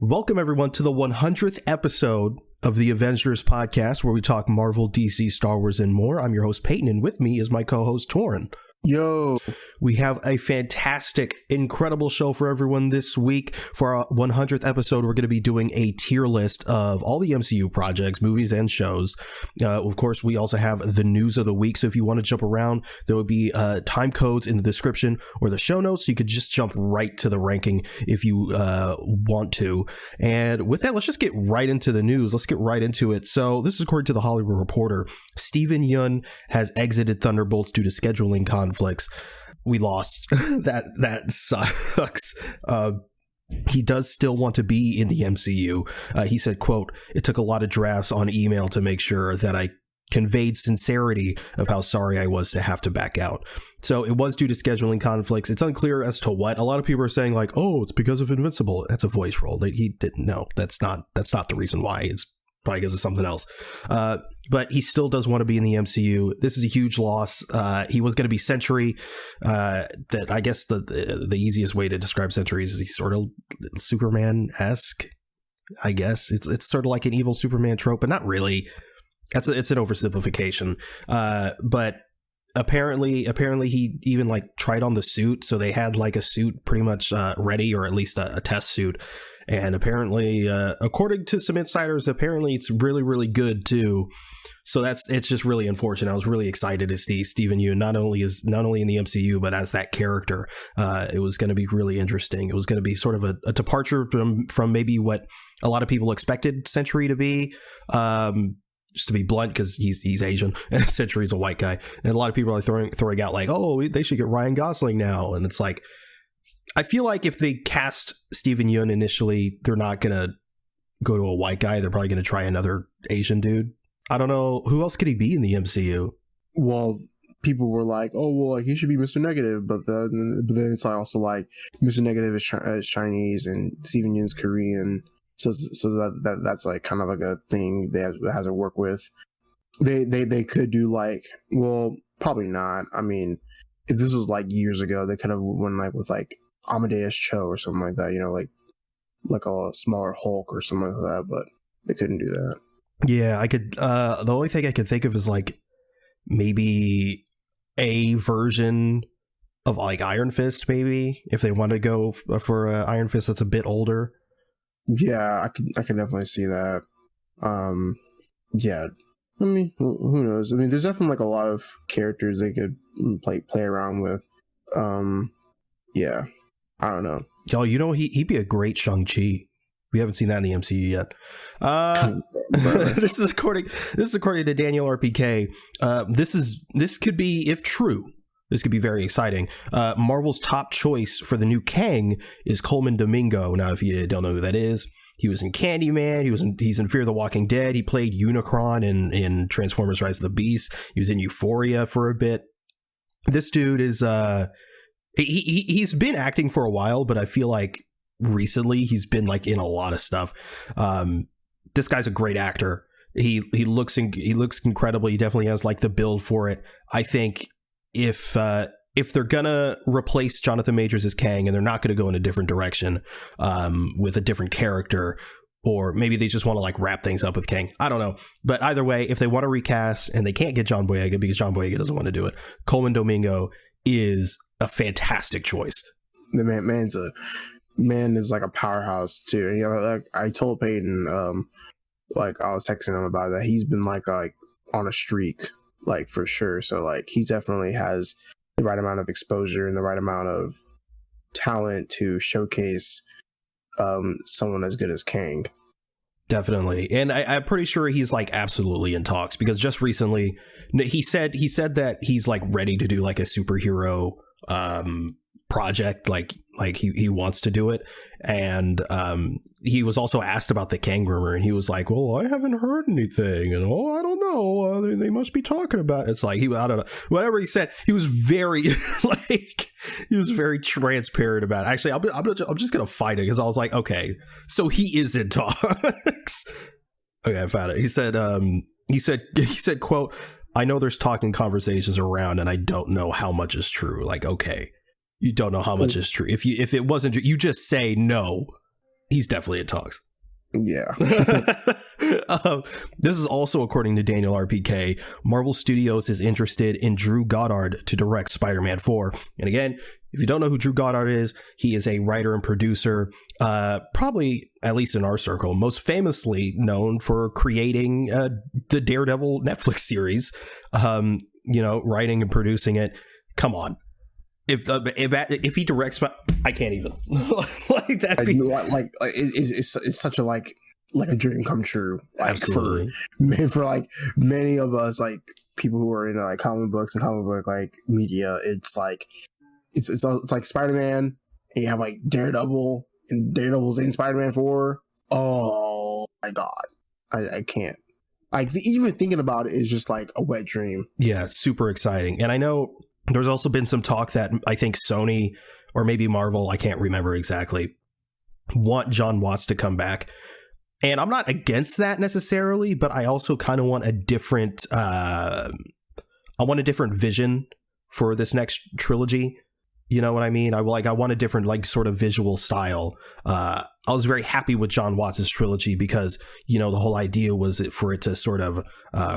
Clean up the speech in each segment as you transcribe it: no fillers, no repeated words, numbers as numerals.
Welcome, everyone, to the 100th episode of the Avengenerds podcast, where we talk Marvel, DC, Star Wars, and more. I'm your host, Peyton, and with me is my co-host, Torrin. Yo, we have a fantastic, incredible show for everyone this week. For our 100th episode, we're going to be doing a tier list of all the MCU projects, movies, and shows. Of course, we also have the news of the week, so if you want to jump around, there will be time codes in the description or the show notes, so you could just jump right to the ranking if you want to. And with that, let's just get right into the news. Let's get right into it. So this is according to the Hollywood Reporter. Yeun has exited Thunderbolts due to scheduling conflicts. We lost. that sucks. He does still want to be in the MCU. He said, quote, "It took a lot of drafts on email to make sure that I conveyed sincerity of how sorry I was to have to back out." So it was due to scheduling conflicts. It's unclear as to what. A lot of people are saying like, oh, it's because of Invincible. That's a voice role. He didn't know. That's not the reason why. It's probably because of something else. But he still does want to be in the MCU. This is a huge loss. He was going to be Sentry. That I guess the easiest way to describe Sentry is he's sort of Superman-esque. I guess it's sort of like an evil Superman trope, but not really. It's an oversimplification. But apparently he even like tried on the suit. So they had like a suit pretty much ready, or at least a test suit. And apparently, according to some insiders, apparently it's really, really good too. So it's just really unfortunate. I was really excited to see Yeun not only in the MCU, but as that character. It was going to be really interesting. It was going to be sort of a departure from maybe what a lot of people expected Sentry to be. Just to be blunt, because he's Asian and Sentry's a white guy, and a lot of people are throwing out like, oh, they should get Ryan Gosling now, and it's like, I feel like if they cast Yeun initially, they're not gonna go to a white guy. They're probably gonna try another Asian dude. I don't know who else could he be in the MCU. Well, people were like, oh, well, like, he should be Mr. Negative, but then it's also like Mr. Negative is Chinese and Yeun's Korean. So that's like kind of like a thing they have to work with. They could do like, well, probably not. I mean, if this was like years ago, they could have went like with like Amadeus Cho or something like that, like a smaller Hulk or something like that, but they couldn't do that. Yeah, I could. The only thing I could think of is like maybe a version of like Iron Fist, maybe if they want to go for Iron Fist that's a bit older. Yeah, I can definitely see that. Yeah, I mean, who knows? I mean, there's definitely like a lot of characters they could play around with. Yeah, I don't know. Oh, he'd be a great Shang-Chi. We haven't seen that in the MCU yet. This is according to Daniel RPK. This could be, if true, this could be very exciting. Marvel's top choice for the new Kang is Coleman Domingo. Now, if you don't know who that is, he was in Candyman. He's in Fear the Walking Dead. He played Unicron in Transformers: Rise of the Beast. He was in Euphoria for a bit. This dude is he's been acting for a while, but I feel like recently he's been like in a lot of stuff. This guy's a great actor. He looks incredible. He definitely has like the build for it. I think if they're gonna replace Jonathan Majors as Kang, and they're not gonna go in a different direction with a different character, or maybe they just want to like wrap things up with Kang, I don't know. But either way, if they want to recast and they can't get John Boyega because John Boyega doesn't want to do it, Coleman Domingo is a fantastic choice. The man is like a powerhouse too. And, like I told Peyton, like I was texting him about that. He's been like on a streak, like for sure. So like he definitely has the right amount of exposure and the right amount of talent to showcase someone as good as Kang. Definitely. And I'm pretty sure he's like absolutely in talks, because just recently he said that he's like ready to do like a superhero project, like he wants to do it. And he was also asked about the Kang rumor, and he was like, well, I haven't heard anything, and I don't know, they must be talking about it. It's like, I don't know, whatever he said, he was very like, he was very transparent about it. Actually, I'm just gonna fight it, because I was like, okay, so he is in talks. Okay, I found it. He said, quote, "I know there's talking conversations around, and I don't know how much is true." Like, okay, you don't know how much is true. If it wasn't true, you just say no. He's definitely in talks. Yeah. This is also according to Daniel RPK. Marvel Studios is interested in Drew Goddard to direct Spider-Man 4. And again, if you don't know who Drew Goddard is, he is a writer and producer, probably, at least in our circle, most famously known for creating the Daredevil Netflix series, writing and producing it. Come on. If he directs, I can't even like that. It's such a like a dream come true. Like Absolutely. for like many of us, like people who are into like comic books and comic book like media, it's like it's like Spider-Man, and you have like Daredevil, and Daredevil's in Spider-Man 4. Oh my god, I can't. Like even thinking about it is just like a wet dream. Yeah, super exciting. And I know there's also been some talk that I think Sony or maybe Marvel, I can't remember exactly, want Jon Watts to come back. And I'm not against that necessarily, but I also kind of want a different vision for this next trilogy. You know what I mean? I want a different like sort of visual style. I was very happy with Jon Watts' trilogy because, the whole idea was for it to sort of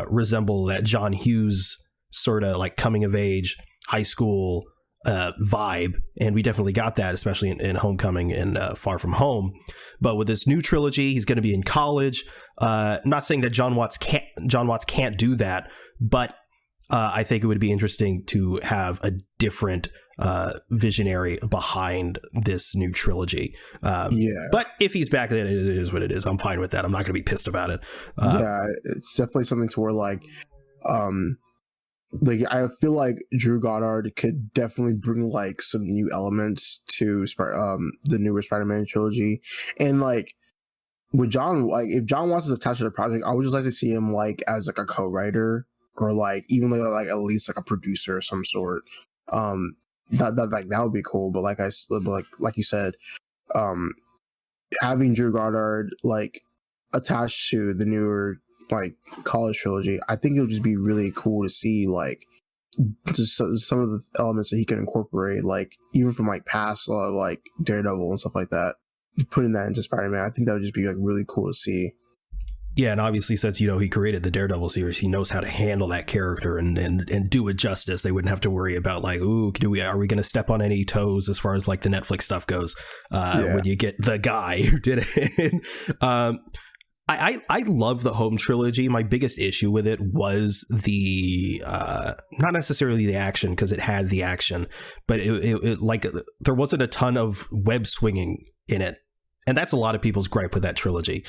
resemble that John Hughes sort of like coming of age high school vibe, and we definitely got that, especially in Homecoming and Far From Home. But with this new trilogy, he's going to be in college. I'm not saying that Jon Watts can't do that, but I think it would be interesting to have a different visionary behind this new trilogy. But if he's back, then it is what it is. I'm fine with that. I'm not going to be pissed about it. It's definitely something to where like I feel like Drew Goddard could definitely bring like some new elements to the newer Spider-Man trilogy, and like with John, like if Jon Watts is attached to the project, I would just like to see him like as like a co-writer or like even like at least like a producer of some sort. That would be cool. But like you said, having Drew Goddard like attached to the newer like college trilogy, I think it would just be really cool to see like just some of the elements that he can incorporate, like even from like past like Daredevil and stuff like that, putting that into Spider-Man. I think that would just be like really cool to see. Yeah, and obviously since he created the Daredevil series, he knows how to handle that character and do it justice. They wouldn't have to worry about like, are we going to step on any toes as far as like the Netflix stuff goes when you get the guy who did it. I love the Home trilogy. My biggest issue with it was the not necessarily the action, because it had the action, but it like there wasn't a ton of web swinging in it, and that's a lot of people's gripe with that trilogy.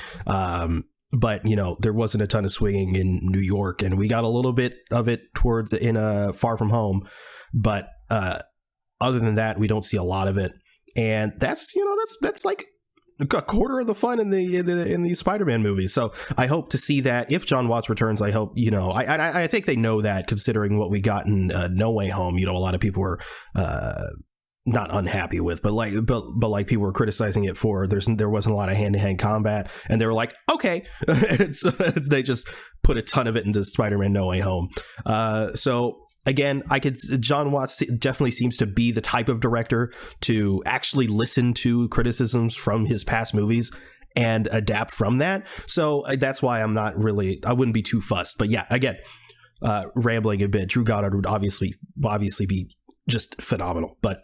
But there wasn't a ton of swinging in New York, and we got a little bit of it in Far From Home, but other than that, we don't see a lot of it, and that's like a quarter of the fun in the Spider-Man movies. So I hope to see that if Jon Watts returns. I hope I think they know that, considering what we got in No Way Home. A lot of people were not unhappy with, but people were criticizing it for there wasn't a lot of hand-to-hand combat, and they were like, okay. So they just put a ton of it into Spider-Man No Way Home. So again, Jon Watts definitely seems to be the type of director to actually listen to criticisms from his past movies and adapt from that. So that's why I wouldn't be too fussed. But yeah, again, rambling a bit, Drew Goddard would obviously be just phenomenal. But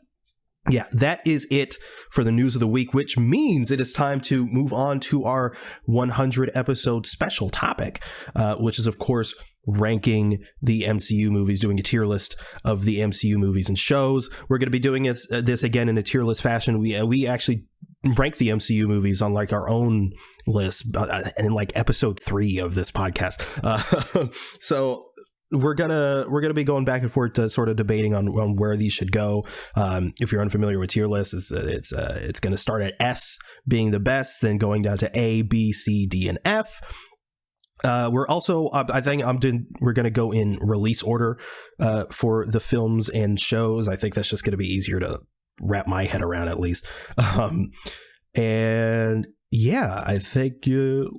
yeah, that is it for the news of the week, which means it is time to move on to our 100 episode special topic, which is, of course, ranking the MCU movies, doing a tier list of the MCU movies and shows. We're going to be doing this again in a tier list fashion. We actually rank the MCU movies on like our own list in like episode 3 of this podcast. So we're gonna be going back and forth to sort of debating on where these should go. If you're unfamiliar with tier lists, it's going to start at S being the best, then going down to A, B, C, D, and F. We're also, we're going to go in release order for the films and shows. I think that's just going to be easier to wrap my head around, at least. And yeah, I think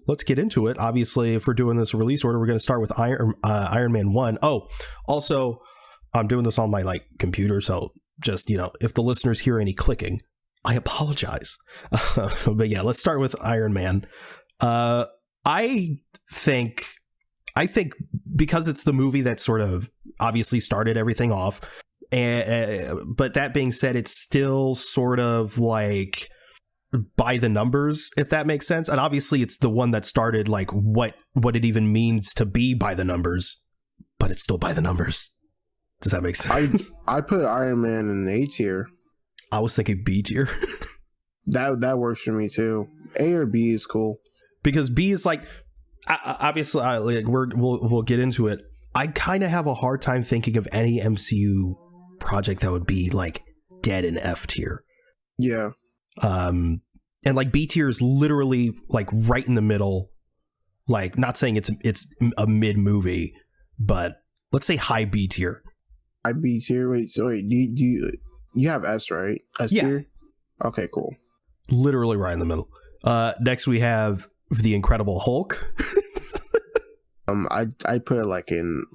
let's get into it. Obviously, if we're doing this release order, we're going to start with Iron Man 1. Oh, also, I'm doing this on my computer, so just, if the listeners hear any clicking, I apologize. But yeah, let's start with Iron Man. I think because it's the movie that sort of obviously started everything off, but that being said, it's still sort of like by the numbers, if that makes sense. And obviously it's the one that started like what it even means to be by the numbers, but it's still by the numbers. Does that make sense? I put Iron Man in A tier. I was thinking B tier. That works for me too. A or B is cool. Because B is like, obviously, we'll get into it. I kind of have a hard time thinking of any MCU project that would be like dead in F tier. Yeah. And like B tier is literally like right in the middle. Like, not saying it's a mid movie, but let's say high B tier. High B tier. Wait. Do you have S, right? S tier. Okay, cool. Literally right in the middle. Next we have the Incredible Hulk. I put it like in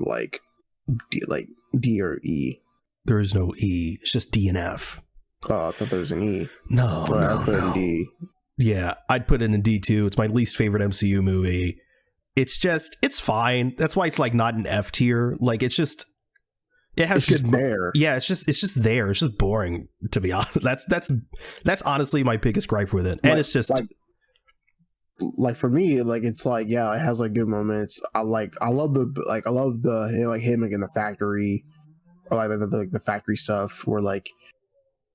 D or E. There is no E. It's just D and F. Oh, I thought there was an E. No, I put it in D. Yeah, I'd put it in D too. It's my least favorite MCU movie. It's fine. That's why it's like not an F tier. Like it has it's just there. Yeah, it's just there. It's just boring, to be honest. That's honestly my biggest gripe with it. And it's just like for me, like it's like, yeah, it has like good moments. I love the him like in the factory, or like the factory stuff where like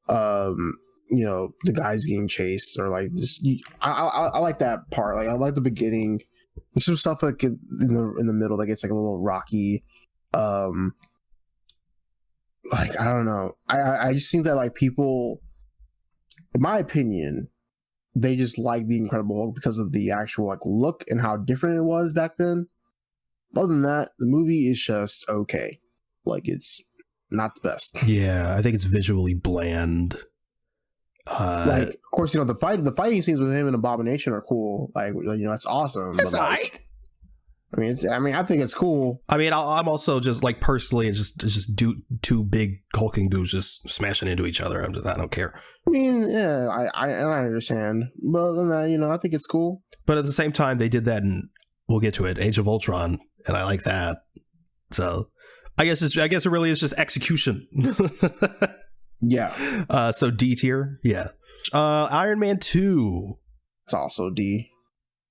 the guys getting chased, or like just I like that part. Like I like the beginning. There's some stuff like in the middle that gets like a little rocky. Like I don't know. I just think that like people, in my opinion, they just like the Incredible Hulk because of the actual like look and how different it was back then. Other than that, the movie is just okay. Like it's not the best. Yeah, I think it's visually bland. Like, of course, the fighting scenes with him and Abomination are cool. Like, it's awesome. It's alright. I think it's cool. I mean, I'm also just like personally, it's just two big hulking dudes just smashing into each other. I don't care. I mean, yeah, I understand, but other than that, I think it's cool. But at the same time, they did that, and we'll get to it, Age of Ultron, and I like that. So, I guess it really is just execution. Yeah. So D tier, yeah. Iron Man 2. It's also D.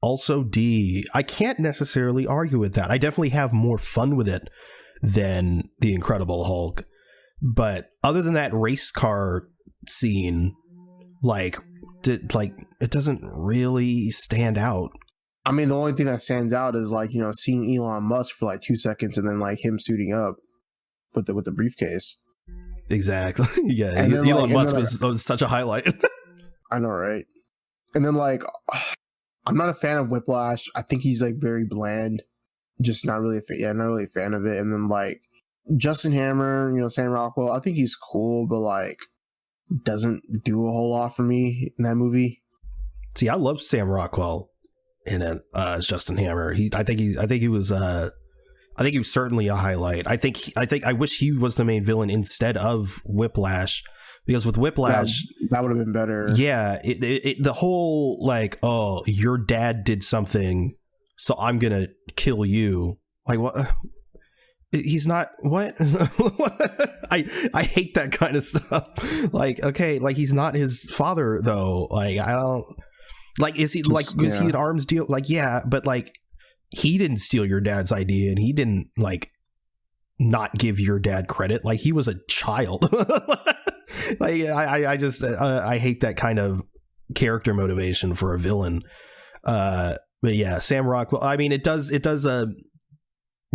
Also D. I can't necessarily argue with that. I definitely have more fun with it than the Incredible Hulk. But other than that race car scene, it doesn't really stand out. I mean, the only thing that stands out is like, seeing Elon Musk for like 2 seconds and then like him suiting up with the briefcase. Exactly. Yeah. And then, Elon Musk was such a highlight. I know, right? And then like, I'm not a fan of Whiplash. I think he's like very bland. Just not really not really a fan of it. And then like Justin Hammer, Sam Rockwell, I think he's cool, but like doesn't do a whole lot for me in that movie. See, I love Sam Rockwell in it as Justin Hammer. I think he was certainly a highlight. I wish he was the main villain instead of Whiplash, because with Whiplash that would have been better. Yeah, the whole like, oh, your dad did something, so I'm gonna kill you. Like, what? He's not what? I hate that kind of stuff. Like, okay, like he's not his father though. Like, I don't like. Is he was he an arms deal? Like, yeah, but like he didn't steal your dad's idea, and he didn't like not give your dad credit. Like, he was a child. Like, I hate that kind of character motivation for a villain. But yeah, Sam Rockwell. I mean, it does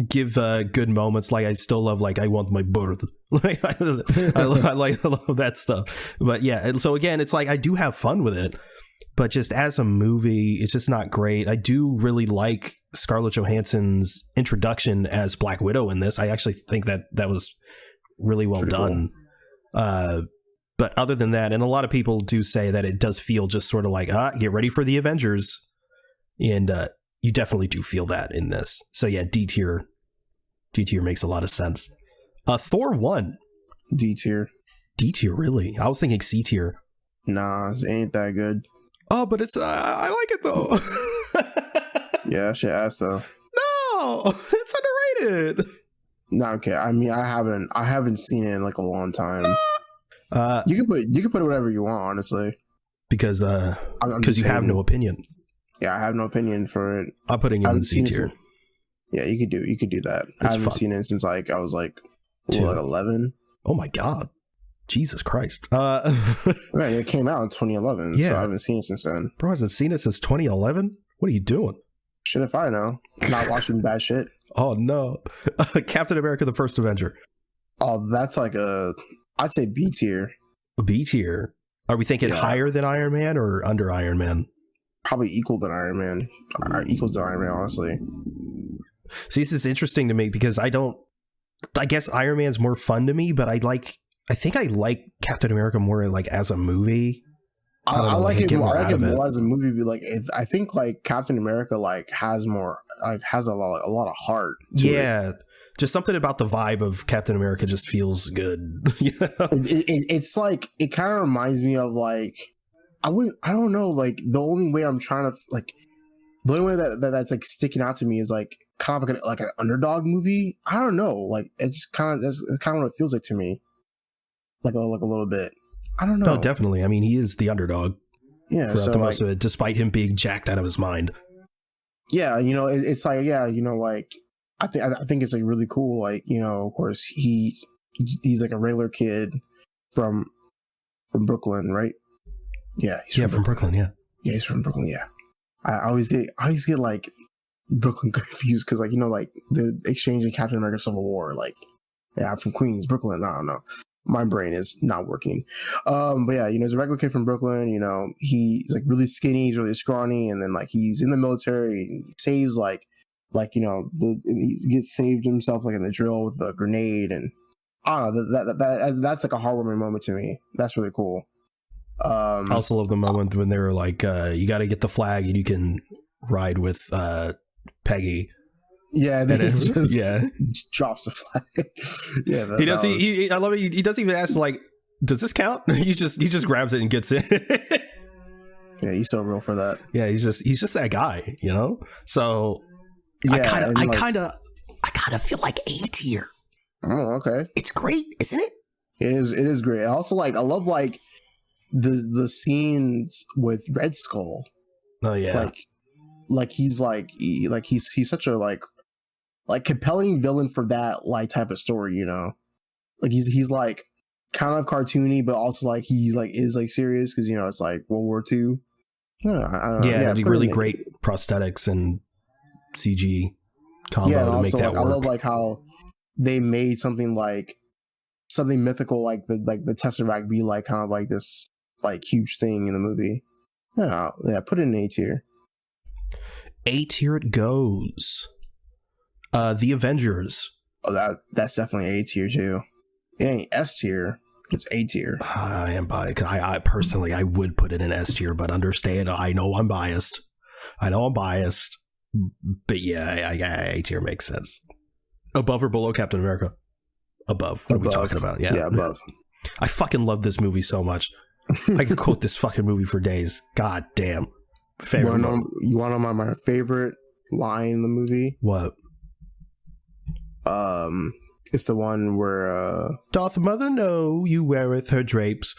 give good moments. Like, I still love like I want my birth. Like, I love that stuff. But yeah, and so again, it's like I do have fun with it, but just as a movie, it's just not great. I do really like Scarlett Johansson's introduction as Black Widow in this. I actually think that was really well done. Cool. But other than that, and a lot of people do say that it does feel just sort of like, get ready for the Avengers. And you definitely do feel that in this. So yeah, D tier makes a lot of sense. Thor 1. D tier. D tier, really? I was thinking C tier. Nah, it ain't that good. Oh, but it's I like it though. Yeah, shit ass though. No, it's underrated. No, okay. I mean, I haven't seen it in like a long time. You can put whatever you want, honestly. Because you have no opinion. Yeah, I have no opinion for it. I'm putting it in C tier. Yeah, you could do that. I haven't seen it since like I was like 11. Oh my god. Jesus Christ. Right, it came out in 2011, so I haven't seen it since then. Bro hasn't seen it since 2011? What are you doing? Shit if I know. Not watching bad shit. Oh no. Captain America the First Avenger. Oh, that's like I'd say B tier. B tier. Are we thinking higher than Iron Man or under Iron Man? Probably equal to Iron Man. Equal to Iron Man, honestly. See, this is interesting to me because I guess Iron Man's more fun to me, but I think I like Captain America more like as a movie. I like it more as a movie. But like, I think like Captain America like has a lot of heart. To it. Just something about the vibe of Captain America just feels good. It's like it kind of reminds me of like I don't know, like the only way I'm trying to like the only way that's like sticking out to me is like kind of like an underdog movie. I don't know, like it's kind of what it feels like to me, like a little bit. I don't know. No, definitely. I mean, he is the underdog. Yeah, throughout the most of it, despite him being jacked out of his mind. Yeah, it's like like I think it's like really cool. Like of course he's like a regular kid from Brooklyn, right? Yeah, he's from Brooklyn. Yeah, he's from Brooklyn. Yeah, I always get like Brooklyn confused because like like the exchange in Captain America Civil War. Like, yeah, I'm from Queens, Brooklyn. I don't know. My brain is not working. But yeah, he's a regular kid from Brooklyn. He's like really skinny, he's really scrawny, and then like he's in the military. And he saves he gets saved himself like in the drill with a grenade, and I don't know, that's like a heartwarming moment to me. That's really cool. I also love the moment when they were like, you got to get the flag and you can ride with Peggy. Yeah, and then he just drops the flag. Yeah, he does. I love it. He doesn't even ask like, "Does this count?" he just grabs it and gets it. Yeah, he's so real for that. Yeah, he's just that guy, So yeah, I kind of feel like A tier. Oh, okay. It's great, isn't it? It is great. I also I love like the scenes with Red Skull. Oh yeah, he's such a like compelling villain for that like type of story, like he's like kind of cartoony, but also like he like is like serious because it's like World War II. Really great prosthetics and CG combo to make that work. I love like how they made something mythical like the Tesseract be like kind of like this like huge thing in the movie. Yeah, put it in A tier. A tier it goes. The Avengers. Oh, that's definitely A tier too. It ain't S tier. It's A tier. I am biased. I personally would put it in S tier, but understand, I know I'm biased. But yeah, A tier makes sense. Above or below Captain America? Above. What are we talking about? Yeah, above. I fucking love this movie so much. I could quote this fucking movie for days. God damn. You want to know my favorite line in the movie? What? It's the one where doth mother know you weareth her drapes?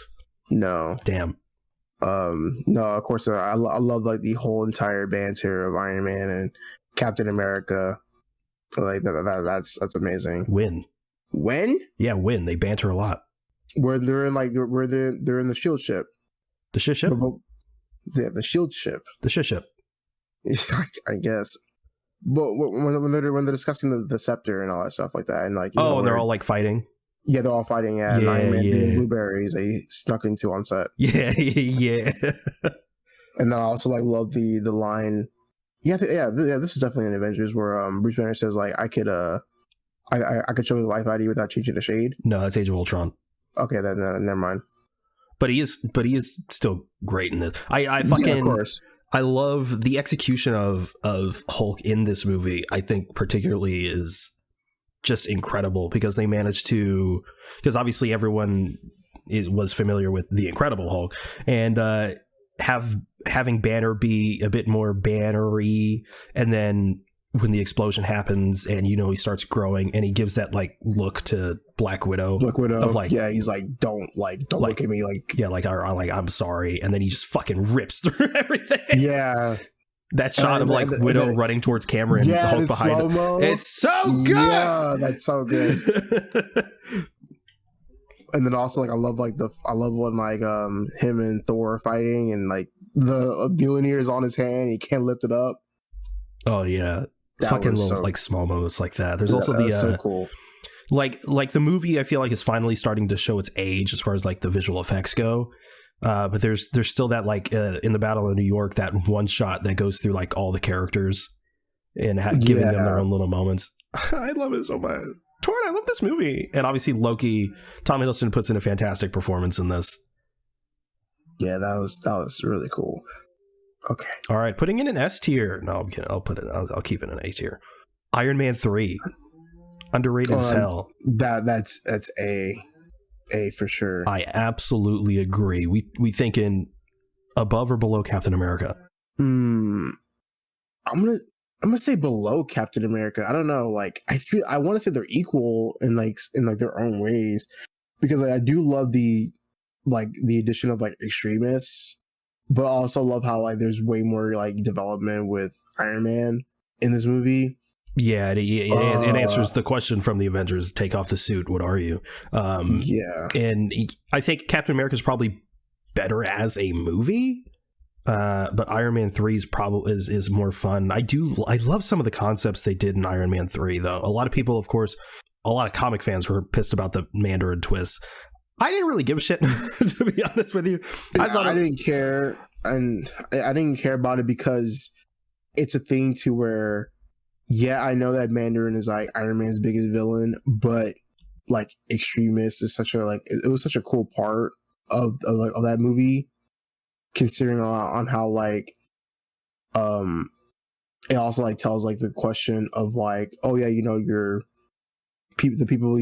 No. Damn. No, of course I love like the whole entire banter of Iron Man and Captain America. Like that's amazing. When? Yeah, when they banter a lot. Where they're in they're in the shield ship. The ship? Yeah, the shield ship. The ship. I guess. But when they're discussing the scepter and all that stuff like that, and like and they're all like fighting. Yeah, they're all fighting. Yeah, and Iron Man eating blueberries. They snuck into on set. Yeah. And then I also like love the line. Yeah. This is definitely in Avengers where Bruce Banner says like I could show you the life ID without changing the shade. No, that's Age of Ultron. Okay, then never mind. But he is still great in this. I fucking, of course. I love the execution of Hulk in this movie. I think particularly is just incredible because they managed to, because obviously everyone it was familiar with the Incredible Hulk, and having Banner be a bit more bannery, and then when the explosion happens and he starts growing and he gives that like look to Black Widow of like, yeah, he's like, don't look at me, like, yeah, like I'm sorry, and then he just fucking rips through everything. Yeah, that shot of like Widow running towards camera and Hulk behind him. It's so good. Yeah, that's so good. And then also like I love when like him and Thor are fighting and like the Mjolnir is on his hand, he can't lift it up. Oh yeah. Fucking little like small moments like that. There's also the so cool. Like the movie I feel like is finally starting to show its age as far as like the visual effects go. But there's still that like in the Battle of New York, that one shot that goes through like all the characters and giving them their own little moments. I love it so much. Torn, I love this movie. And obviously Loki, Tom Hiddleston puts in a fantastic performance in this. Yeah, that was really cool. Okay. All right, putting in an S tier. No, I'm kidding. I'll keep it an A tier. Iron Man 3. Underrated as hell. That's A for sure. I absolutely agree. We thinking above or below Captain America? I'm gonna say below Captain America. I don't know. Like I want to say they're equal in their own ways, because like, I do love the addition of like extremists, but I also love how like there's way more like development with Iron Man in this movie. Yeah, it answers the question from the Avengers: take off the suit. What are you? Yeah, and I think Captain America is probably better as a movie, but Iron Man 3 is more fun. I love some of the concepts they did in Iron Man 3, though. A lot of people, of course, a lot of comic fans were pissed about the Mandarin twists. I didn't really give a shit, to be honest with you. I didn't care, and I didn't care about it because it's a thing to where, yeah, I know that Mandarin is like Iron Man's biggest villain, but like Extremist is it was such a cool part of that movie, considering on how like it also like tells like the question of like, oh yeah, the people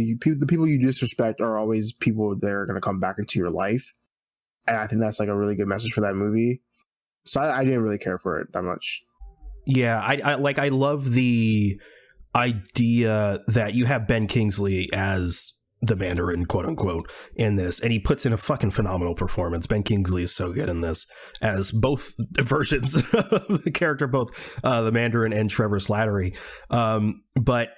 you disrespect are always people that are going to come back into your life. And I think that's like a really good message for that movie. So I didn't really care for it that much. Yeah, I love the idea that you have Ben Kingsley as the Mandarin, quote unquote, in this, and he puts in a fucking phenomenal performance. Ben Kingsley is so good in this as both versions of the character, both the Mandarin and Trevor Slattery. But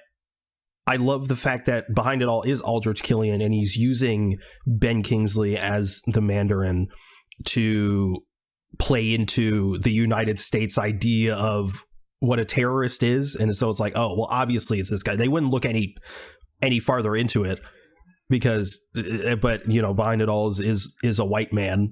I love the fact that behind it all is Aldrich Killian, and he's using Ben Kingsley as the Mandarin to play into the United States idea of what a terrorist is. And so it's like, oh, well, obviously it's this guy. They wouldn't look any farther into it because, but behind it all is a white man.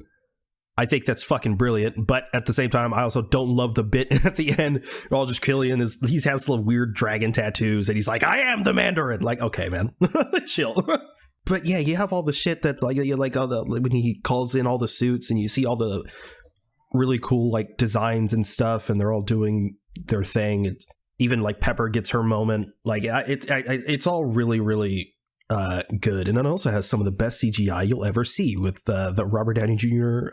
I think that's fucking brilliant, but at the same time, I also don't love the bit at the end. Aldrich Killian he has little weird dragon tattoos, and he's like, "I am the Mandarin." Like, okay, man, chill. But yeah, you have all the shit that like all the when he calls in all the suits, and you see all the really cool like designs and stuff, and they're all doing their thing. Even like Pepper gets her moment. Like it's all really, really good, and it also has some of the best CGI you'll ever see with the Robert Downey Jr.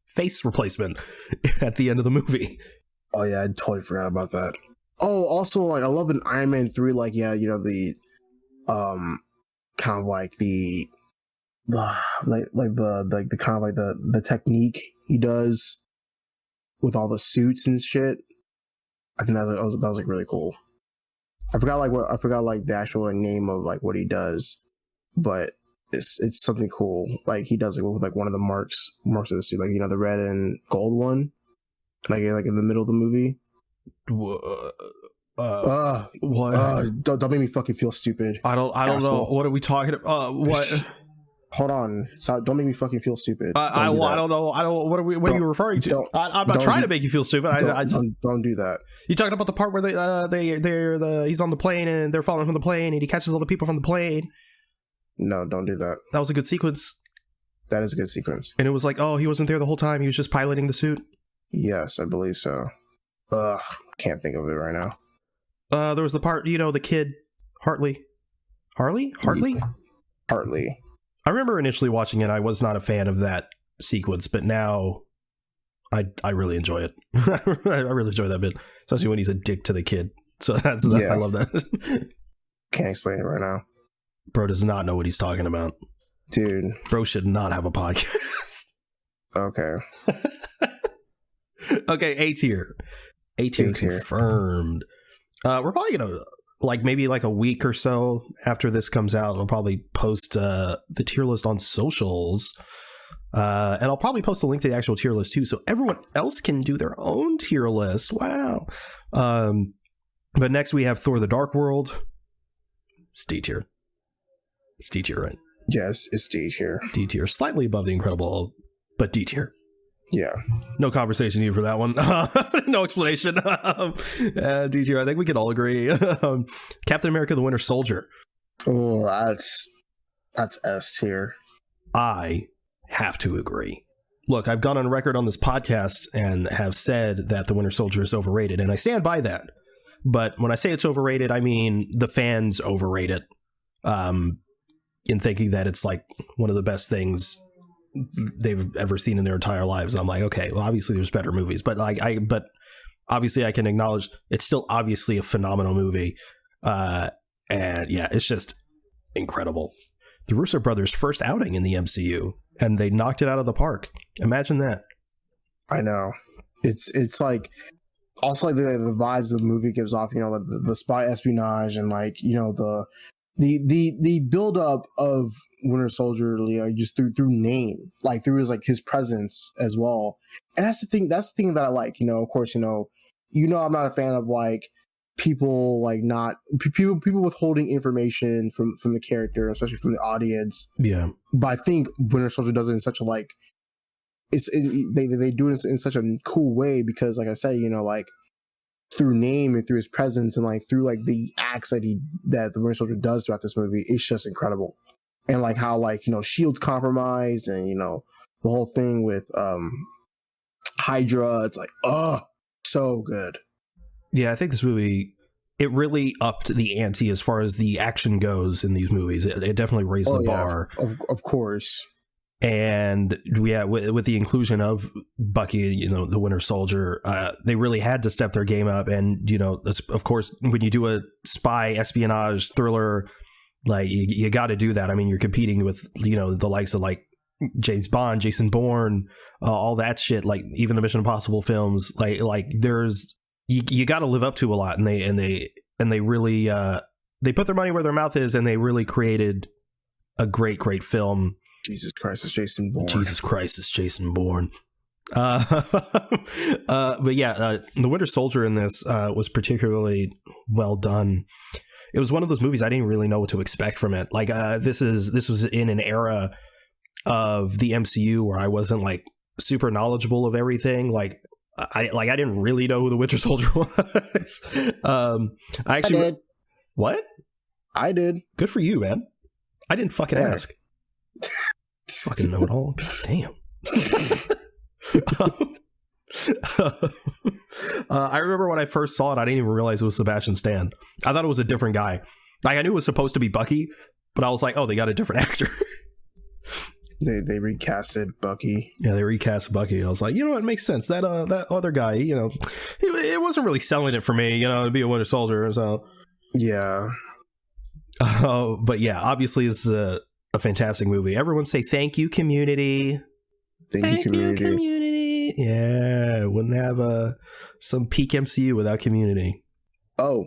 Face replacement at the end of the movie. Oh yeah, I totally forgot about that. Oh, also like I love in Iron Man 3, like the kind of like the the kind of like the technique he does with all the suits and shit. I think that was like really cool. I forgot the actual name of like what he does, but it's something cool. Like he does it with like one of the marks of the suit, like the red and gold one, like in the middle of the movie. What? Don't make me fucking feel stupid. I don't know. What are we talking about? What? Hold on. Don't make me fucking feel stupid. I don't know. What are you referring to? I'm not trying to make you feel stupid. I just don't do that. You talking about the part where he's on the plane and they're falling from the plane and he catches all the people from the plane? No, don't do that. That was a good sequence. That is a good sequence. And it was like, oh, he wasn't there the whole time. He was just piloting the suit. Yes, I believe so. Can't think of it right now. There was the part, the kid, Hartley. I remember initially watching it, I was not a fan of that sequence, but now I really enjoy it. I really enjoy that bit, especially when he's a dick to the kid. So I love that. Can't explain it right now. Bro does not know what he's talking about. Dude. Bro should not have a podcast. Okay. Okay, A tier. A tier confirmed. We're probably gonna, like, maybe like a week or so after this comes out, we'll probably post the tier list on socials. And I'll probably post a link to the actual tier list too, so everyone else can do their own tier list. Wow. But next we have Thor: The Dark World. It's D tier. It's D tier, right? Yes, it's D tier. D tier, slightly above the Incredible Hulk, but D tier. Yeah. No conversation needed for that one. No explanation. D tier, I think we can all agree. Captain America: The Winter Soldier. Oh, that's S tier. I have to agree. Look, I've gone on record on this podcast and have said that The Winter Soldier is overrated, and I stand by that. But when I say it's overrated, I mean the fans overrate it, in thinking that it's like one of the best things they've ever seen in their entire lives. And I'm like, okay, well, obviously there's better movies, but but obviously I can acknowledge it's still obviously a phenomenal movie. And yeah, it's just incredible. The Russo brothers' first outing in the MCU, and they knocked it out of the park. Imagine that. I know. It's like, also like the vibes the movie gives off, you know, the spy espionage and, like, you know, the build up of Winter Soldier, you know, just through name, like through his presence as well. And that's the thing that I like, you know. Of course, you know I'm not a fan of like people withholding information from the character, especially from the audience. Yeah. But I think Winter Soldier does it in such a, like, they do it in such a cool way, because, like I said, you know, like, through name and through his presence and, like, through, like, the acts that the Winter Soldier does throughout this movie, it's just incredible. And, like, how, like, you know, S.H.I.E.L.D's compromise, and, you know, the whole thing with Hydra, it's like, oh, so good. Yeah, I think this movie, it really upped the ante as far as the action goes in these movies. It definitely raised the bar. Of course. And yeah, with the inclusion of Bucky, you know, the Winter Soldier, they really had to step their game up. And, you know, of course, when you do a spy espionage thriller, like, you got to do that. I mean, you're competing with, you know, the likes of, like, James Bond, Jason Bourne, all that shit, like even the Mission Impossible films. Like there's you got to live up to a lot, and they really they put their money where their mouth is, and they really created a great film. Jesus Christ, it's Jason Bourne. Jesus Christ, it's Jason Bourne. But yeah, the Winter Soldier in this was particularly well done. It was one of those movies I didn't really know what to expect from it. Like, this was in an era of the MCU where I wasn't, like, super knowledgeable of everything. Like I didn't really know who the Winter Soldier was. I actually did. What? I did. Good for you, man. I didn't fucking ask. Fucking know it all. Damn. I remember when I first saw it, I didn't even realize it was Sebastian Stan. I thought it was a different guy. Like, I knew it was supposed to be Bucky, but I was like, oh, they got a different actor. They recasted Bucky. Yeah, they recast Bucky. I was like, you know what, it makes sense. That other guy, you know, it wasn't really selling it for me, you know, to be a Winter Soldier. So yeah. But yeah, obviously it's a fantastic movie. Everyone say thank you, community. Thank you, community. Yeah, wouldn't have some peak MCU without Community. Oh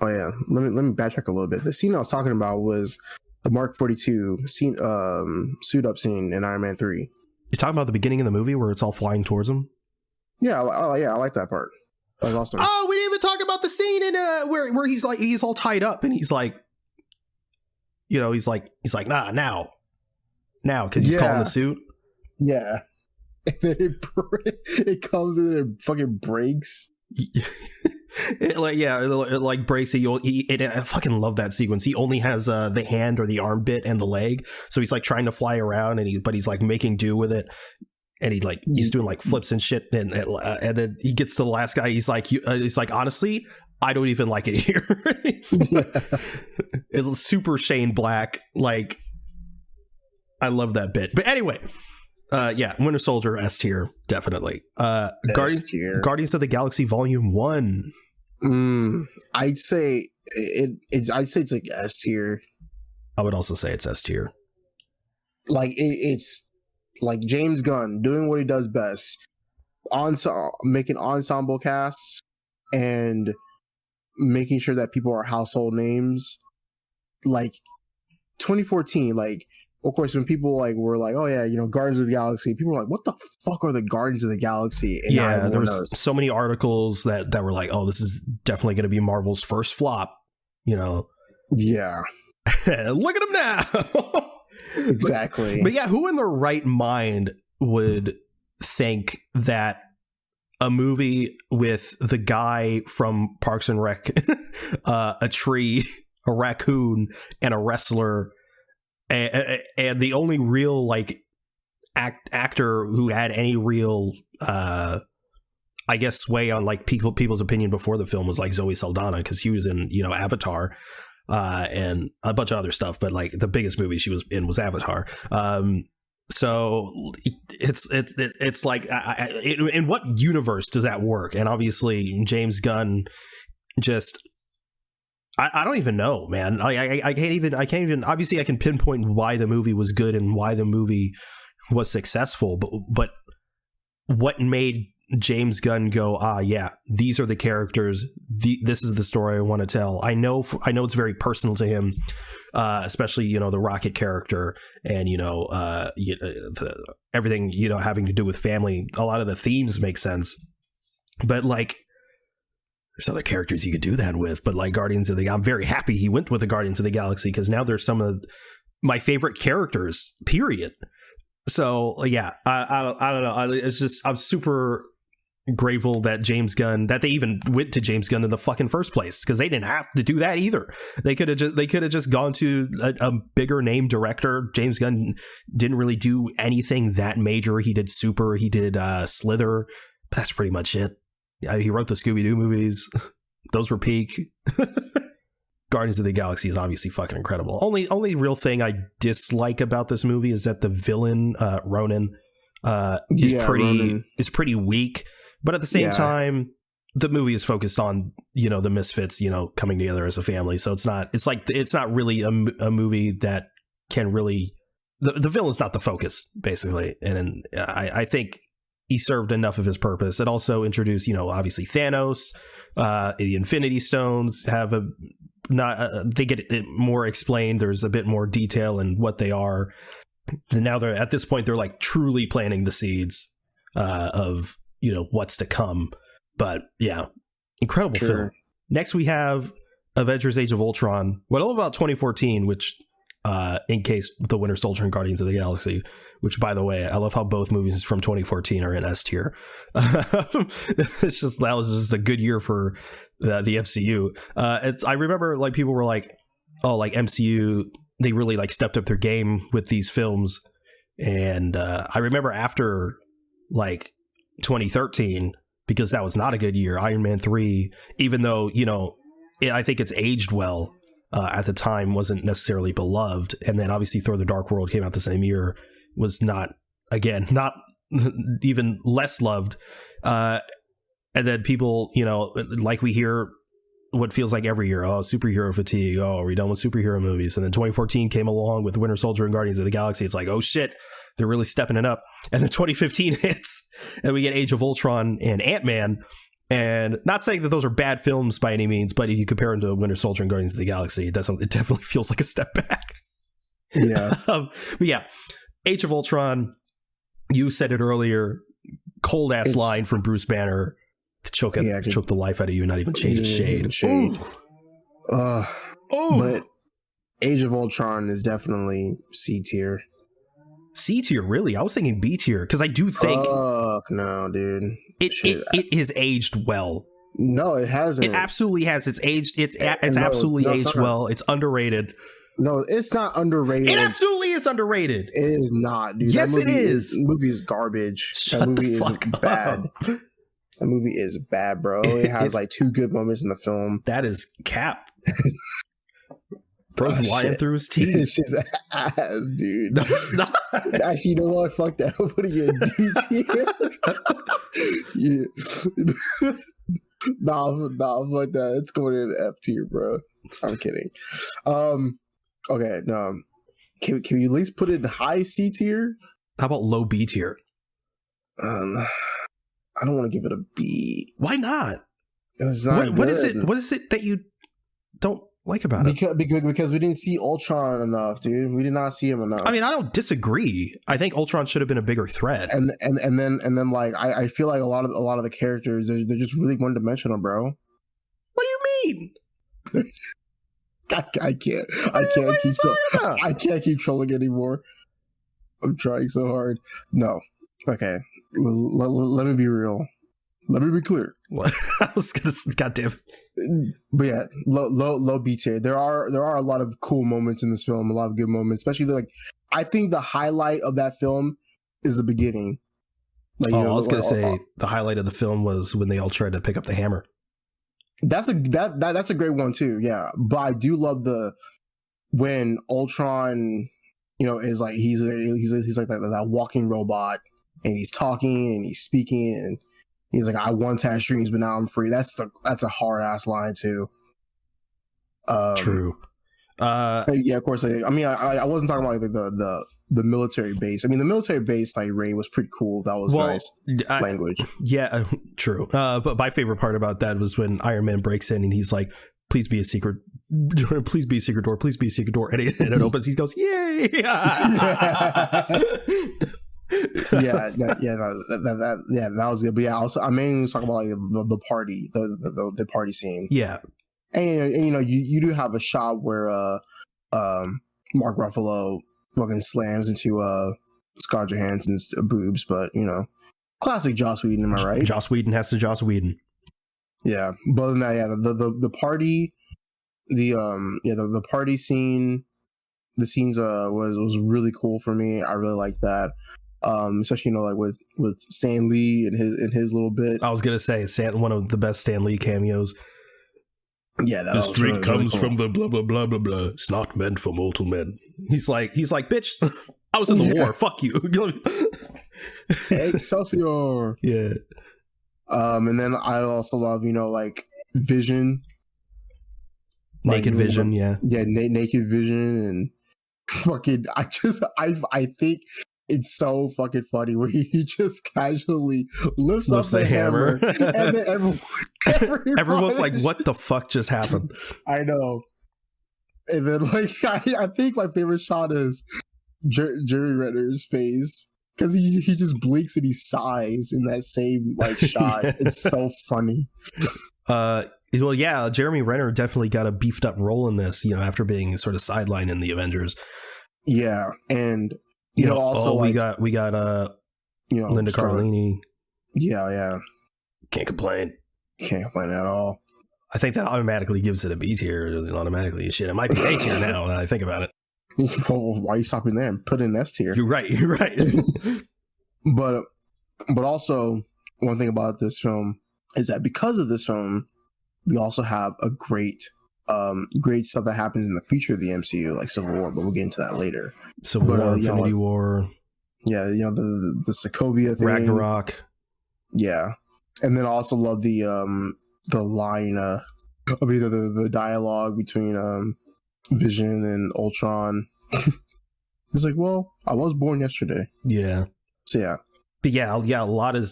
yeah. Let me backtrack a little bit. The scene I was talking about was the Mark 42 scene, suit up scene in Iron Man 3. You're talking about the beginning of the movie where it's all flying towards him? Yeah, I like that part. That was awesome. Oh, we didn't even talk about the scene in where he's all tied up and he's like, you know, he's like now because he's calling the suit. Yeah, and then it comes in and it fucking breaks. It breaks. I fucking love that sequence. He only has the hand or the arm bit and the leg, so he's like trying to fly around, but he's like making do with it, and he's doing like flips and shit, and then he gets to the last guy. He's like honestly, I don't even like it here. It's super Shane Black, like I love that bit. But anyway, yeah, Winter Soldier S tier, definitely. Guardians of the Galaxy Volume 1. I'd say it's like S tier. I would also say it's S tier. Like it's like James Gunn doing what he does best, making ensemble casts and making sure that people are household names. Like 2014, like of course when people like were like, oh yeah, Guardians of the Galaxy, people were like, what the fuck are the Guardians of the Galaxy? And yeah, there was so many articles that were like, oh, this is definitely going to be Marvel's first flop. Yeah. Look at him now. Exactly. But yeah, who in their right mind would think that a movie with the guy from Parks and Rec, a tree, a raccoon, and a wrestler, and the only real like actor who had any real I guess sway on like people's opinion before the film was like Zoe Saldana, because she was in Avatar and a bunch of other stuff, but like the biggest movie she was in was Avatar. So it's like in what universe does that work? And obviously James Gunn just I don't even know, man. I can't even obviously I can pinpoint why the movie was good and why the movie was successful, but what made James Gunn go, yeah, these are the characters, this is the story I want to tell. I know it's very personal to him, especially the Rocket character, and everything having to do with family. A lot of the themes make sense, but like there's other characters you could do that with. But like I'm very happy he went with the Guardians of the Galaxy, because now there's some of my favorite characters, period. So yeah, I don't know. It's just, I'm super grateful that they even went to James Gunn in the fucking first place, because they didn't have to do that either. They could have just gone to a bigger name director. James Gunn didn't really do anything that major. He did Super, he did Slither, but that's pretty much it. He wrote the Scooby-Doo movies. Those were peak. Guardians of the Galaxy is obviously fucking incredible. Only real thing I dislike about this movie is that the villain, Ronan, is pretty weak. But at the same time, the movie is focused on, the misfits, coming together as a family. So it's not really a movie that can really, the villain's not the focus, basically. And I think he served enough of his purpose. It also introduced, obviously Thanos, the Infinity Stones have they get it more explained. There's a bit more detail in what they are. And now at this point, they're like truly planting the seeds of, what's to come. But yeah, incredible film. Next we have Avengers Age of Ultron. What I love about 2014, which in case the Winter Soldier and Guardians of the Galaxy, which by the way, I love how both movies from 2014 are in S tier. That was just a good year for the MCU. I remember like people were like, oh, like MCU, they really like stepped up their game with these films. And I remember after like 2013, because that was not a good year, Iron Man 3, even though, I think it's aged well, at the time wasn't necessarily beloved. And then obviously Thor: The Dark World came out the same year, was not even less loved. And then people, like we hear what feels like every year, oh, superhero fatigue, oh, are we done with superhero movies? And then 2014 came along with Winter Soldier and Guardians of the Galaxy. It's like, oh shit, they're really stepping it up. And then 2015 hits and we get Age of Ultron and Ant-Man. And not saying that those are bad films by any means, but if you compare them to Winter Soldier and Guardians of the Galaxy, it definitely feels like a step back. Yeah. But yeah, Age of Ultron, you said it earlier, cold ass line from Bruce Banner. Could choke the life out of you, not even change a shade. But Age of Ultron is definitely C tier. C tier, really? I was thinking B tier, because I do think. Fuck no, dude. It has aged well. No, it hasn't. It absolutely has. It's aged. It's absolutely aged well. It's underrated. No, it's not underrated. It absolutely is underrated. It is not, dude. Yes, it is. The movie is garbage. Shut that movie the fuck is up. bad. That movie is bad, bro. It has like 2 good moments in the film. That is cap. Bro's lying shit. through his teeth. It's just ass, dude. No, it's not. Actually, you know what? Fuck that. I'm putting it in D tier. Yeah. Nah, fuck that. It's going in F tier, bro. I'm kidding. Okay, no. Can you at least put it in high C tier? How about low B tier? I don't want to give it a B. Why not? It's not What is it? What is it that you don't like about it? Because we didn't see Ultron enough, dude. We did not see him enough. I mean, I don't disagree. I think Ultron should have been a bigger threat. And then like I feel like a lot of the characters they're just really one dimensional, bro. What do you mean? I can't keep trolling anymore. I'm trying so hard. No. Okay. Let me be real. Let me be clear. I was gonna, goddamn. But yeah, low B tier. There are a lot of cool moments in this film, a lot of good moments, especially like I think the highlight of that film is the beginning. Like, I was gonna say the highlight of the film was when they all tried to pick up the hammer. That's a great one too. Yeah, but I do love when Ultron, is like he's like that walking robot, and he's talking and he's speaking and he's like, I once had dreams, but now I'm free. That's a hard ass line too. True. Yeah, of course. I wasn't talking about like the military base. I mean, the military base like raid was pretty cool. That was nice language. Yeah, true. But my favorite part about that was when Iron Man breaks in and he's like, "Please be a secret. Please be a secret door. Please be a secret door." And it opens. He goes, "Yay!" That was good. But yeah, also I mainly was talking about like the party, the party scene. Yeah, and you do have a shot where Mark Ruffalo fucking slams into Scarlett Johansson's boobs, but classic Joss Whedon, am I right? Joss Whedon has to Joss Whedon. Yeah, but other than that, yeah, the party, the party scene, the scenes was really cool for me. I really like that. Especially like with Stan Lee and his little bit. I was gonna say one of the best Stan Lee cameos. Yeah, that the street comes from the blah blah blah blah blah. It's not meant for mortal men. He's like, bitch, I was in the war. Fuck you. Excelsior. Yeah. And then I also love like Vision, Naked Vision. Yeah. Naked Vision and fucking. I think it's so fucking funny where he just casually lifts up the hammer and then everyone's like, what the fuck just happened? I know. And then like I think my favorite shot is Jeremy Renner's face because he just blinks and he sighs in that same like shot. It's so funny. Well, yeah, Jeremy Renner definitely got a beefed up role in this, after being sort of sidelined in the Avengers. Yeah, and also we got Linda Cardellini. Yeah. Can't complain at all. I think that automatically gives it a B tier. Automatically, shit, it might be A tier now that I think about it. Well, why are you stopping there and put in S tier? You're right. But also, one thing about this film is that because of this film, we also have a great stuff that happens in the future of the MCU, like Civil War, but we'll get into that later. Civil War, Infinity War. Yeah, the Sokovia thing. Ragnarok. Yeah. And then I also love the line, the dialogue between Vision and Ultron. He's like, well, I was born yesterday. Yeah. So yeah. But yeah, a lot of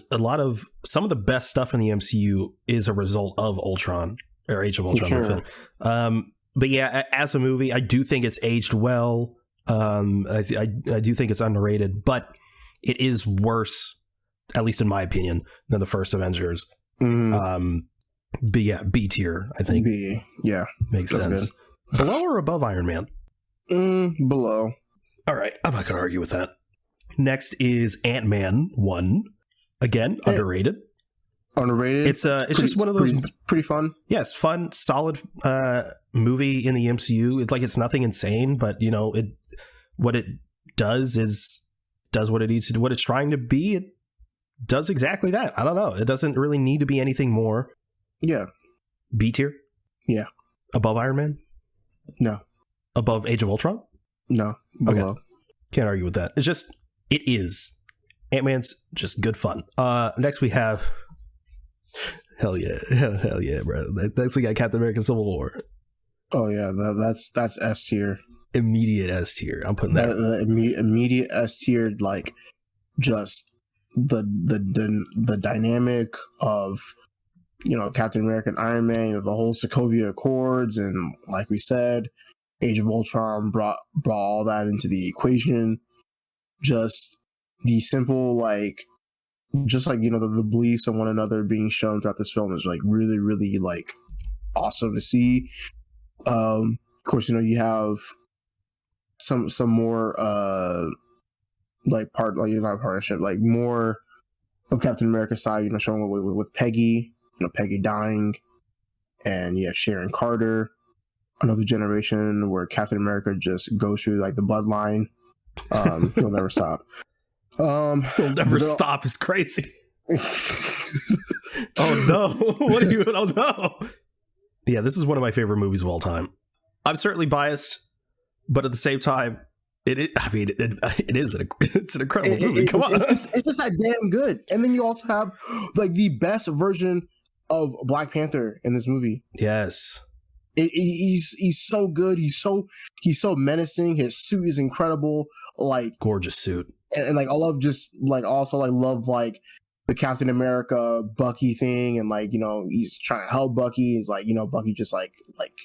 some of the best stuff in the MCU is a result of Ultron or Age of Ultron. Sure. But yeah, as a movie, I do think it's aged well. I do think it's underrated, but it is worse, at least in my opinion, than the first Avengers. Mm. But yeah, B tier, I think. B, yeah, makes sense. Good. Below or above Iron Man? Below. All right, I'm not gonna argue with that. Next is Ant-Man 1. Again, underrated. It's just one of those pretty fun. Yes, fun, solid movie in the MCU. It's like it's nothing insane, but what it does what it needs to do. What it's trying to be, it does exactly that. I don't know. It doesn't really need to be anything more. Yeah. B tier? Yeah. Above Iron Man? No. above Age of Ultron? No, below. Okay. Can't argue with that. It's just, it is. Ant-Man's just good fun. Next we have, hell yeah, bro. Next we got Captain America: Civil War. Oh yeah, that's S tier. Immediate S tier. I'm putting that. Immediate S tier, like just the dynamic of, you know, Captain America and Iron Man, you know, the whole Sokovia Accords, and like we said, Age of Ultron brought all that into the equation. Just the simple, like, just like, you know, the beliefs of one another being shown throughout this film is like really, really like awesome to see. Of course, you know, you have some more like not partnership, like more of Captain America's side, you know, showing with Peggy, you know, Peggy dying, and yeah, Sharon Carter, another generation where Captain America just goes through like the bloodline. He'll never stop. He'll never stop is crazy. Oh no! What are you? Oh no! Yeah, this is one of my favorite movies of all time. I'm certainly biased, but at the same time, it is it's an incredible movie. Come on, it's just that damn good. And then you also have like the best version of Black Panther in this movie. Yes. He's so good. He's so menacing. His suit is incredible. Like, gorgeous suit. And like I love just like also like love like the Captain America Bucky thing, and like, you know, he's trying to help Bucky. He's like, you know, Bucky just like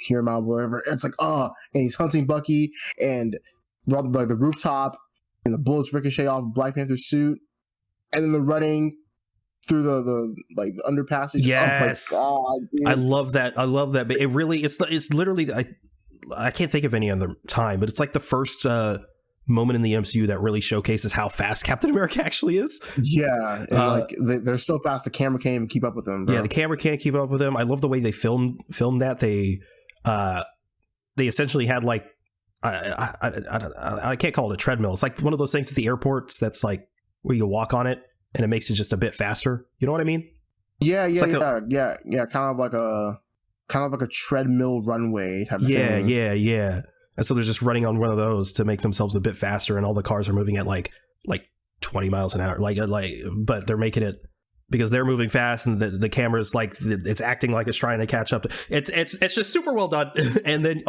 hear him out, whatever. It's like, and he's hunting Bucky, and like the rooftop, and the bullets ricochet off Black Panther's suit, and then the running through the like the underpassage. Yes. Oh my God, I love that. But it really, it's literally, I can't think of any other time, but it's like the first moment in the MCU that really showcases how fast Captain America actually is. Yeah, and like they're so fast the camera can't even keep up with them, bro. Yeah, the camera can't keep up with them. I love the way they filmed that. They essentially had like I can't call it a treadmill. It's like one of those things at the airports that's like where you walk on it and it makes it just a bit faster. You know what I mean? Yeah, kind of like a treadmill runway type of thing. Yeah. And so they're just running on one of those to make themselves a bit faster, and all the cars are moving at like 20 miles an hour. But they're making it because they're moving fast, and the camera's like it's acting like it's trying to catch up. It's just super well done. And then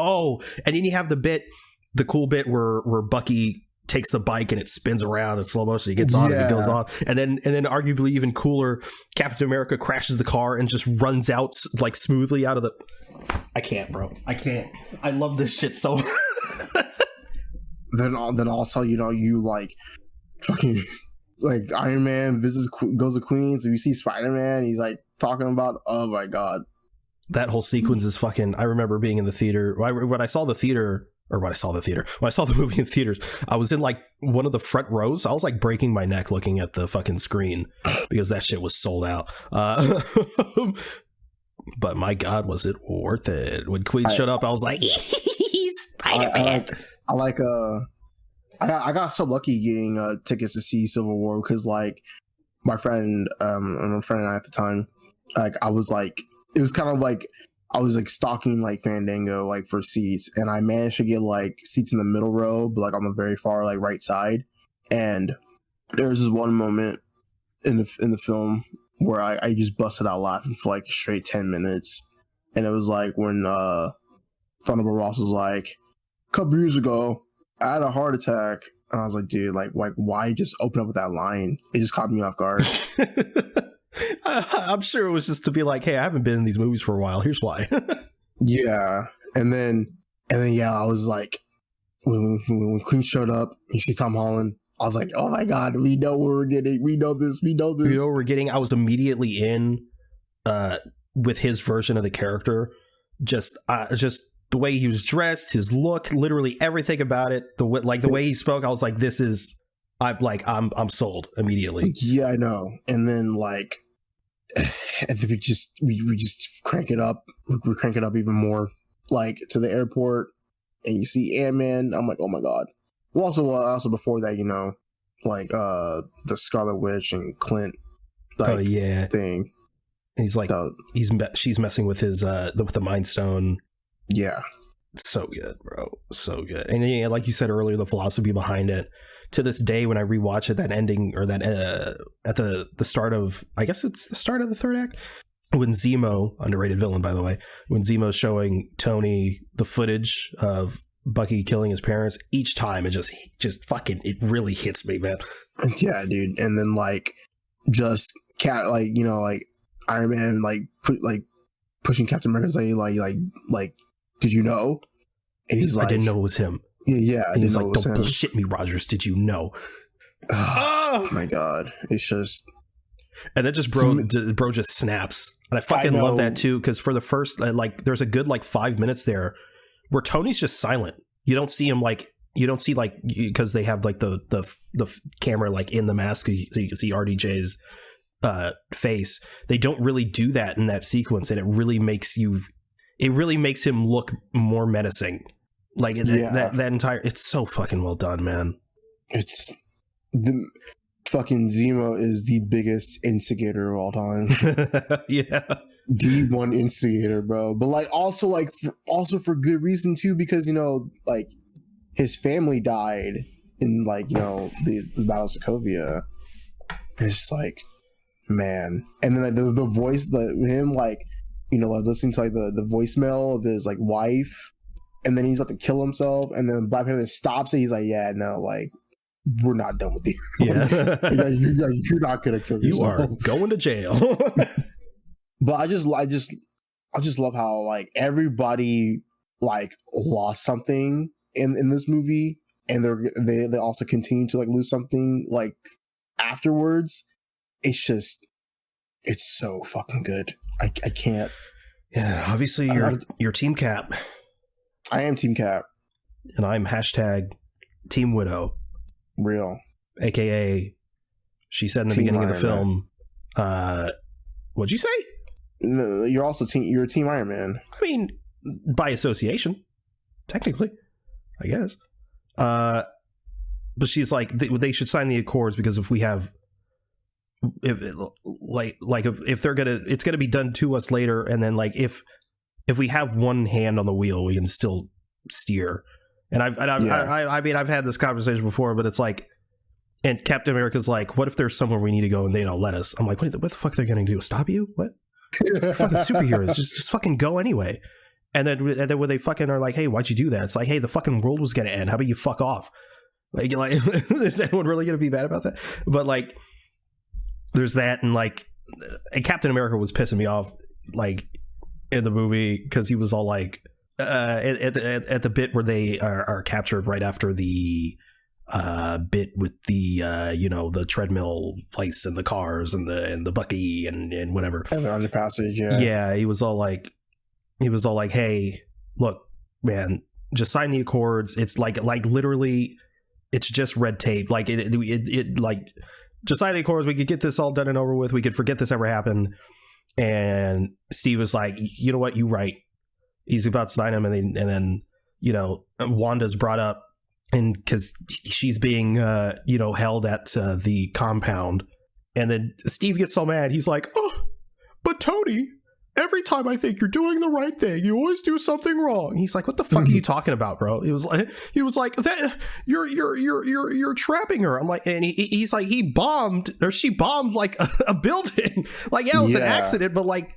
you have the cool bit where Bucky takes the bike and it spins around in slow motion. He gets on it, it goes on, and then arguably even cooler, Captain America crashes the car and just runs out like smoothly out of the. I can't, bro. I can't. I love this shit so. Then also, you know, you like fucking like Iron Man goes to Queens, and you see Spider-Man. He's like talking about, oh my God, that whole sequence is fucking. I remember being in the theater when I saw the movie in theaters. I was in like one of the front rows. I was like breaking my neck looking at the fucking screen because that shit was sold out. But my God, was it worth it? When Queen showed up, I was like, Spider-Man. I got so lucky getting tickets to see Civil War because like my friend and I at the time, like I was like, it was kind of like I was like stalking like Fandango like for seats, and I managed to get like seats in the middle row, but like on the very far like right side. And there's this one moment in the film where I just busted out laughing for like straight 10 minutes. And it was like when Thunderbolt Ross was like, a couple years ago, I had a heart attack. And I was like, dude, like why just open up with that line? It just caught me off guard. I'm sure it was just to be like, hey, I haven't been in these movies for a while. Here's why. Yeah. And then yeah, I was like, when Queen showed up, you see Tom Holland, I was like, oh my God, we know what we're getting. We know this. We know what we're getting. I was immediately in with his version of the character. Just the way he was dressed, his look, literally everything about it. The way he spoke, I was like, I'm sold immediately. Yeah, I know. And then like, and then we just crank it up. We crank it up even more, like to the airport, and you see Ant-Man. I'm like, oh my God. Well, also before that, you know, like the Scarlet Witch and Clint, like thing. And he's like, she's messing with his with the Mind Stone. Yeah, So good, bro. So good. And yeah, like you said earlier, the philosophy behind it. To this day, when I rewatch it, that ending, or that at the start of, I guess it's the start of the third act, when Zemo, underrated villain by the way, when Zemo's showing Tony the footage of Bucky killing his parents, each time it just fucking, it really hits me, man. Yeah, dude. And then like just like, you know, like Iron Man like pushing Captain America's like did you know? And he's like, I didn't know it was him. Yeah, and he's like, don't bullshit me, Rogers. Did you know? Oh my god, it's just, and then just bro just snaps, and I fucking love that too, because for the first like, there's a good like 5 minutes there where Tony's just silent. You don't see him because they have like the camera like in the mask, so you can see RDJ's face. They don't really do that in that sequence, and it really makes him look more menacing. Like that entire, it's so fucking well done, man. It's the fucking Zemo is the biggest instigator of all time. Yeah, D1 instigator, bro. But like also for good reason too, because, you know, like his family died in like, you know, the Battle of Sokovia. It's just like, man. And then like the voice, him like, you know, like listening to like the voicemail of his like wife, and then he's about to kill himself, and then Black Panther stops it. He's like, yeah, no, like, we're not done with you. Yeah. you're not gonna kill yourself. You are going to jail. But I just love how like everybody like lost something in this movie, and they also continue to like lose something like afterwards. It's so fucking good. I can't. Yeah, obviously you're Team Cap. I am Team Cap. And I'm #Team Widow. Real. AKA, she said in the beginning of the film, what'd you say? No, you're also you're Team Iron Man. I mean, by association, technically, I guess. But she's like, they should sign the accords, because if we have, if they're gonna, it's gonna be done to us later, and then like if we have one hand on the wheel, we can still steer. And I've had this conversation before, but it's like, and Captain America's like, what if there's somewhere we need to go and they don't let us? I'm like, what the fuck are they gonna do? Stop you? What? Fucking superheroes, just fucking go anyway. And then when they fucking are like, hey, why'd you do that? It's like, hey, the fucking world was gonna end. How about you fuck off? Like is anyone really gonna be mad about that? But like, there's that, and like, and Captain America was pissing me off like in the movie, because he was all like at the bit where they are captured right after the bit with the you know, the treadmill place and the cars and the Bucky and whatever, and the underpassage. He was all like, hey, look, man, just sign the accords. It's like literally, it's just red tape. Like it like, just sign the accords. We could get this all done and over with. We could forget this ever happened. And Steve was like, you know what, you right. He's about to sign him, and then you know, Wanda's brought up, and because she's being you know, held at the compound, and then Steve gets so mad. He's like, oh, but Tony, every time I think you're doing the right thing, you always do something wrong. He's like, what the fuck are you talking about, bro? He was like that you're trapping her. I'm like, and he's like, she bombed like a building. Like, yeah, it was an accident, but like,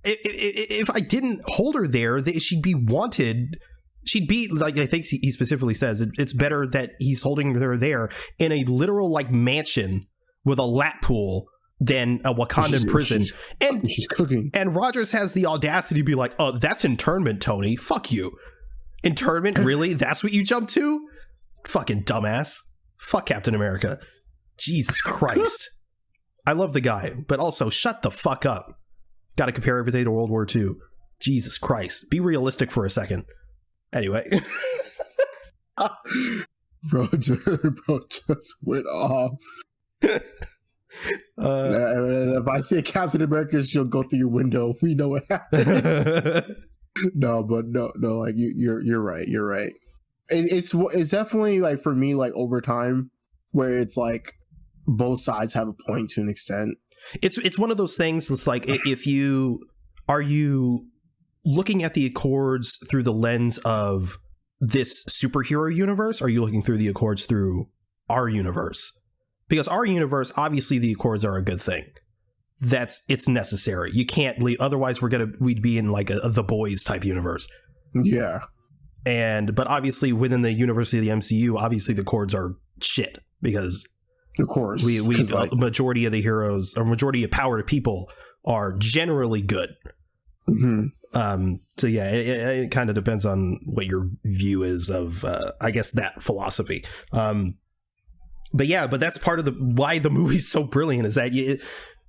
if I didn't hold her there, she'd be wanted. She'd be like, I think he specifically says it's better that he's holding her there in a literal like mansion with a lap pool than a Wakandan prison. And she's cooking. And Rogers has the audacity to be like, oh, that's internment, Tony. Fuck you. Internment? Really? That's what you jumped to? Fucking dumbass. Fuck Captain America. Jesus Christ. I love the guy, but also shut the fuck up. Gotta compare everything to World War II. Jesus Christ. Be realistic for a second. Anyway. Bro just went off. If I see a Captain America, she'll go through your window. We know what happened. No, like you're right. You're right. It's definitely like, for me, like over time, where it's like both sides have a point to an extent. It's one of those things that's like, if you are you looking at the Accords through the lens of this superhero universe? Or are you looking through the Accords through our universe? Because our universe, obviously the Accords are a good thing. It's necessary. You can't leave, otherwise we'd be in like a The Boys type universe. Yeah. But obviously within the universe of the MCU, obviously the Accords are shit, because of course we majority of the heroes, or majority of power to people, are generally good. So yeah, it kind of depends on what your view is of I guess that philosophy. But that's part of why the movie's so brilliant, is that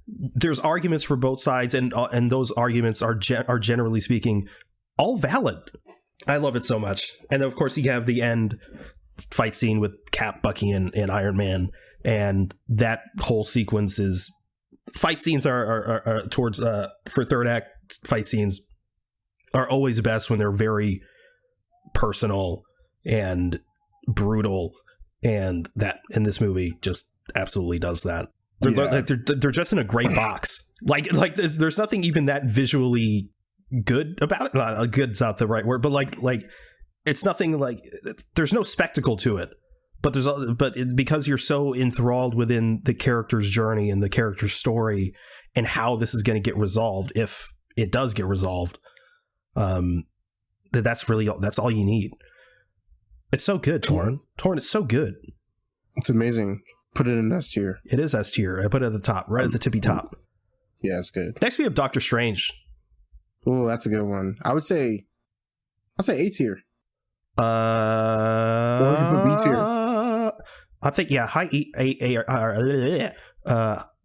there's arguments for both sides, and those arguments are generally speaking all valid. I love it so much. And of course you have the end fight scene with Cap, Bucky, and Iron Man, and that whole sequence is fight scenes are towards for third act fight scenes are always best when they're very personal and brutal, and that in this movie just absolutely does that. They're just in a great box. Like there's nothing even that visually good about it. Good's not the right word, but like it's nothing like, there's no spectacle to it. But because you're so enthralled within the character's journey and the character's story and how this is going to get resolved, if it does get resolved, that's all you need. It's so good, Torn. It's so good. It's amazing. Put it in S tier. It is S tier. I put it at the top, right at the tippy top. Yeah, it's good. Next we have Doctor Strange. Oh, that's a good one. I'll say A tier. Or you can put B tier. I think high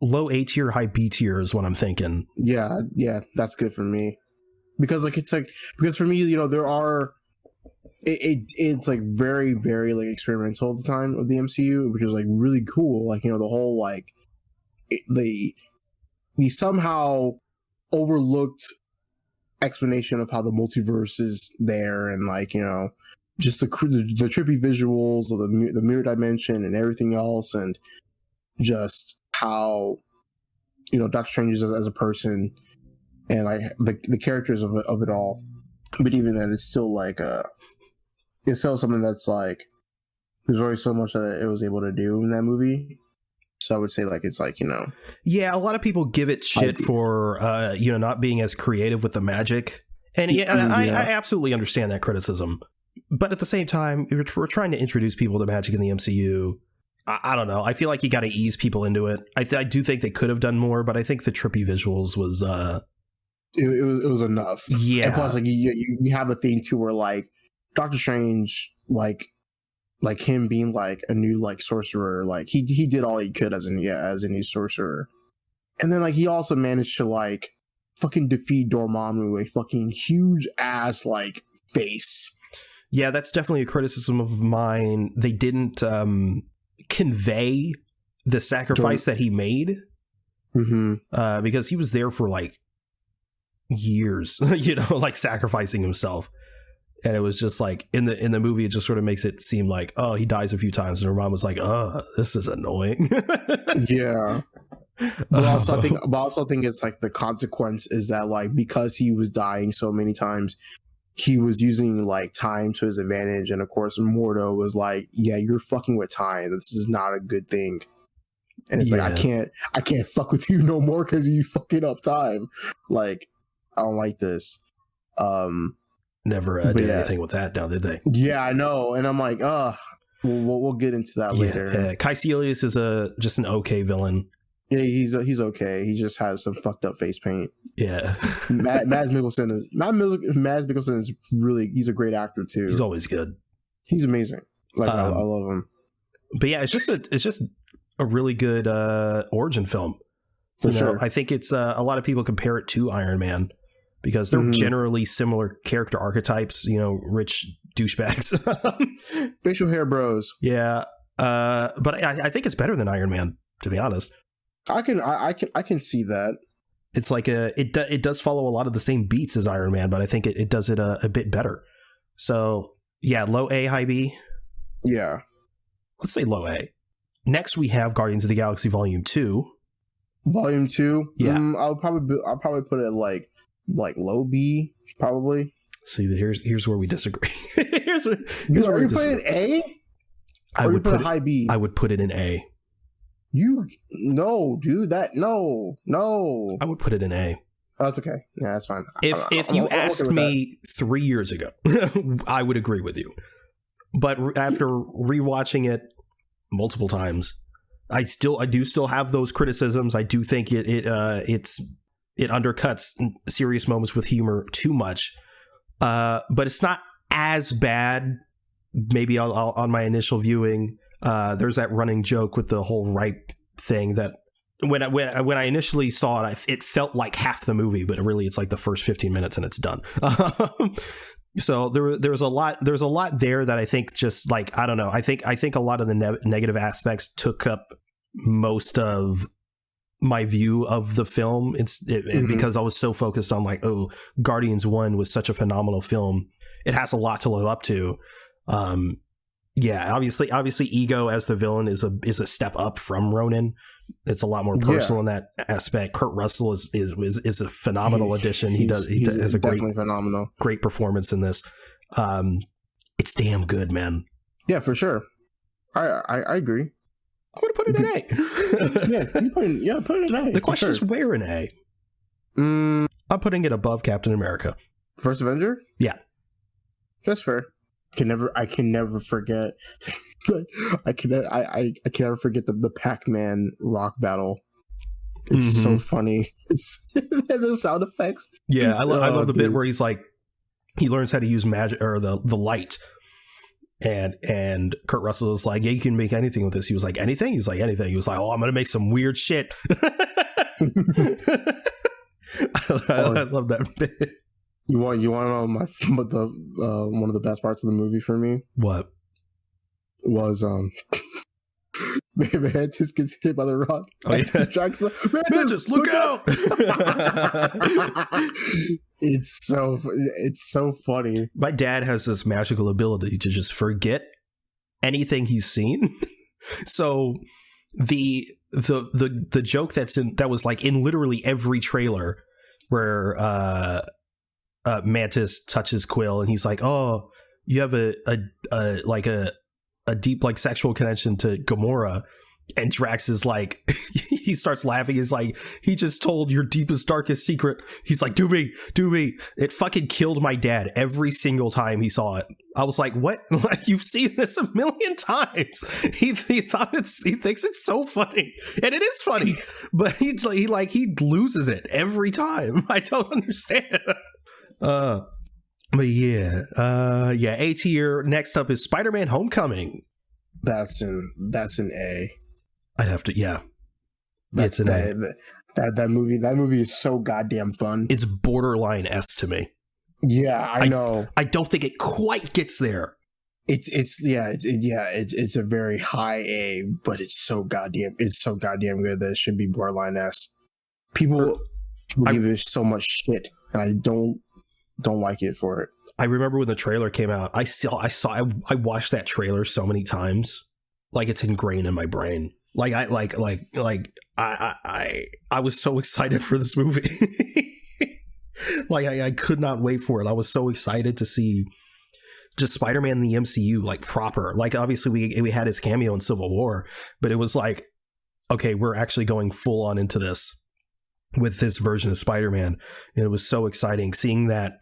low A tier, high B tier is what I'm thinking. Yeah, that's good for me. Because because for me, there are it's like very, very like experimental at the time of the MCU, which is like really cool. Like, the whole like the somehow overlooked explanation of how the multiverse is there, and like, just the trippy visuals of the mirror dimension and everything else, and just how Doctor Strange is as a person, and like the characters of it all. But even then, it's still like it's still something that's like, there's always so much that it was able to do in that movie. So I would say like it's like, yeah, a lot of people give it shit for not being as creative with the magic, and I absolutely understand that criticism. But at the same time, we're trying to introduce people to magic in the MCU. I don't know. I feel like you got to ease people into it. I do think they could have done more, but I think the trippy visuals was it was enough. Yeah. And plus, like you have a thing too where like Doctor Strange, like him being like a new like sorcerer, like he did all he could as a new sorcerer, and then like he also managed to like fucking defeat Dormammu, a fucking huge ass like face. Yeah, that's definitely a criticism of mine. They didn't convey the sacrifice that he made, because he was there for like years, like sacrificing himself, and it was just like in the movie, it just sort of makes it seem like, oh, he dies a few times, and her mom was like, oh, this is annoying. Yeah. But also I think it's like the consequence is that like because he was dying so many times, he was using like time to his advantage, and of course Mordo was like, yeah, you're fucking with time, this is not a good thing, and it's like I can't fuck with you no more because you fucking up time, like I don't like this. Never did anything with that now, did they? Yeah, I know, and I'm like, we'll get into that later. Caecilius is just an okay villain. Yeah, he's okay. He just has some fucked up face paint. Yeah. Mads Mikkelsen is really, he's a great actor too. He's always good. He's amazing. Like I love him. But yeah, it's just a really good origin film. For sure. I think it's a lot of people compare it to Iron Man because they're generally similar character archetypes, rich douchebags. Facial hair bros. Yeah. But I think it's better than Iron Man, to be honest. I can see that. It's like it does follow a lot of the same beats as Iron Man, but I think it does it a bit better. So yeah, low A, high B. Yeah, let's say low A. Next we have Guardians of the Galaxy Volume 2. Volume 2. Yeah, I'll probably put it like like low B, probably. See, here's where we disagree. here's where You we put it in A? I would put it high B. I would put it in A. No, dude, no. I would put it in A. Oh, that's okay. Yeah, that's fine. If you asked me 3 years ago, I would agree with you. But after rewatching it multiple times, I do still have those criticisms. I do think it undercuts serious moments with humor too much. But it's not as bad. Maybe on my initial viewing, there's that running joke with the whole ripe thing that when I initially saw it, it felt like half the movie, but really it's like the first 15 minutes and it's done. So there's a lot there that I think just like, I don't know. I think a lot of the negative aspects took up most of my view of the film. Because I was so focused on like, oh, Guardians 1 was such a phenomenal film. It has a lot to live up to. Yeah, obviously Ego as the villain is a step up from Ronan. It's a lot more personal in that aspect. Kurt Russell is a phenomenal addition. He has a great performance in this. It's damn good, man. Yeah, for sure. I agree. I'm gonna put it in A. put it in A. The question is where in A? I'm putting it above Captain America. First Avenger? Yeah. That's fair. I can never forget. I can never forget the Pac-Man rock battle. It's so funny. It's the sound effects. Yeah, I love the bit where he's like, he learns how to use magic or the light, and Kurt Russell is like, yeah, you can make anything with this. He was like, anything? He was like, anything. He was like, oh, I'm gonna make some weird shit. I love that bit. You want to know one of the best parts of the movie for me? What? Was Mantis gets hit by the rock. Oh yeah. Mantis, look out! It's so funny. My dad has this magical ability to just forget anything he's seen. So the joke that was like in literally every trailer where Mantis touches Quill and he's like, oh, you have a deep like sexual connection to Gamora, and Drax is like he starts laughing. He's like, he just told your deepest darkest secret. He's like, do me. It fucking killed my dad every single time he saw it. I was like, what? Like, you've seen this a million times. He thinks it's so funny, and it is funny, but he loses it every time. I don't understand. But yeah, A tier. Next up is Spider-Man: Homecoming. That's an A. I'd have to, yeah. It's an A. That movie is so goddamn fun. It's borderline S to me. Yeah, I know. I don't think it quite gets there. It's a very high A, but it's so goddamn good that it should be borderline S. People give it so much shit, and I don't like it for it. I remember when the trailer came out, I watched that trailer so many times, like it's ingrained in my brain. Like I was so excited for this movie. Like I could not wait for it. I was so excited to see just Spider-Man in the MCU, like proper. Like obviously we had his cameo in Civil War, but it was like, okay, we're actually going full on into this with this version of Spider-Man. And it was so exciting seeing that.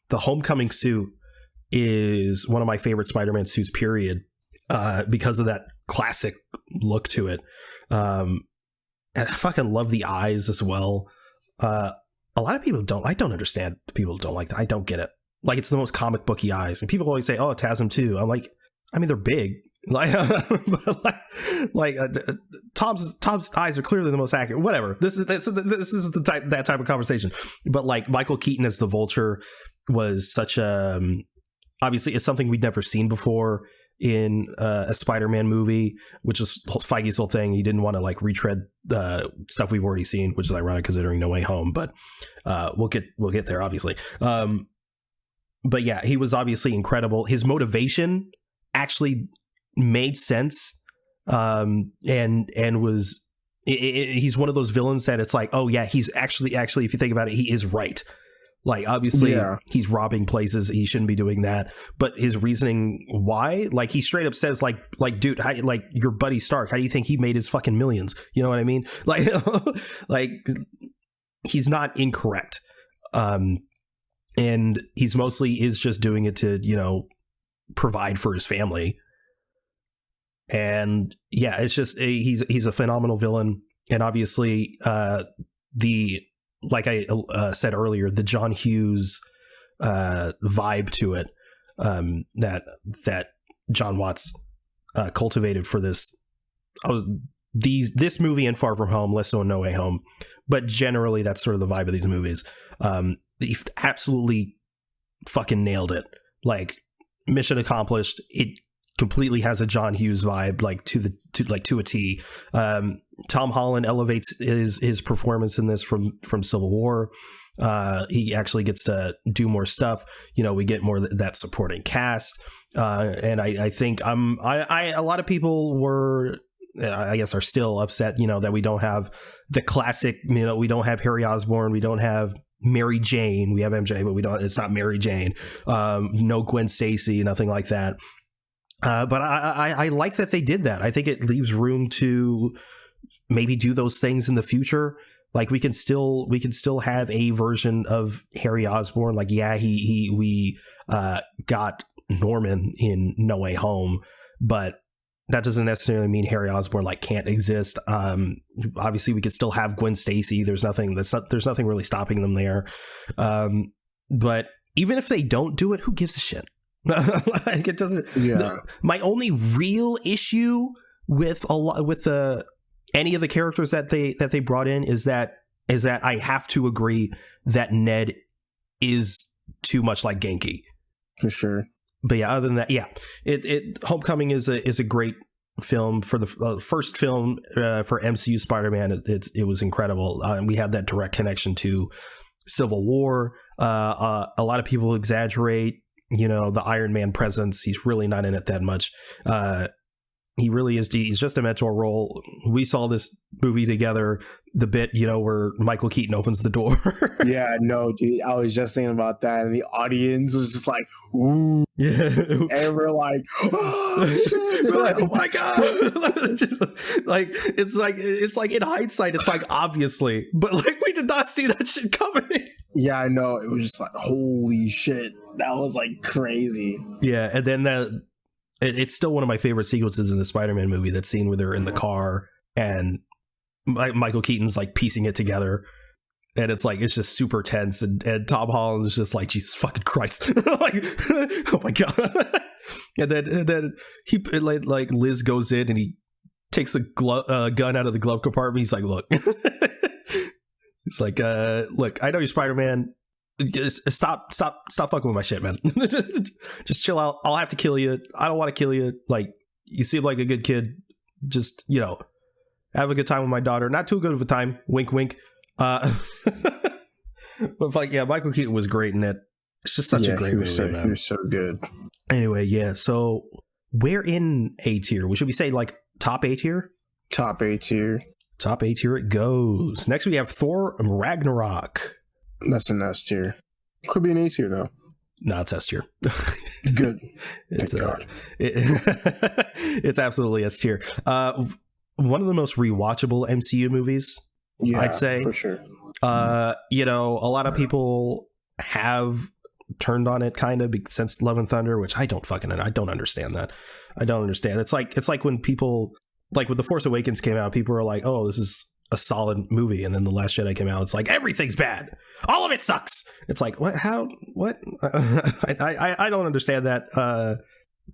The Homecoming suit is one of my favorite Spider-Man suits, period, because of that classic look to it. And I fucking love the eyes as well. A lot of people don't. I don't understand. People don't like that. I don't get it. Like, it's the most comic booky eyes. And people always say, oh, it has them too. I'm like, I mean, they're big. Tom's eyes are clearly the most accurate. Whatever. This is that type of conversation. But like Michael Keaton as the Vulture was such a obviously it's something we'd never seen before in a Spider-Man movie, which is Feige's whole thing. He didn't want to like retread stuff we've already seen, which is ironic considering No Way Home. But we'll get there, obviously. But yeah, he was obviously incredible. His motivation actually made sense, and was he's one of those villains that it's like, oh yeah, he's actually if you think about it, he is right. Like, obviously, he's robbing places. He shouldn't be doing that. But his reasoning why, like, he straight up says, like, dude, how, like, your buddy Stark, how do you think he made his fucking millions? You know what I mean? Like, like, he's not incorrect. And he's mostly is just doing it to, you know, provide for his family. And yeah, it's just, he's a phenomenal villain. And obviously, like I said earlier, the John Hughes vibe to it that John Watts cultivated for this movie and Far From Home, less so in No Way Home, but generally that's sort of the vibe of these movies. He absolutely fucking nailed it. Like, mission accomplished. It completely has a John Hughes vibe, like to a T. Tom Holland elevates his performance in this from Civil War. He actually gets to do more stuff. You know, we get more that supporting cast. And I think a lot of people were, I guess, are still upset, you know, that we don't have the classic, you know, we don't have Harry Osborn, we don't have Mary Jane, we have MJ, but it's not Mary Jane. No Gwen Stacy, nothing like that. But I like that they did that. I think it leaves room to maybe do those things in the future. Like, we can still have a version of Harry Osborn. Like, yeah, we got Norman in No Way Home, but that doesn't necessarily mean Harry Osborn like can't exist. Obviously, we could still have Gwen Stacy. There's nothing really stopping them there. But even if they don't do it, who gives a shit? Like, it doesn't. Yeah. My only real issue with any of the characters that they brought in is that I have to agree that Ned is too much like Genki. For sure. But yeah, other than that, yeah, Homecoming is a great film. For the first film for MCU Spider-Man. It was incredible. We had that direct connection to Civil War. A lot of people exaggerate, you know, the Iron Man presence. He's really not in it that much. He really is. He's just a mentor role. We saw this movie together. The bit, you know, where Michael Keaton opens the door. Yeah, no, dude. I was just thinking about that, and the audience was just like, "Ooh!" Yeah, and we're like, "Oh shit!" We're like, "Oh my god!" Like, it's like in hindsight, it's like obviously, but like we did not see that shit coming. Yeah, I know. It was just like, holy shit, that was like crazy. Yeah, and then it's still one of my favorite sequences in the Spider-Man movie. That scene where they're in the car and Michael Keaton's like piecing it together, and it's just super tense, and Tom Holland is just like, Jesus fucking Christ. Like, oh my god. And then he like Liz goes in and he takes the gun out of the glove compartment. He's like, look. He's like, look, I know you're Spider-Man. Stop fucking with my shit, man. Just chill out. I'll have to kill you. I don't want to kill you. Like, you seem like a good kid. Just, you know, have a good time with my daughter. Not too good of a time. Wink, wink. But like, yeah, Michael Keaton was great in it. It's just such a great movie. He was so good. Anyway, yeah. So we're in A tier. Should we say like top A tier? Top A tier. Top A tier it goes. Next we have Thor Ragnarok. That's an S tier. Could be an A tier though. No, it's S tier. Good. Thank God. It's absolutely S tier. One of the most rewatchable MCU movies, I'd say. For sure. You know, a lot of people have turned on it kind of since Love and Thunder, which I don't understand that. I don't understand. It's like when people, like when The Force Awakens came out, people were like, oh, this is a solid movie, and then The Last Jedi came out, it's like everything's bad, all of it sucks. It's like, what? How? What? I don't understand that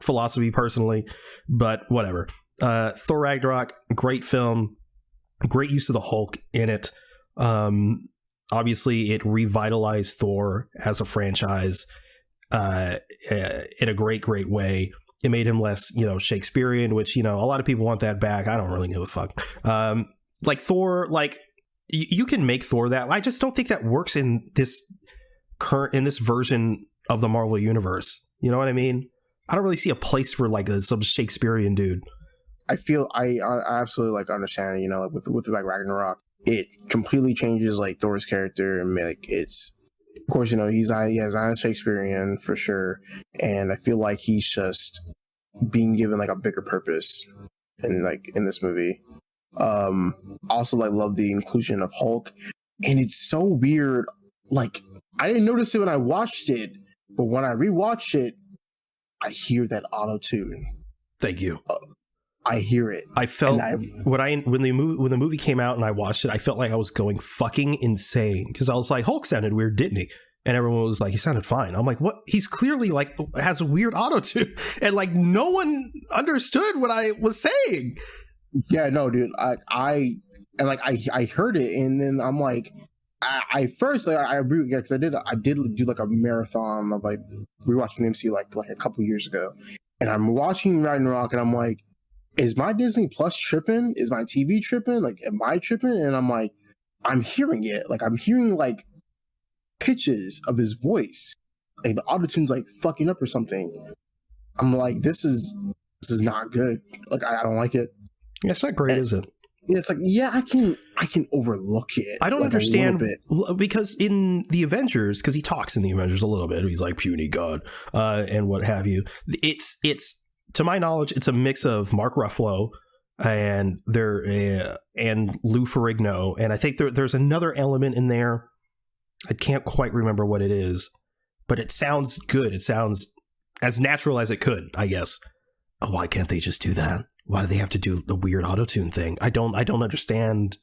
philosophy personally, but whatever. Thor Ragnarok, great film, great use of the Hulk in it. Obviously it revitalized Thor as a franchise in a great way. It made him less, you know, Shakespearean, which, you know, a lot of people want that back. I don't really give a fuck. Like Thor, like you can make Thor that. I just don't think that works in this version of the Marvel universe. You know what I mean? I don't really see a place for like some Shakespearean dude. I feel I absolutely like understand, you know, like with like Ragnarok, it completely changes like Thor's character, and like it's Of course, he's not a Shakespearean for sure, and I feel like he's just being given like a bigger purpose in this movie. Also, like, love the inclusion of Hulk, and it's so weird. Like, I didn't notice it when I watched it, but when I rewatched it, I hear that auto tune. Thank you. I hear it. I felt when the movie came out and I watched it, I felt like I was going fucking insane because I was like, Hulk sounded weird, didn't he? And everyone was like, he sounded fine. I'm like, what? He's clearly like has a weird auto tune, and like no one understood what I was saying. Yeah, no, dude. I heard it, and then I'm like, I first like I agree because I did do like a marathon of like rewatching the MCU like a couple years ago, and I'm watching Ragnarok, and I'm like, is my Disney Plus tripping? Is my TV tripping? Like, am I tripping? And I'm like, I'm hearing it. Like, I'm hearing like pitches of his voice. Like the autotune's like fucking up or something. I'm like, this is not good. Like, I don't like it. Yeah, it's not great, is it? It's like, yeah, I can overlook it. I don't understand because in the Avengers, because he talks in the Avengers a little bit, he's like puny god and what have you. It's to my knowledge, it's a mix of Mark Ruffalo and Lou Ferrigno, and I think there's another element in there. I can't quite remember what it is, but it sounds good. It sounds as natural as it could, I guess. Oh, why can't they just do that? Why do they have to do the weird auto-tune thing? I don't understand.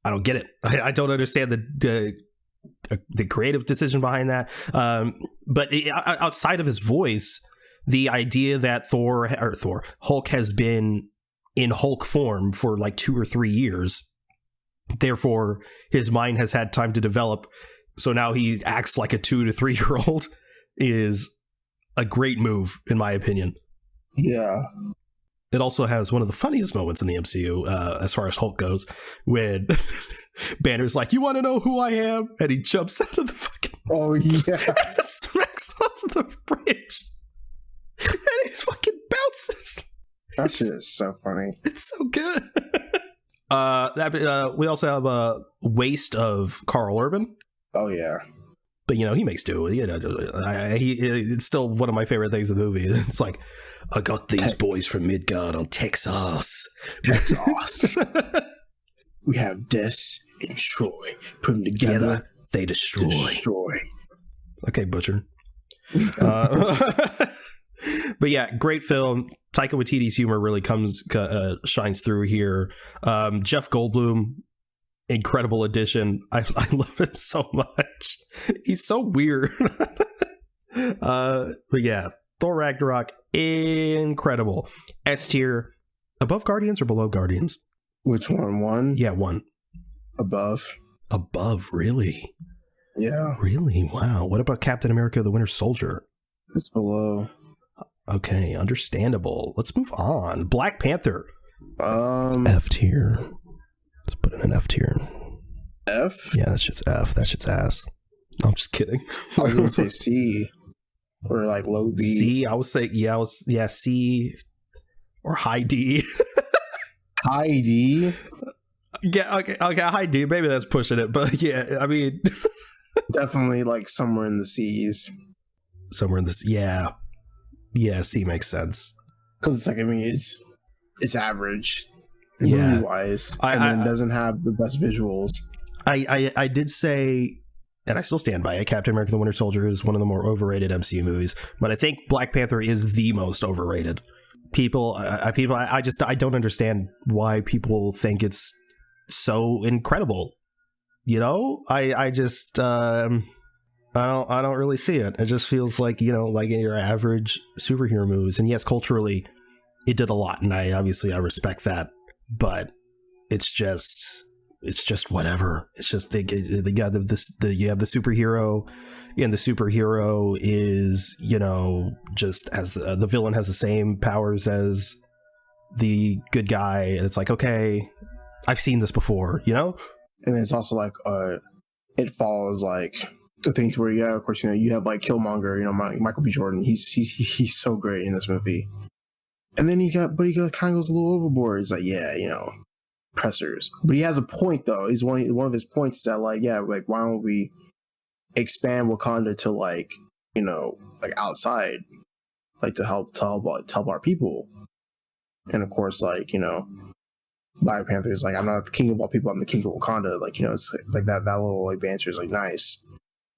I don't get it. I don't understand the creative decision behind that. But outside of his voice, the idea that Hulk has been in Hulk form for like 2 or 3 years, therefore his mind has had time to develop. So now he acts like a 2 to 3 year old is a great move, in my opinion. Yeah. It also has one of the funniest moments in the MCU as far as Hulk goes, when Banner's like, "You want to know who I am?" And he jumps out of the fucking... Oh, yeah. smacks onto the bridge. And he fucking bounces. That shit is so funny. It's so good. We also have a waste of Carl Urban. Oh, yeah. But, he makes do. It's still one of my favorite things in the movie. It's like, I got these boys from Midgard on Texas. We have Des and Troy. Put them together. They destroy. Okay, Butcher. But yeah, great film. Taika Waititi's humor really shines through here. Jeff Goldblum, incredible addition. I love him so much. He's so weird. But yeah, Thor Ragnarok, incredible. S tier, above Guardians or below Guardians? Which one? One? Yeah, one. Above, really? Yeah. Really? Wow. What about Captain America: The Winter Soldier? It's below. Okay, understandable. Let's move on. Black Panther. F tier. Let's put in an F tier. F? Yeah, that's just F. That shit's ass. No, I'm just kidding. I was gonna say C. Or like low B. C, I would say, C or high D. High D? Yeah, okay, high D. Maybe that's pushing it, but yeah, I mean. Definitely like somewhere in the C's. Somewhere in the C, yeah. Yeah, C makes sense. Because it's like, I mean, it's average. Yeah. Movie-wise. And then doesn't have the best visuals. I did say, and I still stand by it, Captain America: The Winter Soldier is one of the more overrated MCU movies, but I think Black Panther is the most overrated. I don't understand why people think it's so incredible. I don't really see it. It just feels like, like in your average superhero movies. And yes, culturally it did a lot, and I respect that, but it's just whatever. It's just they got you have the superhero, and the superhero is, just as the villain has the same powers as the good guy, and it's like, okay, I've seen this before, And it's also like it follows like the things where, yeah, of course, you have like Killmonger, Michael B. Jordan. He's so great in this movie. And then he kind of goes a little overboard. He's like, yeah, pressers. But he has a point though. He's one of his points is that, like, yeah, like, why don't we expand Wakanda to like, you know, like outside, like to help our people. And of course, like, you know, Black Panther is like, I'm not the king of all people, I'm the king of Wakanda. Like, you know, it's like that little like banter is like nice.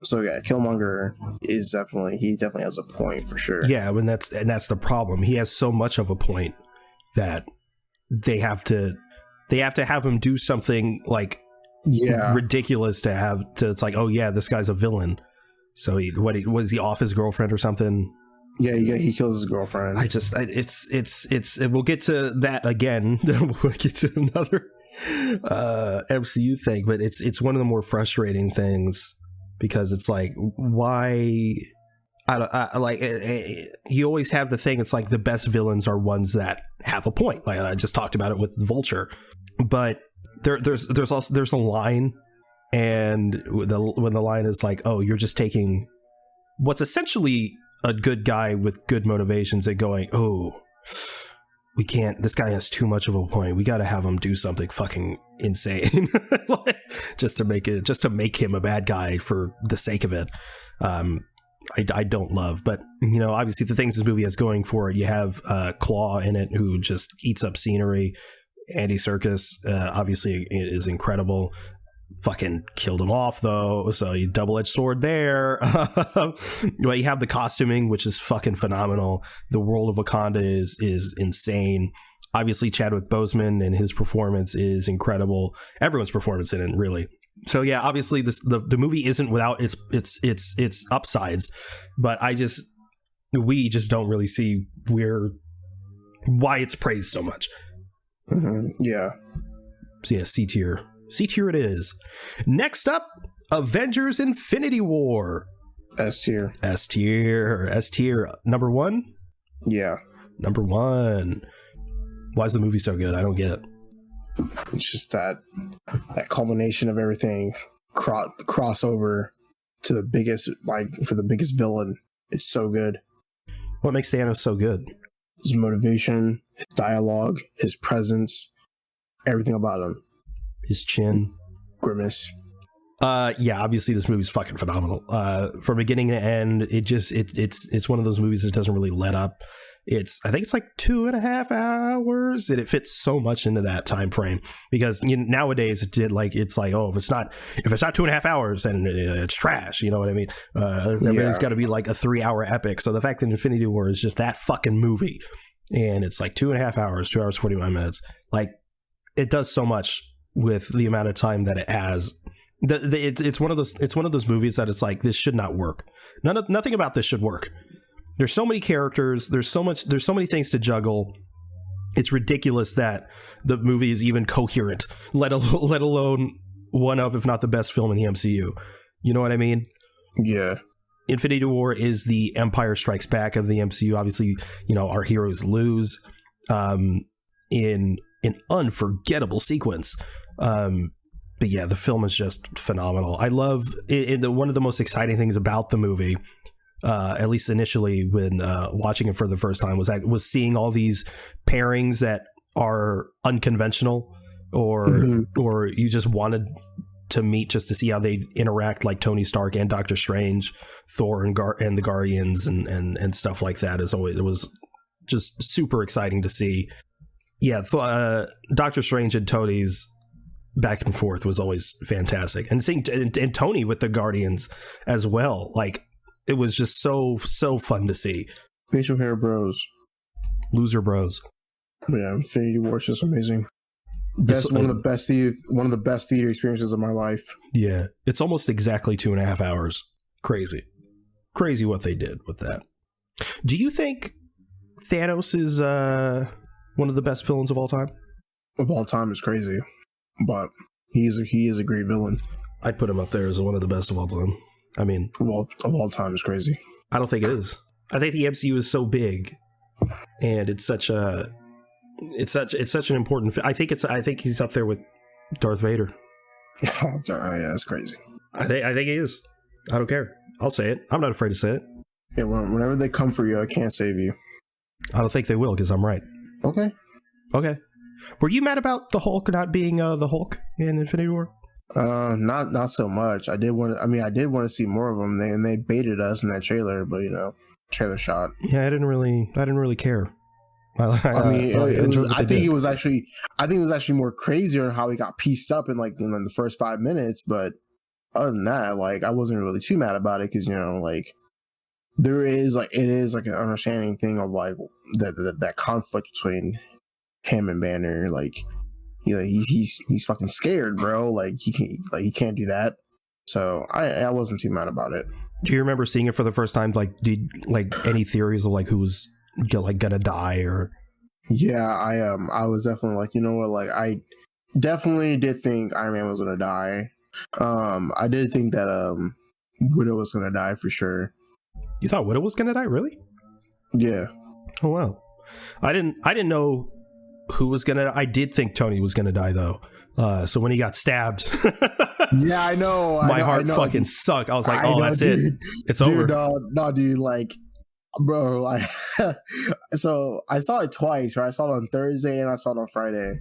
So yeah, Killmonger is he definitely has a point for sure. Yeah, and that's the problem. He has so much of a point that they have to have him do something like ridiculous it's like, oh yeah, this guy's a villain. So was he off his girlfriend or something? Yeah, he kills his girlfriend. We'll get to that again. We'll get to another MCU thing, but it's one of the more frustrating things because it's like, why? You always have the thing. It's like the best villains are ones that have a point. Like I just talked about it with Vulture, but there's a line, and when the line is like, oh, you're just taking what's essentially a good guy with good motivations and going, oh, we can't, this guy has too much of a point, we got to have him do something fucking insane just to make him a bad guy for the sake of it. I don't love, but you know, obviously the things this movie has going for it, you have Claw in it who just eats up scenery. Andy Serkis obviously is incredible. Fucking killed him off though, so you double-edged sword there. But you have the costuming, which is fucking phenomenal. The world of Wakanda is insane. Obviously Chadwick Boseman and his performance is incredible. Everyone's performance in it, really. So yeah, obviously the movie isn't without its upsides, but we just don't really see why it's praised so much. Yeah. So yeah, C tier it is. Next up, Avengers Infinity War. S tier. Number one? Yeah. Number one. Why is the movie so good? I don't get it. It's just that culmination of everything, crossover to the biggest, like for the biggest villain. It's so good. What makes Thanos so good? His motivation, his dialogue, his presence, everything about him. His chin. Grimace. Yeah, obviously this movie's fucking phenomenal. From beginning to end, it's one of those movies that doesn't really let up. I think it's like 2.5 hours, and it fits so much into that time frame because nowadays it's like, oh, if it's not 2.5 hours, then it's trash. You know what I mean? Everything's got to be like a 3-hour epic. So the fact that Infinity War is just that fucking movie, and it's like 2.5 hours, 2 hours 45 minutes, like it does so much with the amount of time that it has. It's one of those movies that it's like, this should not work. Nothing about this should work. There's so many characters. There's so many things to juggle. It's ridiculous that the movie is even coherent, let alone one of, if not the best film in the MCU. You know what I mean? Yeah. Infinity War is the Empire Strikes Back of the MCU. Obviously, our heroes lose in an unforgettable sequence. But yeah, the film is just phenomenal. I love it. One of the most exciting things about the movie, at least initially when watching it for the first time, was seeing all these pairings that are unconventional, or you just wanted to meet just to see how they interact, like Tony Stark and Doctor Strange, Thor and the Guardians and stuff like that. It was just super exciting to see. Yeah, Doctor Strange and Tony's back and forth was always fantastic, and seeing and Tony with the Guardians as well, like it was just so fun to see. Facial hair bros, loser bros. Yeah, Infinity War is just amazing. One of the best theater experiences of my life. Yeah, it's almost exactly 2.5 hours. Crazy what they did with that. Do you think Thanos is one of the best villains of all time? Of all time is crazy, but he is a great villain. I'd put him up there as one of the best of all time. I mean, of all time is crazy. I don't think it is. I think the MCU is so big, and it's such an important. I think he's up there with Darth Vader. Oh, yeah, that's crazy. I think he is. I don't care. I'll say it. I'm not afraid to say it. Yeah, whenever they come for you, I can't save you. I don't think they will, because I'm right. Okay. Were you mad about the Hulk not being the Hulk in Infinity War? Not so much. I did want to see more of them. They baited us in that trailer, but trailer shot. Yeah, I didn't really care. I mean, I think it was actually more crazier in how he got pieced up in the first 5 minutes. But other than that, I wasn't really too mad about it because there is it is an understanding thing of that conflict between him and Banner. He's fucking scared, bro. He can't do that. So I wasn't too mad about it. Do you remember seeing it for the first time? Did any theories of who was gonna die or? Yeah, I was definitely I definitely did think Iron Man was gonna die. I did think that Widow was gonna die for sure. You thought Widow was gonna die, really? Yeah. Oh wow, I didn't know who was gonna. I did think Tony was gonna die though. So when he got stabbed, yeah, I know. My heart fucking sucked. I was like, oh, that's it. It's over. No, dude, bro. So I saw it twice, right? I saw it on Thursday and I saw it on Friday.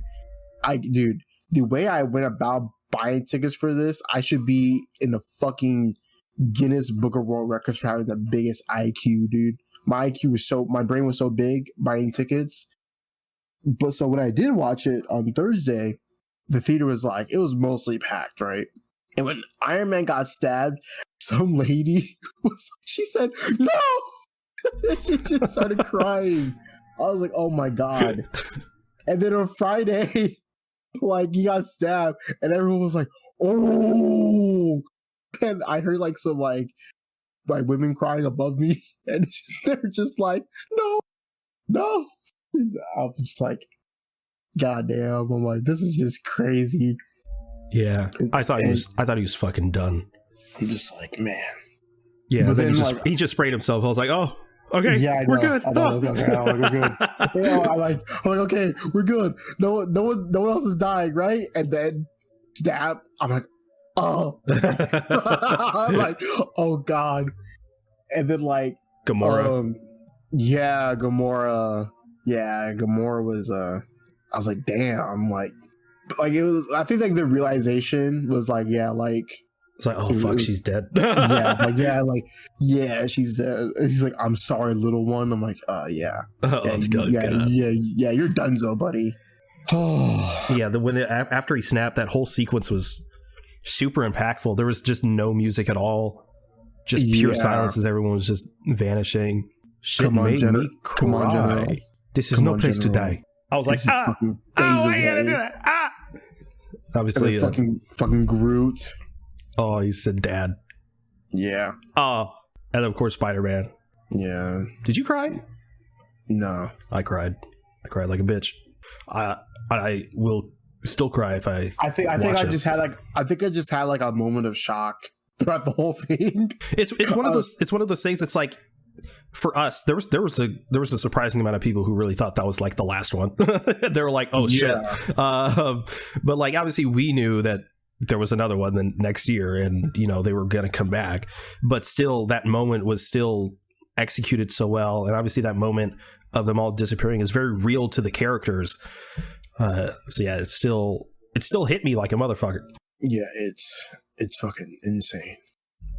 Dude, the way I went about buying tickets for this, I should be in the fucking Guinness Book of World Records for having the biggest IQ, dude. My brain was so big buying tickets. But so when I did watch it on Thursday, the theater was it was mostly packed, right? And when Iron Man got stabbed, some lady she said, no! She just started crying. I was like, oh my God. And then on Friday, he got stabbed and everyone was like, oh. And I heard some women crying above me and they're just like, no. I was just like, God damn. I'm like, this is just crazy. Yeah. I thought he was fucking done. I'm just like, man. Yeah, but then he just sprayed himself. I was like, oh, okay, yeah, we're good. We're good. I'm like, okay, we're good. No one else is dying, right? And then stab. I'm like, oh. I'm like, oh God. And then Gamora. Yeah, Gamora. Yeah, Gamora was I was like, damn, it was. I think the realization was it's like, oh fuck, she's dead. yeah, she's dead. He's like, I'm sorry, little one. I'm like, yeah, yeah, you're donezo, buddy. Yeah, after he snapped, that whole sequence was super impactful. There was just no music at all, just pure silence as everyone was just vanishing. Shit made me cry. Come on, General. This is no place to die. I was like, why you gotta do that? Obviously, fucking Groot. Oh, he said dad. Yeah. Oh, and of course Spider-Man. Yeah. Did you cry? No. I cried like a bitch. I will still cry if I think I just had a moment of shock throughout the whole thing. It's one of those things. It's like, for us, there was a surprising amount of people who really thought that was the last one. They were like, oh shit. But obviously we knew that there was another one the next year and they were going to come back, but still that moment was still executed so well. And obviously that moment of them all disappearing is very real to the characters. So yeah, it still hit me like a motherfucker. Yeah, it's fucking insane.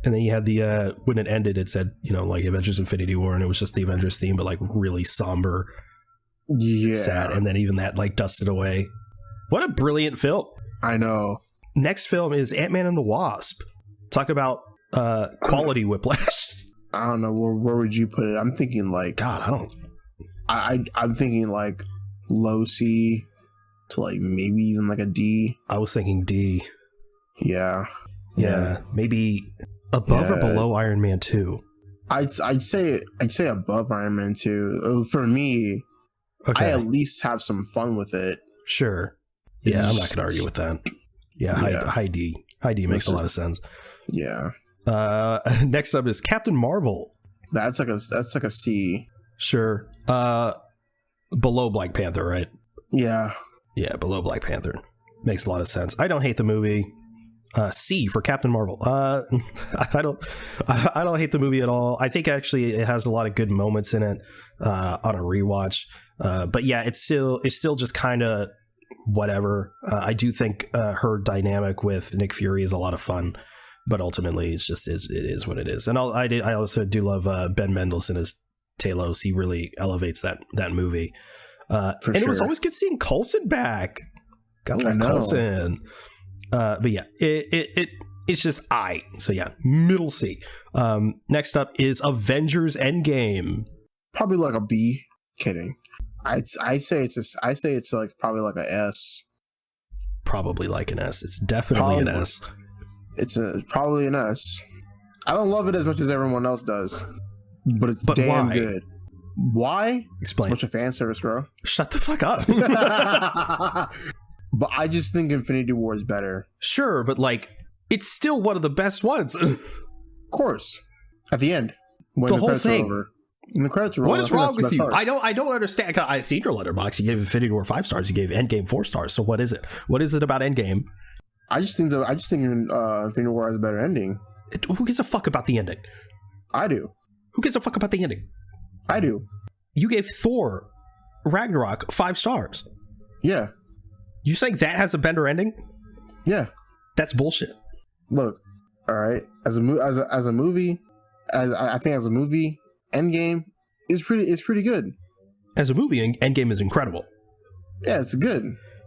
And then you had the when it ended, it said Avengers Infinity War, and it was just the Avengers theme, but really somber, sad. And then even that dusted away. What a brilliant film! I know. Next film is Ant-Man and the Wasp. Talk about quality whiplash. I don't know where would you put it. I'm thinking God, I'm thinking low C to maybe even a D. I was thinking D. Yeah. Maybe above or below Iron Man 2. I'd say above Iron Man 2. For me, okay. I at least have some fun with it. Sure. Yeah, I'm not gonna argue with that. Yeah, high D. High D makes a lot of sense. Yeah. Next up is Captain Marvel. That's like a C. Sure. Below Black Panther, right? Yeah. Yeah, below Black Panther. Makes a lot of sense. I don't hate the movie. C for Captain Marvel. I don't hate the movie at all. I think actually it has a lot of good moments in it on a rewatch. But yeah, it's still just kind of whatever. I do think her dynamic with Nick Fury is a lot of fun, but ultimately it is what it is. And I also do love Ben Mendelsohn as Talos. He really elevates that movie. And sure. It was always good seeing Coulson back. Gotta love Coulson. But yeah, it's just so yeah, middle C. Next up is Avengers Endgame. Probably like a B. Kidding. I'd say it's like probably like a S. Probably like an S. It's definitely an S. It's probably an S. I don't love it as much as everyone else does, but it's damn why? Good. Why? Explain. It's a bunch of fan service, bro. Shut the fuck up. But I just think Infinity War is better. Sure, but like it's still one of the best ones. Of course. At the end, when the whole thing. And the credits are what is wrong with you? I don't understand. I see your letterbox. You gave Infinity War 5 stars. You gave Endgame 4 stars. So what is it? What is it about Endgame? I just think Infinity War has a better ending. Who gives a fuck about the ending? I do. Who gives a fuck about the ending? I do. You gave Thor Ragnarok 5 stars. Yeah. You saying that has a better ending? Yeah. That's bullshit. Look, all right. As a movie, Endgame is pretty good. As a movie, Endgame is incredible. Yeah, it's good.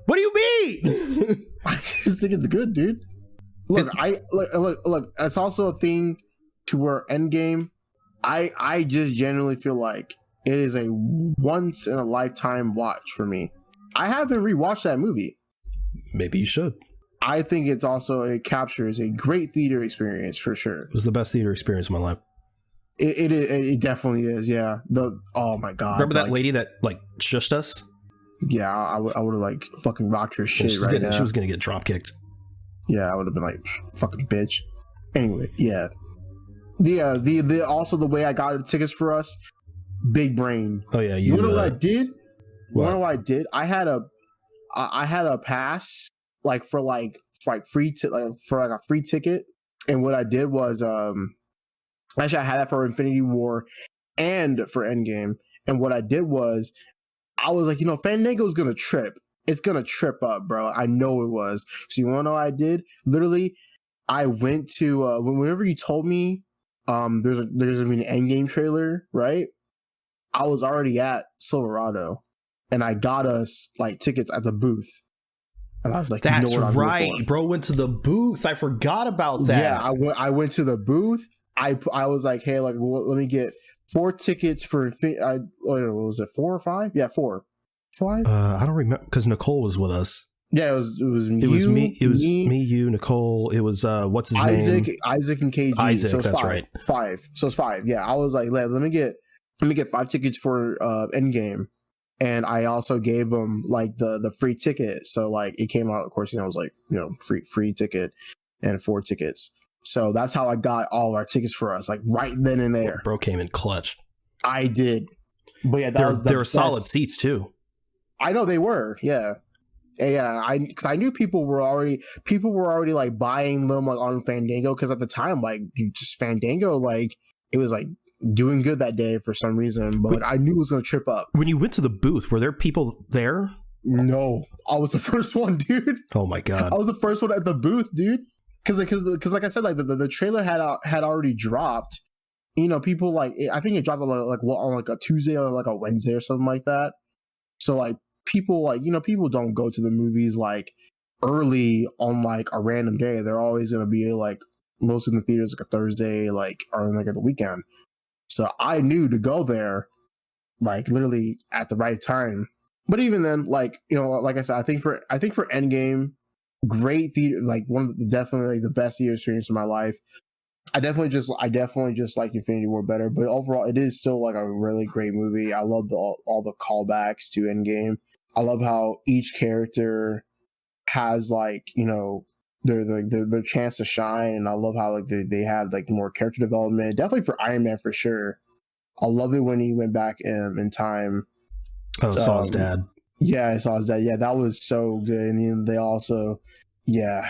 What do you mean? I just think it's good, dude. Look, look. It's also a thing to where Endgame. I just genuinely feel like it is a once in a lifetime watch for me. I haven't rewatched that movie. Maybe you should. I think it captures a great theater experience for sure. It was the best theater experience of my life. It definitely is, yeah. Oh my god! Remember that lady that like shushed us? Yeah, I would have like fucking rocked her shit right now. She was gonna get drop kicked. Yeah, I would have been like fucking bitch. Anyway, yeah. The also the way I got the tickets for us, big brain. Oh yeah, you know what I did? You know what I did? I had a pass like for a free ticket, and what I did was actually I had that for Infinity War and for Endgame, and what I did was I was like, Fandango's gonna trip. It's gonna trip up, bro. I know it was. So you wanna know what I did? Literally, I went to whenever you told me there's gonna be an Endgame trailer, right? I was already at Silverado, and I got us like tickets at the booth. And I was like, "That's you know what right, bro." Went to the booth. I forgot about that. Yeah, I went to the booth. I was like, "Hey, like, let me get 4 tickets for was it 4 or 5? Yeah, 4, 5. I don't remember because Nicole was with us. Yeah, it was me. It was me, you, Nicole. It was what's his name? Isaac and KG. Isaac, so that's 5. right. 5. So it's 5. Yeah, I was like, let me get 5 tickets for Endgame, and I also gave them like the free ticket. So like it came out, of course, it was like free ticket and 4 tickets. So that's how I got all our tickets for us, like right then and there. Bro came in clutch. I did, but yeah, there were solid seats too. I know they were, yeah. Because I knew people were already like buying them like on Fandango, because at the time like just Fandango like it was like doing good that day for some reason, but like I knew it was gonna trip up. When you went to the booth, were there people there? No, I was the first one, dude. Oh my god, I was the first one at the booth, dude. Because like I said, like the trailer had already dropped. People like I think it dropped on like a Tuesday or like a Wednesday or something like that. So like people people don't go to the movies like early on like a random day. They're always gonna be like most in the theaters like a Thursday like or like at the weekend. So I knew to go there like literally at the right time. But even then, like like I said, I think for Endgame. Great theater, like one of the definitely like the best theater experience of my life. I definitely just like Infinity War better, but overall it is still like a really great movie. I love all the callbacks to Endgame. I love how each character has like their chance to shine, and I love how like they have like more character development. Definitely for Iron Man for sure. I love it when he went back in time. Oh, saw his dad. Yeah, I saw his dad. Yeah, that was so good. And then they also, I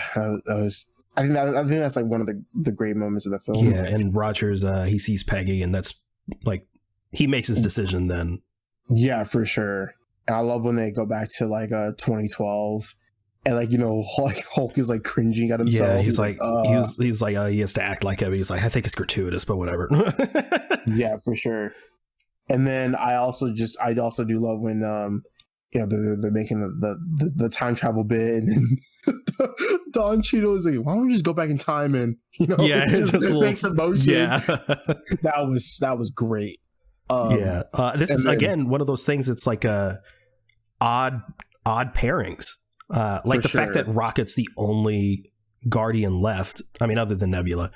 think that's like one of the great moments of the film. Yeah, and Rogers, he sees Peggy, and that's like he makes his decision then. Yeah, for sure. And I love when they go back to like 2012, and like like Hulk is like cringing at himself. Yeah, he's like he has to act like him. He's like, I think it's gratuitous, but whatever. Yeah, for sure. And then I also do love when they're making the time travel bit, and then Don Cheadle is like, why don't we just go back in time and just make some motion. Yeah, that was great. This is again one of those things. It's like odd pairings. Like the fact that Rocket's the only Guardian left. I mean, other than Nebula,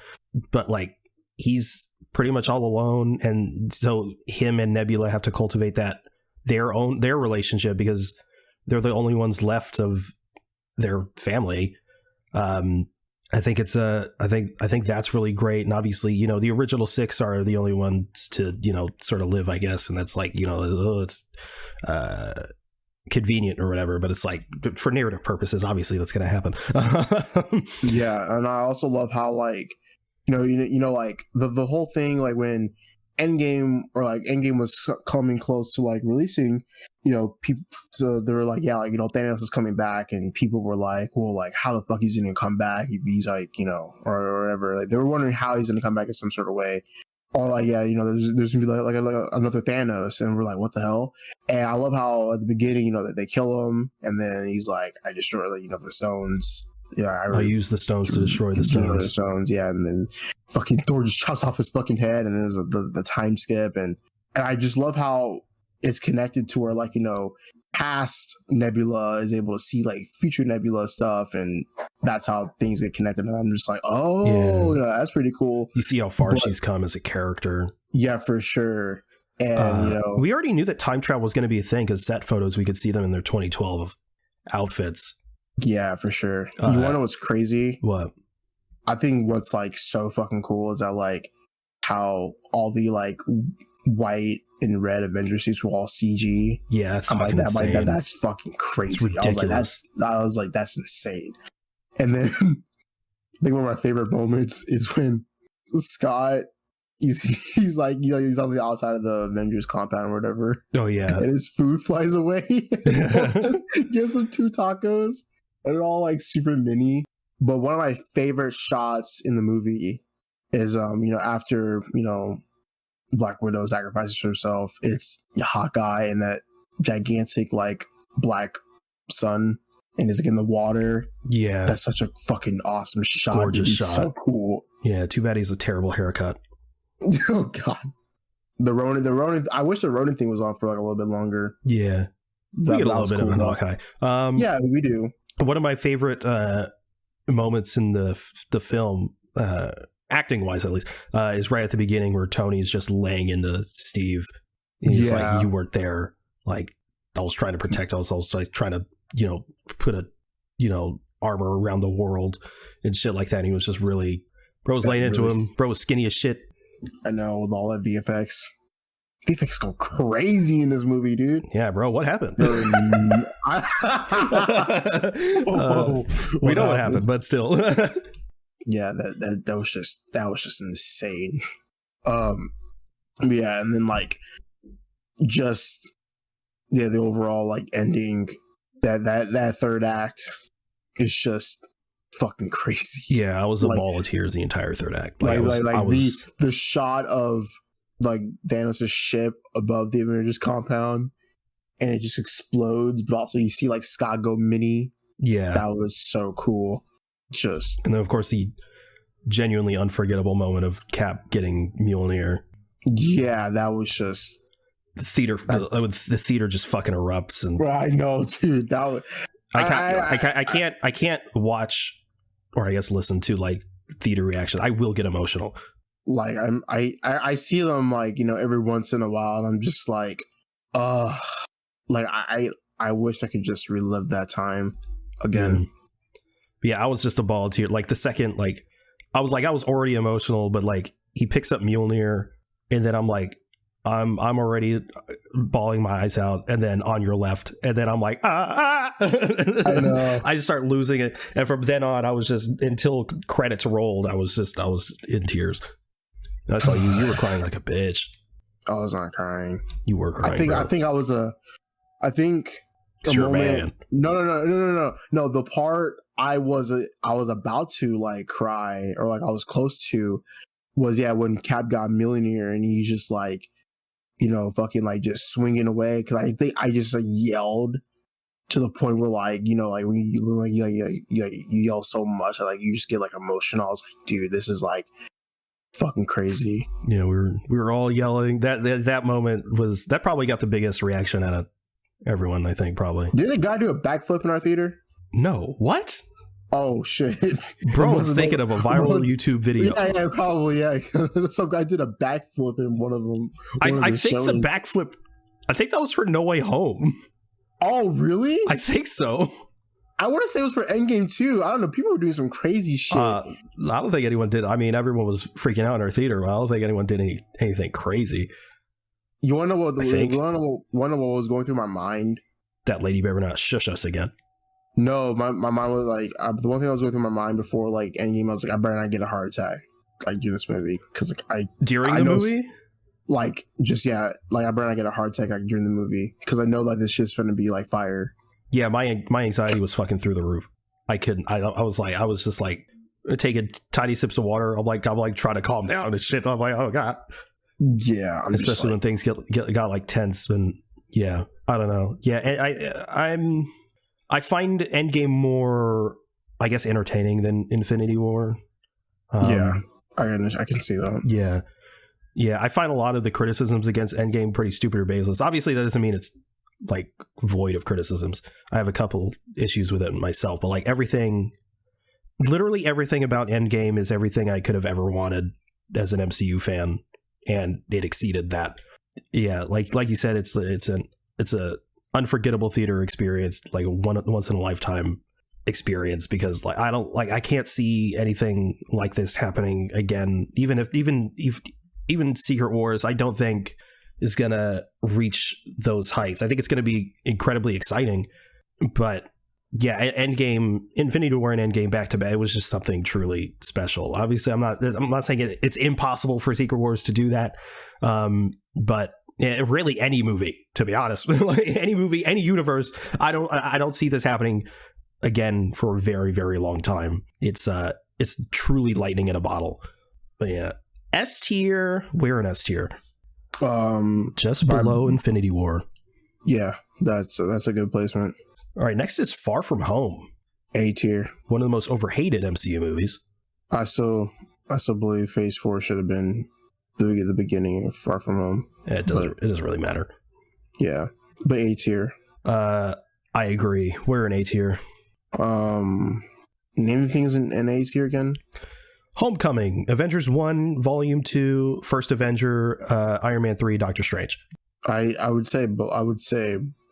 but like he's pretty much all alone, and so him and Nebula have to cultivate their relationship because they're the only ones left of their family. I think that's really great. And obviously, the original 6 are the only ones to, sort of live, I guess. And that's like, it's convenient or whatever, but it's like for narrative purposes, obviously that's going to happen. Yeah. And I also love how like, like the whole thing, like when Endgame was coming close to like releasing, people, so they were like, yeah, like, Thanos is coming back, and people were like, well, like, how the fuck he's gonna come back if he's like, or whatever. Like, they were wondering how he's gonna come back in some sort of way, or like, yeah, there's gonna be like another Thanos, and we're like, what the hell? And I love how at the beginning, that they kill him, and then he's like, I destroy, the stones. Yeah, I use the stones to destroy the stones. Yeah, and then fucking Thor just chops off his fucking head, and then there's the time skip, and I just love how it's connected to where, like, past Nebula is able to see like future Nebula stuff, and that's how things get connected. And I'm just like, that's pretty cool. You see how far she's come as a character. Yeah, for sure. And we already knew that time travel was going to be a thing because set photos, we could see them in their 2012 outfits. Yeah, for sure. You want to know what's crazy? What? I think what's like so fucking cool is that like how all the like white and red Avengers suits were all CG. Yeah, that's fucking insane. That's fucking crazy. It's ridiculous. I was like, that's insane. And then I think one of my favorite moments is when Scott he's like, he's on the outside of the Avengers compound or whatever. Oh yeah. And his food flies away. Just gives him 2 tacos. And they're all like super mini. But one of my favorite shots in the movie is after, Black Widow sacrifices herself, it's Hawkeye and that gigantic like black sun, and is like in the water. Yeah. That's such a fucking awesome shot. Gorgeous shot. So cool. Yeah, too bad he's a terrible haircut. Oh god. The Ronin I wish the Ronin thing was on for like a little bit longer. Yeah. We get a little bit of an Hawkeye. Yeah, we do. One of my favorite moments in the film, acting wise at least, is right at the beginning where Tony's just laying into Steve. And he's like, you weren't there. Like, I was trying to protect us. I was like trying to, put a, armor around the world and shit like that. And he was just really, bro was laying into him. Bro was skinny as shit. I know, with all that VFX. VFX go crazy in this movie, dude. Yeah, bro. What happened? We know what happened, but still. Yeah, that was just insane. Yeah, and then like just the overall like ending, that third act is just fucking crazy. Yeah, I was a ball of tears the entire third act. The shot of like Thanos' ship above the Avengers compound, and it just explodes, but also you see like Scott go mini. Yeah, that was so cool. And then of course the genuinely unforgettable moment of Cap getting Mjolnir. Yeah, that was just the theater just fucking erupts. And I know, dude. That was, I can't watch, or I guess listen to like theater reaction. I will get emotional. Like I see them like every once in a while, and I'm just like, like I wish I could just relive that time again. Yeah, I was just a ball of tears. Like the second, like I was already emotional, but like he picks up Mjolnir, and then I'm like, I'm already bawling my eyes out, and then on your left, and then I'm like, I know. I just start losing it, and from then on, I was just, until credits rolled, I was in tears. And I saw you were crying like a bitch. I was not crying. You were crying. I think I was I think It's your man. No. The part I was about to like cry, or like I was close to, was when Cap got Millionaire and he's just like, fucking like just swinging away. Because I think I just like yelled to the point where like, like when you yell so much, like you just get like emotional. I was like, dude, this is like fucking crazy. Yeah, we were all yelling. That moment that probably got the biggest reaction out of everyone, I think, probably. Did a guy do a backflip in our theater? No. What? Oh shit. Bro, I was thinking of a viral YouTube video. Yeah, probably, yeah. Some guy did a backflip in one of them. I think the backflip, I think that was for No Way Home. Oh, really? I think so. I want to say it was for Endgame too. I don't know. People were doing some crazy shit. I don't think anyone did. I mean, everyone was freaking out in our theater, but I don't think anyone did anything crazy. You want to know what was going through my mind? That Lady better not shush us again. No, my mind was like, the one thing that was going through my mind before like Endgame, I was like, I better not get a heart attack like do this movie, because like during the movie, like just I better not get a heart attack like during the movie, because I know like this shit's gonna be like fire. Yeah, my anxiety was fucking through the roof. I was just like taking tiny sips of water. I'm like trying to calm down and shit. I'm like, oh god. Yeah, especially when things got like tense. And yeah, I don't know. Yeah, I find Endgame more, I guess, entertaining than Infinity War. Yeah, I can see that. Yeah. I find a lot of the criticisms against Endgame pretty stupid or baseless. Obviously, that doesn't mean it's like void of criticisms. I have a couple issues with it myself, but like literally everything about Endgame is everything I could have ever wanted as an MCU fan, and it exceeded that. Yeah, like you said, it's a unforgettable theater experience, like once in a lifetime experience, because like I can't see anything like this happening again. Even Secret Wars, I don't think is gonna reach those heights. I think it's gonna be incredibly exciting, but yeah, Endgame, Infinity War and Endgame back to back, it was just something truly special. Obviously, I'm not saying it's impossible for Secret Wars to do that, but really any movie, to be honest, like any movie, any universe, I don't see this happening again for a very, very long time. It's truly lightning in a bottle. But yeah, S tier. We're an S tier. Just below Infinity War. Yeah, that's a good placement. All right, next is Far From Home. A tier. One of the most overhated MCU movies. I still believe Phase 4 should have been the beginning of Far From Home. Yeah, it doesn't really matter. Yeah, but A tier. I agree. We're an A tier. Name things in A tier again. Homecoming, Avengers 1, Volume 2, First Avenger, Iron Man 3, Doctor Strange. I would say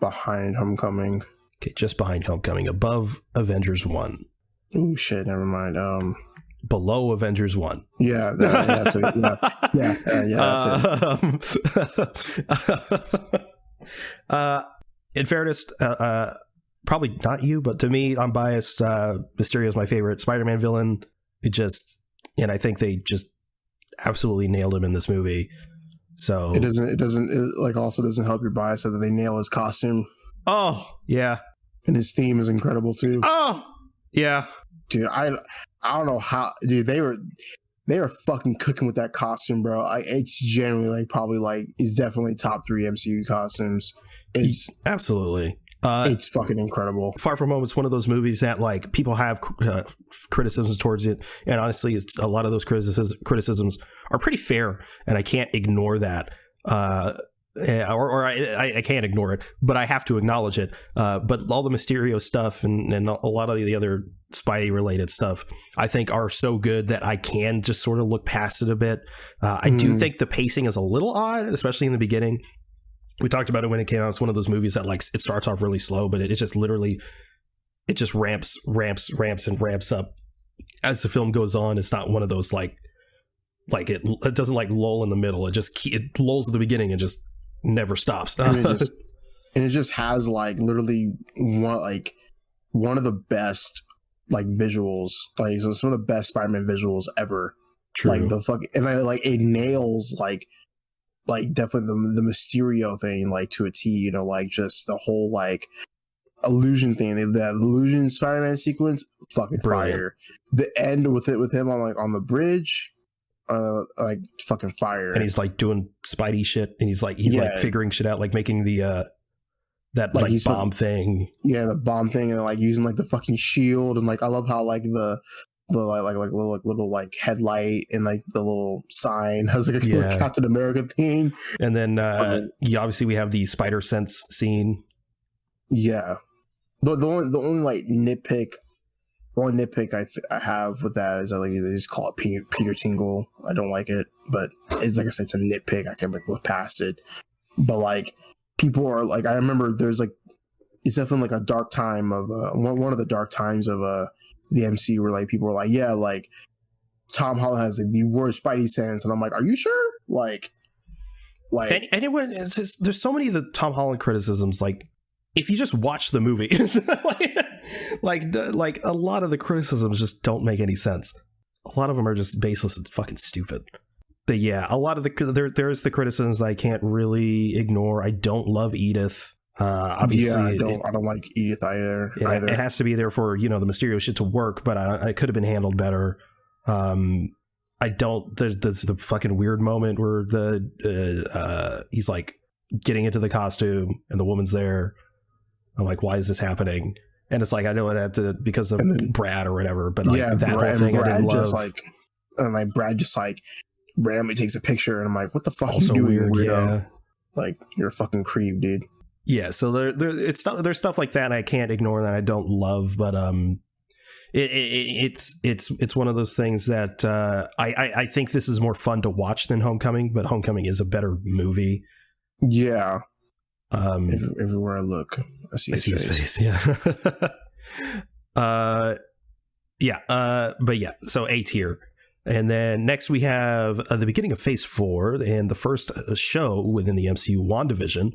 behind Homecoming. Okay, just behind Homecoming, above Avengers 1. Oh shit, never mind. Below Avengers 1. Yeah, that's it. In fairness, probably not you, but to me, I'm biased. Mysterio is my favorite Spider-Man villain. And I think they just absolutely nailed him in this movie. So it also doesn't help your bias that they nail his costume. Oh yeah, and his theme is incredible too. Oh yeah, dude, I don't know how, dude, they were fucking cooking with that costume, bro. It's generally it's definitely top 3 MCU costumes. It's absolutely. It's fucking incredible. Far From Home is one of those movies that like people have criticisms towards it, and honestly, a lot of those criticisms are pretty fair, and I can't ignore that. I can't ignore it, but I have to acknowledge it. But all the Mysterio stuff and a lot of the other Spidey related stuff, I think are so good that I can just sort of look past it a bit. I do think the pacing is a little odd, especially in the beginning. We talked about it when it came out. It's one of those movies that like it starts off really slow, but it just ramps and ramps up as the film goes on. It's not one of those like it doesn't like lull in the middle. It lulls at the beginning and just never stops. And it just has like literally one of the best like visuals, like so some of the best Spider-Man visuals ever. True. Like it nails like like definitely the Mysterio thing, like to a T, you know, like just the whole like illusion thing, that illusion Spider-Man sequence, fucking Brilliant. fire. The end with him on like on the bridge, like fucking fire. And he's like doing Spidey shit, and he's like figuring shit out, like making the that like bomb thing. Yeah, the bomb thing, and like using like the fucking shield, and like I love how like the little like headlight and like the little sign has like a little Captain America thing. And then obviously we have the spider sense scene. Yeah, the only like nitpick. The only nitpick I have with that is that like they just call it Peter Tingle. I don't like it, but it's like I said, it's a nitpick. I can like look past it. But like people are like, I remember there's like, it's definitely like a dark time of one of the dark times of the MCU where like people were like, yeah, like Tom Holland has like the worst Spidey sense, and I'm like, are you sure? Like anyone, there's so many of the Tom Holland criticisms. Like if you just watch the movie, like a lot of the criticisms just don't make any sense. A lot of them are just baseless and fucking stupid. But yeah, a lot of there's the criticisms that I can't really ignore. I don't love Edith. Obviously, I don't like Edith either. It has to be there for, you know, the Mysterio shit to work, but I could have been handled better. I don't. There's the fucking weird moment where he's like getting into the costume and the woman's there. I'm like, why is this happening? And it's like, I know it had to because of Brad or whatever, but like that whole thing I didn't love. And like Brad just like randomly takes a picture, and I'm like, what the fuck also are you doing, weird, weirdo? Yeah. Like, you're a fucking creep, dude. Yeah, so there's stuff like that I can't ignore that I don't love, but it's one of those things that I think this is more fun to watch than Homecoming, but Homecoming is a better movie. Yeah. Everywhere I look, I see his face. Yeah. But yeah, so A tier. And then next we have the beginning of Phase 4 and the first show within the MCU, WandaVision.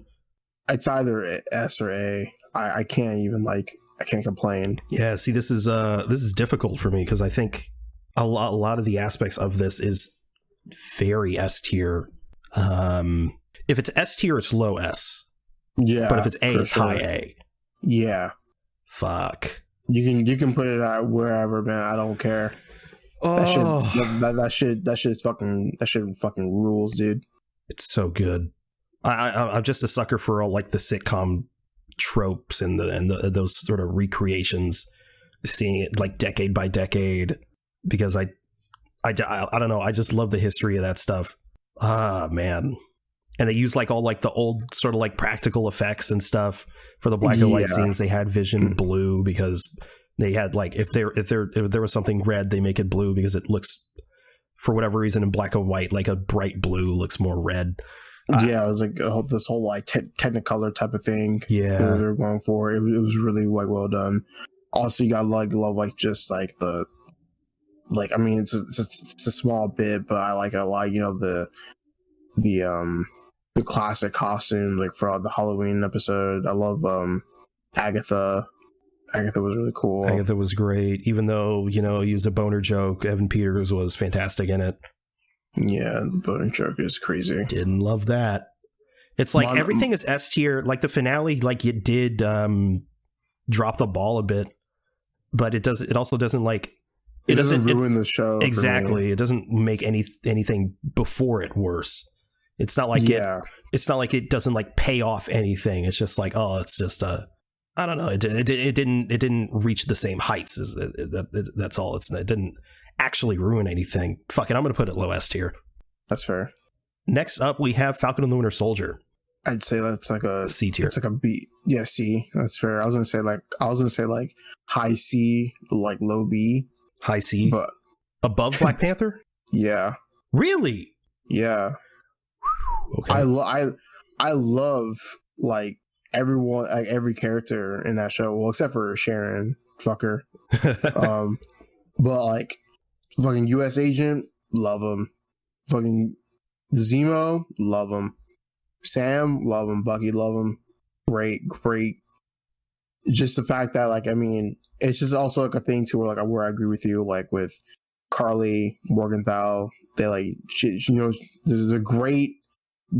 It's either S or A. I can't even I can't complain. Yeah, see, this is difficult for me because I think a lot of the aspects of this is very S tier. If it's S tier, it's low S. Yeah, but if it's A, it's high A. Yeah. Fuck. You can put it out wherever, man. I don't care. Oh, that shit fucking rules, dude. It's so good. I'm just a sucker for all like the sitcom tropes and those sort of recreations, seeing it like decade by decade, because I don't know, I just love the history of that stuff. Man. And they use like all like the old sort of like practical effects and stuff for the black and white scenes. They had Vision blue because they had like if there was something red, they make it blue because it looks, for whatever reason, in black and white, like a bright blue looks more red. Yeah, it was like this whole like Technicolor type of thing. Yeah, that they were going for. It was really like well done. Also, you got love like just like the like, I mean, it's a small bit, but I like it a lot. You know, the classic costume like for the Halloween episode. I love Agatha. Agatha was really cool. Agatha was great, even though, you know, he was a boner joke. Evan Peters was fantastic in it. Yeah, the boner joke is crazy. Didn't love that. It's like everything is S tier. Like the finale, like it did drop the ball a bit, but it also doesn't like it doesn't ruin the show. Exactly, it doesn't make anything before it worse. It's not like it's not like it doesn't like pay off anything. It's just like, oh, it's just I don't know. It didn't reach the same heights as that's all. It didn't actually ruin anything. Fuck it, I'm gonna put it low S tier. That's fair. Next up, we have Falcon and the Winter Soldier. I'd say that's like a C tier. It's like a B. Yeah, C. That's fair. I was gonna say like high C, like low B. High C, but above Black Panther. Yeah. Really? Yeah. Okay. I love like everyone, like every character in that show. Well, except for Sharon, fucker. But like fucking U.S. Agent, love him. Fucking Zemo, love him. Sam, love him. Bucky, love him. Great. Just the fact that, like, I mean, it's just also like a thing too, where I agree with you, like with Carly Morgenthau. They like, she, you know, there's a great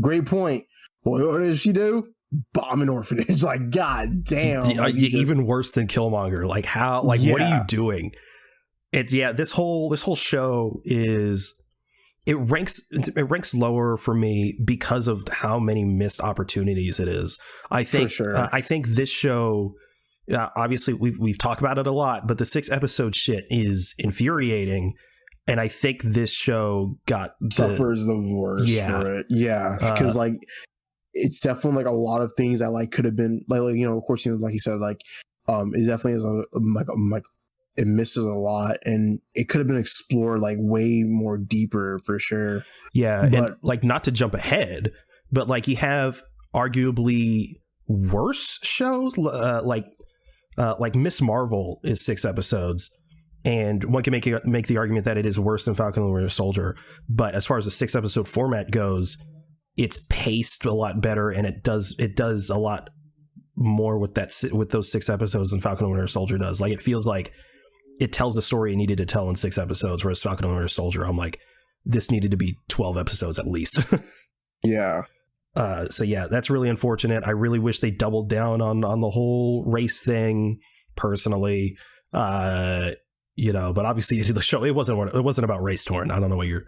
great point. Well, what does she do? Bomb an orphanage. Like, god damn. Like, even worse than Killmonger. Like, how? Like, what are you doing? This whole show is it ranks lower for me because of how many missed opportunities it is. I think for sure. I think this show, obviously we've talked about it a lot, but the 6 episode shit is infuriating, and I think this show suffers the worst for it. Yeah, because like it's definitely like a lot of things that like could have been like of course like you said like it definitely is like it misses a lot, and it could have been explored like way more deeper for sure. Yeah, but, and like not to jump ahead, but like you have arguably worse shows like Miss Marvel is 6 episodes, and one can make the argument that it is worse than Falcon and the Winter Soldier. But as far as the 6 episode format goes, it's paced a lot better, and it does a lot more with those 6 episodes than Falcon and Winter Soldier does. Like, it feels like it tells the story it needed to tell in 6 episodes, whereas Falcon and Winter Soldier, I'm like, this needed to be 12 episodes at least. Yeah. So yeah, that's really unfortunate. I really wish they doubled down on the whole race thing personally. But obviously the show, it wasn't about Race Torn. I don't know why you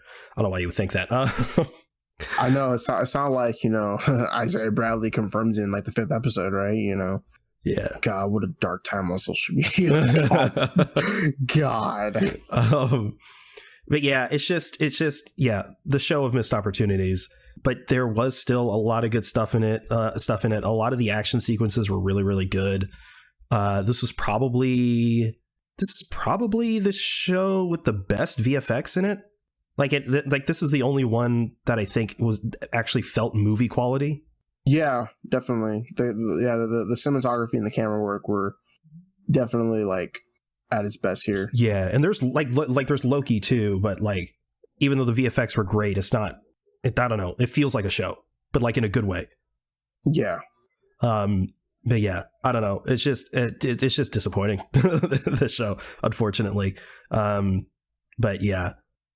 would think that. I know it's not like, Isaiah Bradley confirms in like the 5th episode, right? Yeah. God, what a dark time on social media. God. But yeah, it's just the show of missed opportunities. But there was still a lot of good stuff in it. A lot of the action sequences were really, really good. This is probably the show with the best VFX in it. Like this is the only one that I think was actually felt movie quality. Yeah, definitely. The cinematography and the camera work were definitely like at its best here. Yeah, and there's like there's Loki too, but like even though the VFX were great, it's not. I don't know. It feels like a show, but like in a good way. Yeah. But yeah, I don't know. It's just disappointing. This show, unfortunately. But yeah,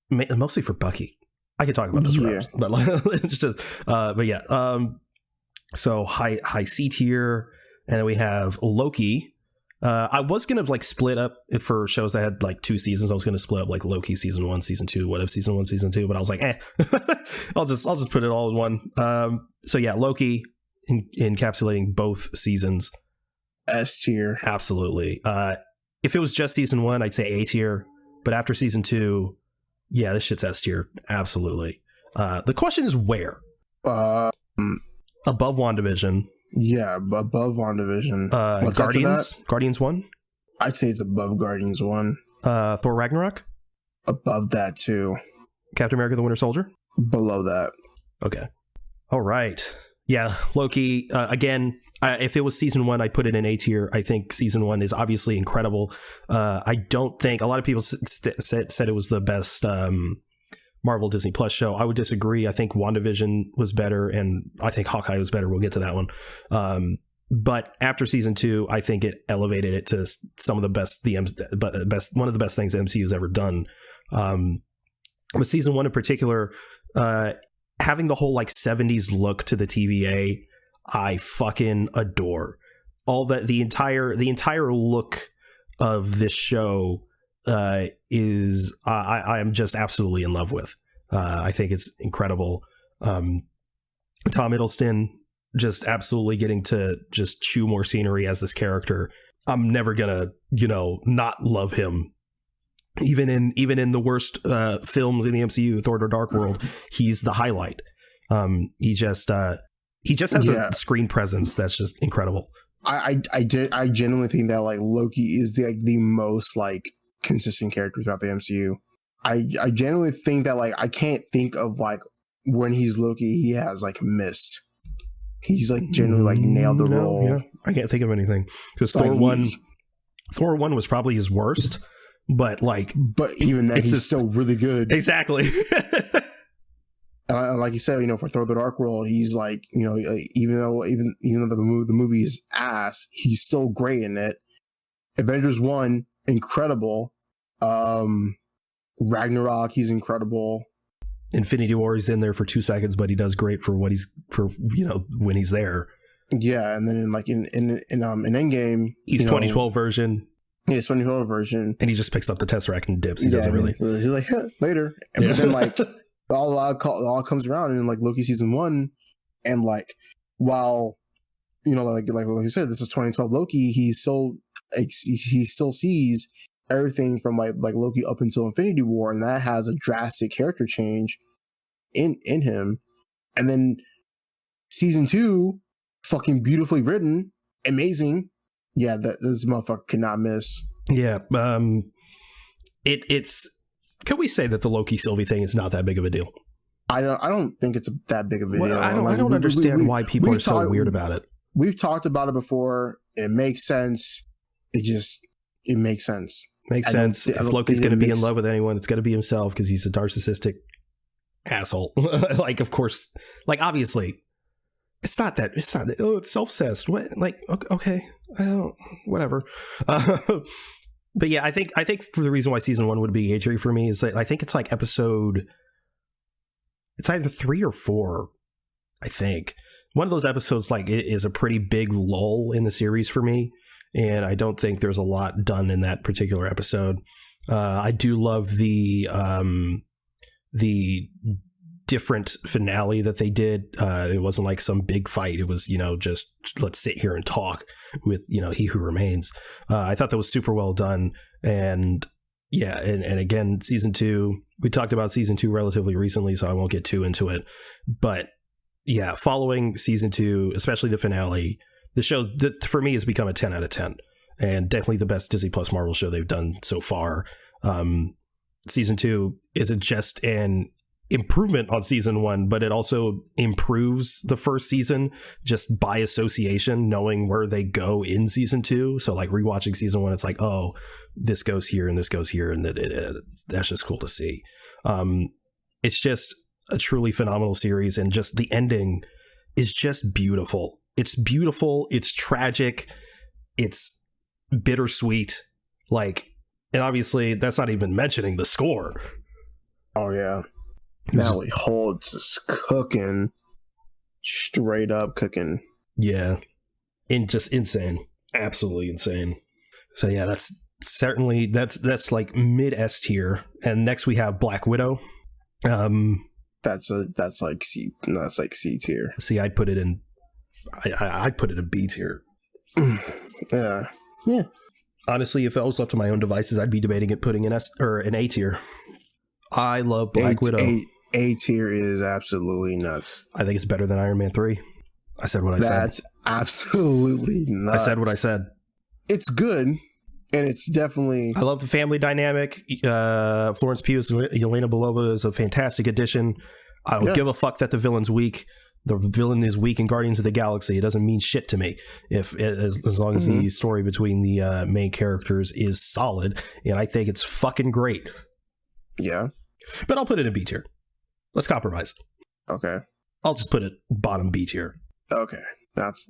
mostly for Bucky. I could talk about this forever, but like, it's just. But yeah. So high C tier, and then we have Loki. I was gonna like split up for shows that had like 2 seasons. I was gonna split up like Loki season 1, season 2, what if season 1, season 2, but I was like, I'll just put it all in one. So yeah, Loki encapsulating both seasons. S tier, absolutely. If it was just season 1, I'd say A tier, but after season 2, yeah, this shit's S tier, absolutely. The question is where? Above WandaVision. Yeah, above WandaVision. Guardians 1? I'd say it's above Guardians 1. Thor Ragnarok? Above that too. Captain America the Winter Soldier? Below that. Okay. All right. Yeah, Loki, again, if it was season 1, I'd put it in A tier. I think season 1 is obviously incredible. I don't think, a lot of people said it was the best Marvel Disney Plus show. I would disagree. I think WandaVision was better, and I think Hawkeye was better. We'll get to that one. But after season 2, I think it elevated it to some of the best, one of the best things the MCU's ever done. But season 1 in particular, having the whole like 70s look to the TVA, I fucking adore. All that the entire look of this show is I am just absolutely in love with. I think it's incredible. Tom Hiddleston just absolutely getting to just chew more scenery as this character. I'm never gonna, not love him. Even in the worst films in the MCU, Thor: The Dark World, he's the highlight. He just has a screen presence that's just incredible. I genuinely think that like Loki is the most like consistent character throughout the MCU. I genuinely think that like I can't think of like when he's Loki he has like missed. He's like genuinely like nailed the role. Yeah, I can't think of anything because like, Thor 1 was probably his worst, but even then he's still really good. Exactly. Like you said, for Thor: The Dark World, he's like, even though the movie is ass, he's still great in it. Avengers 1, incredible. Ragnarok, he's incredible. Infinity War is in there for 2 seconds, but he does great for what he's for, when he's there. Yeah, and then in Endgame, he's 2012 version. Yeah, it's 2012 version, and he just picks up the Tesseract and dips. He doesn't really. He's like later, and but then like all comes around in like Loki season 1, and like while like you said, this is 2012 Loki. He still sees everything from like Loki up until Infinity War, and that has a drastic character change in him. And then season 2, fucking beautifully written, amazing. Yeah, this motherfucker cannot miss. Yeah, it's. Can we say that the Loki Sylvie thing is not that big of a deal? I don't think it's that big of a deal. I don't understand why people are so weird about it. We've talked about it before. It makes sense. It makes sense. Makes sense. If Loki's going to be in love with anyone, it's going to be himself because he's a narcissistic asshole. Like, of course, like obviously, it's not that. Oh, it's self-obsessed. What? Like, okay, I don't. Whatever. But yeah, I think for the reason why season 1 would be A-tier for me is that I think it's like episode. It's either 3 or 4. I think one of those episodes like it is a pretty big lull in the series for me. And I don't think there's a lot done in that particular episode. I do love the different finale that they did. It wasn't like some big fight. It was, just let's sit here and talk with, He Who Remains. I thought that was super well done. And yeah, and again, season 2, we talked about season 2 relatively recently, so I won't get too into it. But yeah, following season 2, especially the finale, the show for me has become a 10 out of 10 and definitely the best Disney Plus Marvel show they've done so far. Season 2 isn't just an improvement on season 1, but it also improves the first season just by association, knowing where they go in season 2. So like rewatching season 1, it's like, oh, this goes here and this goes here. And that's just cool to see. It's just a truly phenomenal series. And just the ending is just beautiful. It's beautiful. It's tragic. It's bittersweet. Like, and obviously that's not even mentioning the score. Oh yeah. Natalie Holtz is cooking, straight up cooking. Yeah. Just insane. Absolutely insane. So yeah, that's certainly, that's like mid S tier. And next we have Black Widow. That's like C tier. See, I'd put it in B tier. Yeah. Honestly, if I was left to my own devices, I'd be debating it putting an A tier. I love Black Widow. A tier is absolutely nuts. I think it's better than Iron Man 3. I said what I said. That's absolutely nuts. I said what I said. It's good, and it's definitely. I love the family dynamic. Florence Pugh, Yelena Belova is a fantastic addition. I don't give a fuck that the villain's weak. The villain is weak in Guardians of the Galaxy. It doesn't mean shit to me as long as the story between the main characters is solid, and I think it's fucking great. Yeah, but I'll put it in B tier. Let's compromise. Okay, I'll just put it bottom B tier. Okay, that's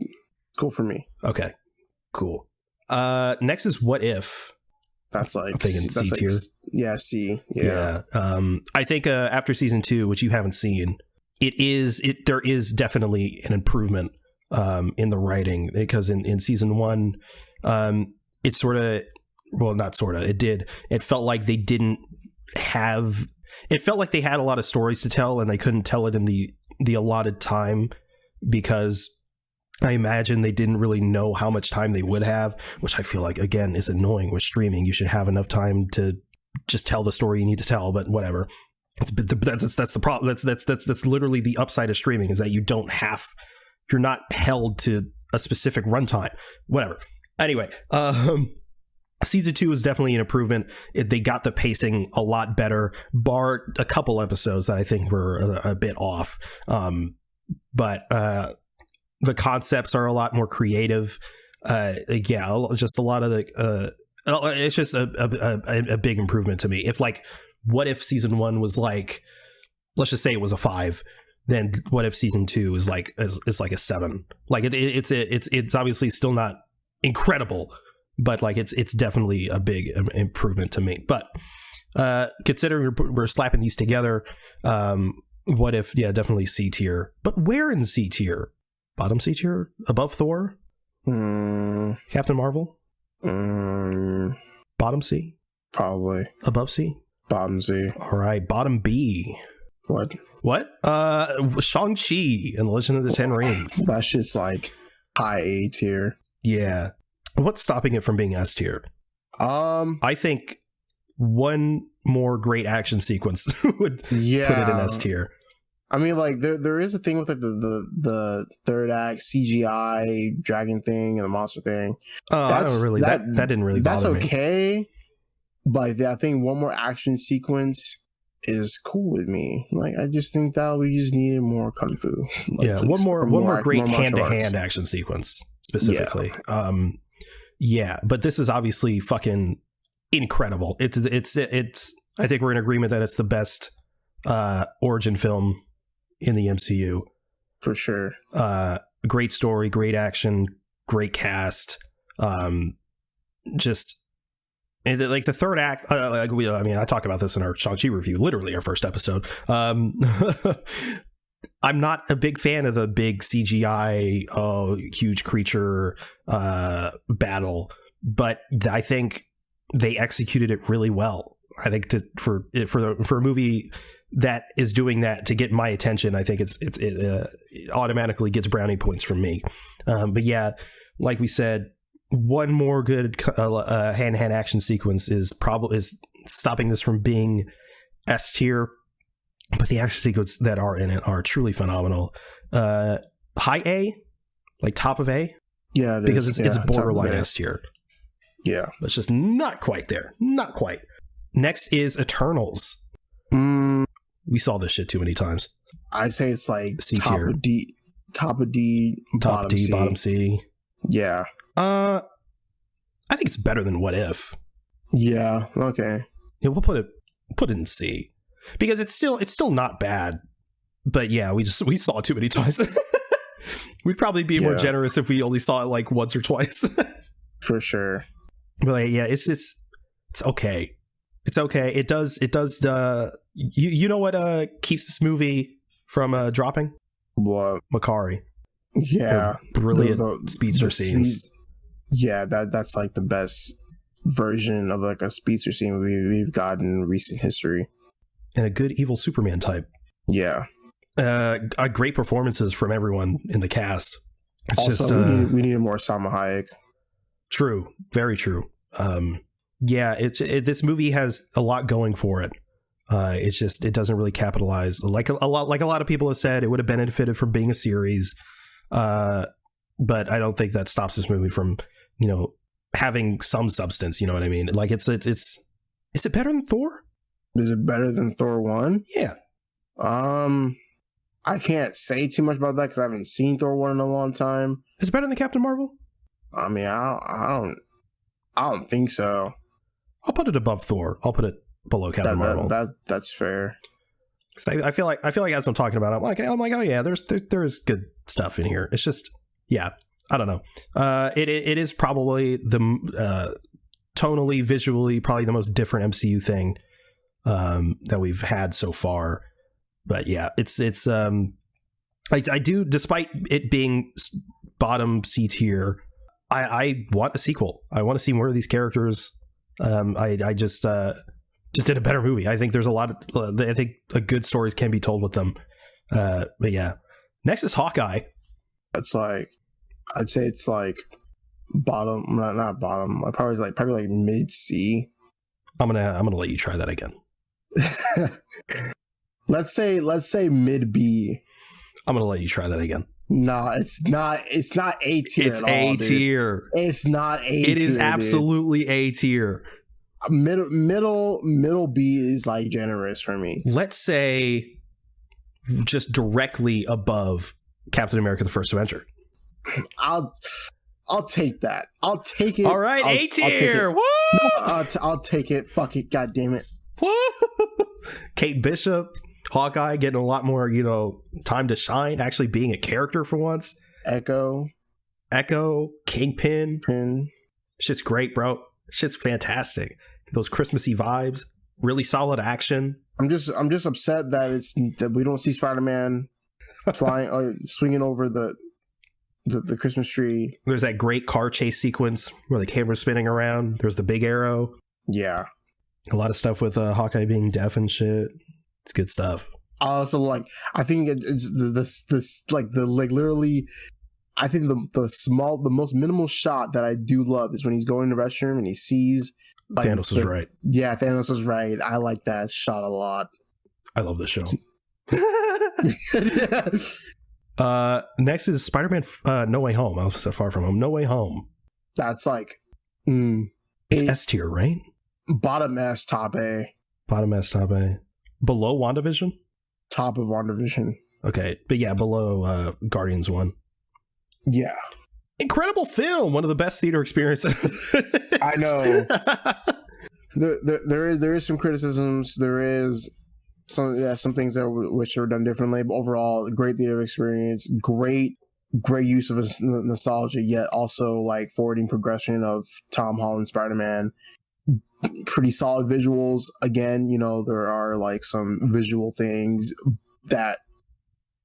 cool for me. Okay, cool. Next is What If. That's like I'm thinking C tier. Yeah, C. Yeah. I think after season 2, which you haven't seen, there is definitely an improvement in the writing, because in season 1, it sort of, well, not sort of, it felt like they didn't have, it felt like they had a lot of stories to tell and they couldn't tell it in the allotted time, because I imagine they didn't really know how much time they would have, which I feel like, again, is annoying with streaming. You should have enough time to just tell the story you need to tell, but whatever. That's the problem. That's literally the upside of streaming, is that you're not held to a specific runtime. Whatever. Anyway, season 2 is definitely an improvement. They got the pacing a lot better, bar a couple episodes that I think were a bit off. But the concepts are a lot more creative. Just a lot of it's just a big improvement to me. If like, what if season 1 was like, let's just say it was a 5, then what if season 2 is like a 7? Like it's obviously still not incredible, but like it's definitely a big improvement to me. But Considering we're slapping these together, what if, yeah, definitely C tier. But where in C tier? Bottom C tier? Above Thor? Captain Marvel? Bottom C? Probably. Above C? Bottom C. All right, bottom B. What? Shang-Chi and the Legend of the Ten Rings. That shit's like high A tier. Yeah. What's stopping it from being S tier? I think one more great action sequence would put it in S tier. I mean, like there is a thing with like the third act CGI dragon thing and the monster thing. I don't really that didn't really bother me. That's okay, but I think one more action sequence is cool with me. Like, I just think that we just needed more kung fu. Like, yeah, one more great hand-to-hand action sequence specifically. Yeah, but this is obviously fucking incredible. It's I think we're in agreement that it's the best origin film in the MCU for sure. Great story, great action, great cast. Just and like the third act, I talk about this in our Shang-Chi review, literally our first episode. I'm not a big fan of the big CGI, huge creature battle, but I think they executed it really well. I think for a movie that is doing that to get my attention, I think it automatically gets brownie points from me. But yeah, like we said, one more good hand-to-hand action sequence is stopping this from being S tier, but the action sequences that are in it are truly phenomenal. High A, like top of A, yeah, because it's borderline S tier. Yeah, but it's just not quite there, not quite. Next is Eternals. We saw this shit too many times. I'd say it's like C tier, top of D, bottom C. Yeah. I think it's better than What If. Yeah. Okay. Yeah, we'll put it in C because it's still not bad. But yeah, we saw it too many times. We'd probably be more generous if we only saw it like once or twice. For sure. But like, yeah, it's okay. It's okay. It does. You know what keeps this movie from dropping? What? Makari. Yeah. Brilliant speedster scenes. Yeah, that's like the best version of like a speedster scene we've gotten in recent history. And a good evil Superman type. Yeah. Great performances from everyone in the cast. It's also, just, we needed more Salma Hayek. True. Very true. Yeah, this movie has a lot going for it. It's just, it doesn't really capitalize. Like a lot of people have said, it would have benefited from being a series. But I don't think that stops this movie from, having some substance. You know what I mean? Like is it better than Thor? Is it better than Thor 1? Yeah. I can't say too much about that because I haven't seen Thor 1 in a long time. Is it better than Captain Marvel? I mean, I don't think so. I'll put it above Thor. I'll put it below Captain Marvel. That's fair. I feel like as I'm talking about it, I'm like, oh yeah, there's good stuff in here. It's just, yeah, I don't know. It is probably the tonally, visually, probably the most different MCU thing that we've had so far. But yeah, I do, despite it being bottom C tier, I want a sequel. I want to see more of these characters. I just did a better movie. I think there's I think good stories can be told with them. But yeah, next is Hawkeye. It's like, I'd say it's like bottom, not bottom. Probably like mid C. I'm gonna let you try that again. Let's say mid B. I'm gonna let you try that again. No, it's not A tier. It's A tier. It's not A tier. It is absolutely A tier. Middle B is like generous for me. Let's say just directly above Captain America: The First Avenger. I'll take that. I'll take it. All right, A tier. Woo! No, I'll take it. Fuck it. God damn it. Woo! Kate Bishop, Hawkeye getting a lot more, time to shine, actually being a character for once. Echo, Kingpin. Shit's great, bro. Shit's fantastic. Those Christmassy vibes. really solid action. I'm just upset that we don't see Spider-Man flying or swinging over the Christmas tree. There's that great car chase sequence where the camera's spinning around. There's the big arrow. Yeah. A lot of stuff with Hawkeye being deaf and shit. It's good stuff. Also, like, I think it's literally, I think the most minimal shot that I do love is when he's going to the restroom and he sees like, Thanos was right. Yeah, Thanos was right. I like that shot a lot. I love this show. Yeah. Next is Spider-Man No Way Home. I was so Far From Home. No Way Home. That's like it's S tier, right? Bottom S, top A. Bottom S, top A. Below WandaVision? Top of WandaVision. Okay, but yeah, below Guardians 1. Yeah. Incredible film. One of the best theater experiences. I know. There is some criticisms. There is some things that which are done differently. But overall, great theater experience. Great use of nostalgia, yet also like forwarding progression of Tom Holland Spider-Man. Pretty solid visuals. Again, there are like some visual things that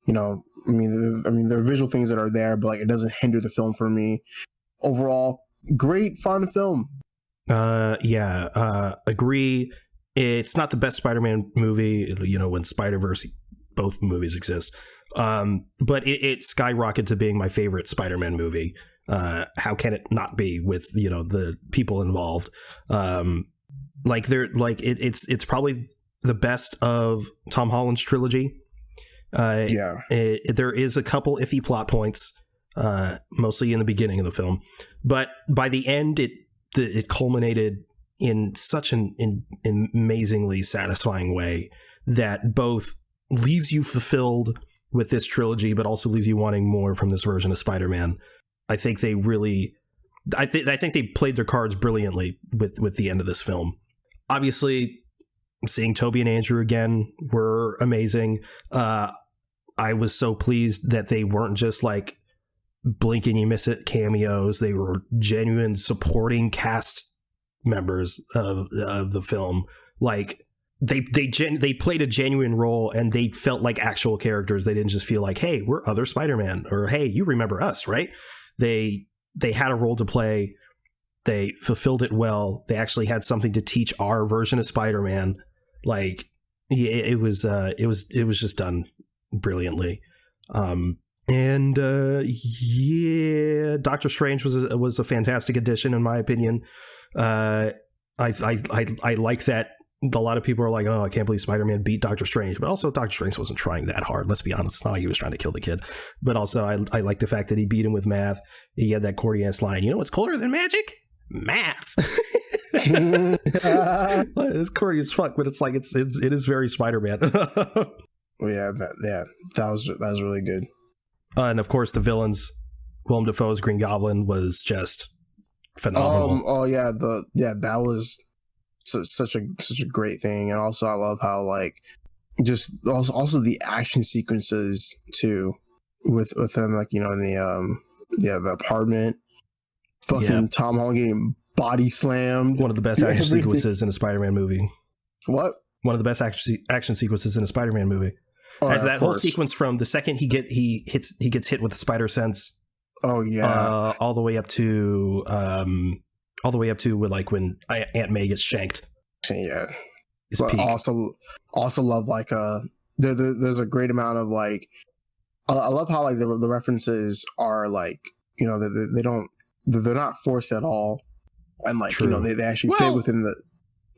I mean, there are visual things that are there, but like it doesn't hinder the film for me. Overall, great, fun film. Agree. It's not the best Spider-Man movie, when Spider-Verse, both movies exist. But it skyrocketed to being my favorite Spider-Man movie. How can it not be with, the people involved? It's probably the best of Tom Holland's trilogy. There is a couple iffy plot points, mostly in the beginning of the film, but by the end, it culminated in such an amazingly satisfying way that both leaves you fulfilled with this trilogy, but also leaves you wanting more from this version of Spider-Man. I think they really, I think they played their cards brilliantly with the end of this film. Obviously, seeing Tobey and Andrew again were amazing. I was so pleased that they weren't just like blink and you miss it cameos. They were genuine supporting cast members of the film. Like they played a genuine role and they felt like actual characters. They didn't just feel like, hey, we're other Spider-Man, or hey, you remember us, right? They had a role to play. They fulfilled it well. They actually had something to teach our version of Spider-Man. Like it was just done brilliantly. Doctor Strange was a fantastic addition in my opinion. I like that a lot of people are like, oh, I can't believe Spider-Man beat Doctor Strange, but also Doctor Strange wasn't trying that hard. Let's be honest. It's not like he was trying to kill the kid, but also I like the fact that he beat him with math. He had that corny ass line, what's colder than magic? Math. It's corny as fuck, but it's like it is very Spider-Man. Well, that was really good. And of course, the villains, Willem Dafoe's Green Goblin was just phenomenal. That was such a great thing, and also I love how like just also the action sequences too with him, like in the apartment, fucking Tom Holland getting body slammed. One of the best action sequences in a Spider-Man movie. What? One of the best action sequences in a Spider-Man movie. As that whole sequence from the second he gets hit with the spider sense. Oh yeah. All the way up to like when Aunt May gets shanked. Yeah. But also love like there's a great amount of like I love how like the references are like they're not forced at all, and like True. They actually fit within the.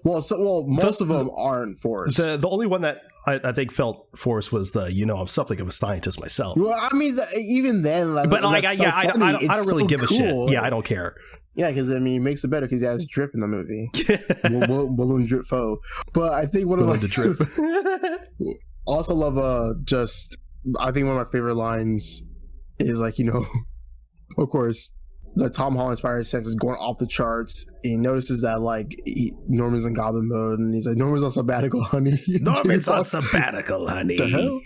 Most of them aren't forced. The only one that I think felt forced was the I'm something of a scientist myself. Well, I mean, even then, like, but like, I don't really give a shit. Yeah, I don't care. Yeah, because I mean, it makes it better because he has drip in the movie. Balloon drip foe. But I think one of my drip. Also love I think one of my favorite lines is like of course. The Tom Holland Spider Sense is going off the charts. He notices that like Norman's in goblin mode, and he's like, "Norman's on sabbatical, honey." Norman's on sabbatical, honey. The hell?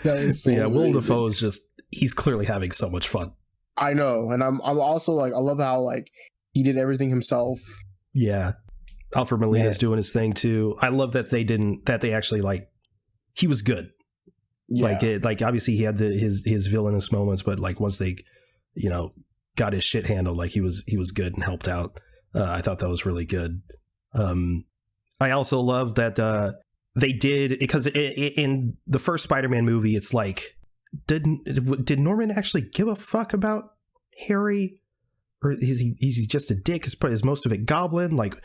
That is so Willem Dafoe is he's clearly having so much fun. I know, and I'm also like, I love how like he did everything himself. Yeah, Alfred Molina's doing his thing too. I love that they actually like, he was good. Yeah. Like obviously he had his villainous moments, but like once they, got his shit handled, like he was good and helped out. I thought that was really good. I also love that they did, because in the first Spider-Man movie, it's like, did Norman actually give a fuck about Harry, or is he just a dick? Is most of it Goblin? Like,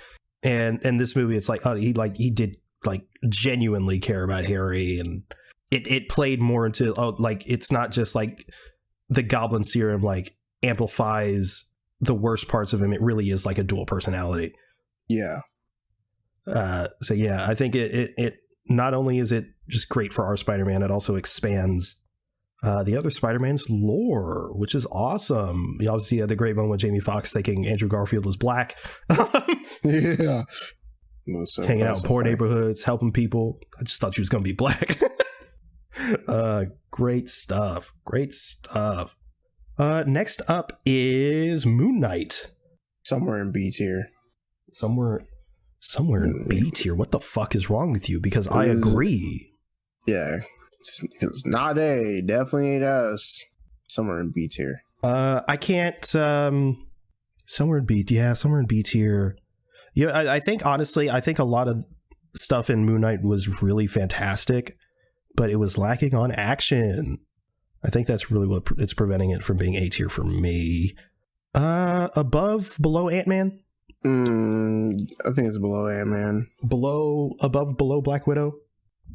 and this movie, it's like, he did like genuinely care about Harry, and it played more into like, it's not just like the Goblin serum like amplifies the worst parts of him. It really is like a dual personality. Yeah. So yeah, I think it not only is it just great for our Spider-Man, it also expands the other Spider-Man's lore, which is awesome. You obviously had the great moment with Jamie Foxx thinking Andrew Garfield was black. Yeah. Hanging out in poor neighborhoods, helping people. I just thought she was going to be black. Great stuff. Next up is Moon Knight. Somewhere in B tier. Somewhere in B tier. What the fuck is wrong with you? Because I agree. Yeah. It's not A. Definitely ain't us. Somewhere in B tier. I can't. Somewhere in B. Yeah, somewhere in B tier. Yeah, I think honestly, a lot of stuff in Moon Knight was really fantastic, but it was lacking on action. I think that's really what it's preventing it from being A tier for me. Below Ant-Man? I think it's below Ant-Man. Below Black Widow?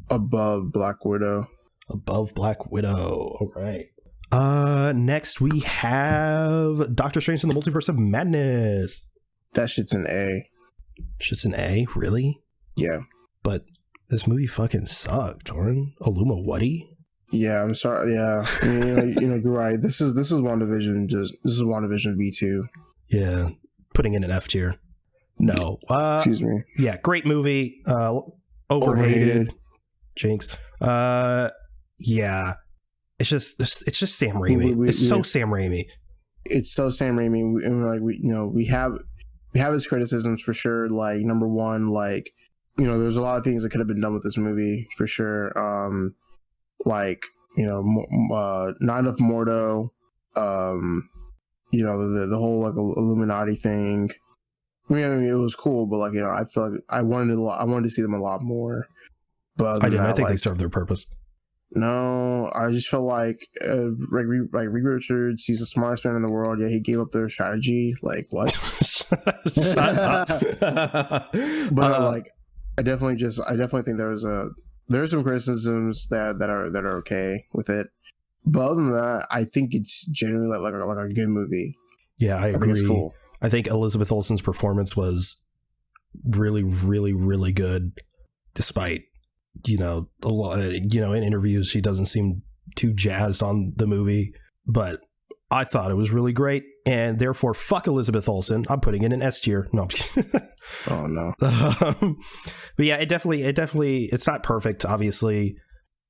Above Black Widow. Above Black Widow. All right. Next we have Doctor Strange in the Multiverse of Madness. That shit's an A. Shit's an A? Really? Yeah. But this movie fucking sucked, Torrin. Oluma Wuddy? Yeah, I'm sorry. Yeah, I mean, you're right. This is WandaVision. This is WandaVision V2. Yeah, putting in an F tier. No. Excuse me. Yeah, great movie. Overhated. Jinx. Yeah. It's just Sam Raimi. It's so Sam Raimi. It's so Sam Raimi, and we have his criticisms for sure. Like, number one, like, there's a lot of things that could have been done with this movie for sure. Like, not enough Mordo, the whole like Illuminati thing. I mean, it was cool, but like, I feel like I wanted to see them a lot more. But I didn't. I think they served their purpose. No, I just felt like Reed Richards, he's the smartest man in the world. Yeah, he gave up their strategy. Like, what? Shut up. But like, I definitely think there are some criticisms that are okay with it. But other than that, I think it's generally like a good movie. Yeah, I agree. Think it's cool. I think Elizabeth Olsen's performance was really, really, really good, despite a lot. In interviews, she doesn't seem too jazzed on the movie, but I thought it was really great, and therefore, fuck Elizabeth Olsen. I'm putting it in S tier. No, I'm just kidding. Oh no. But yeah, it definitely, it's not perfect, obviously,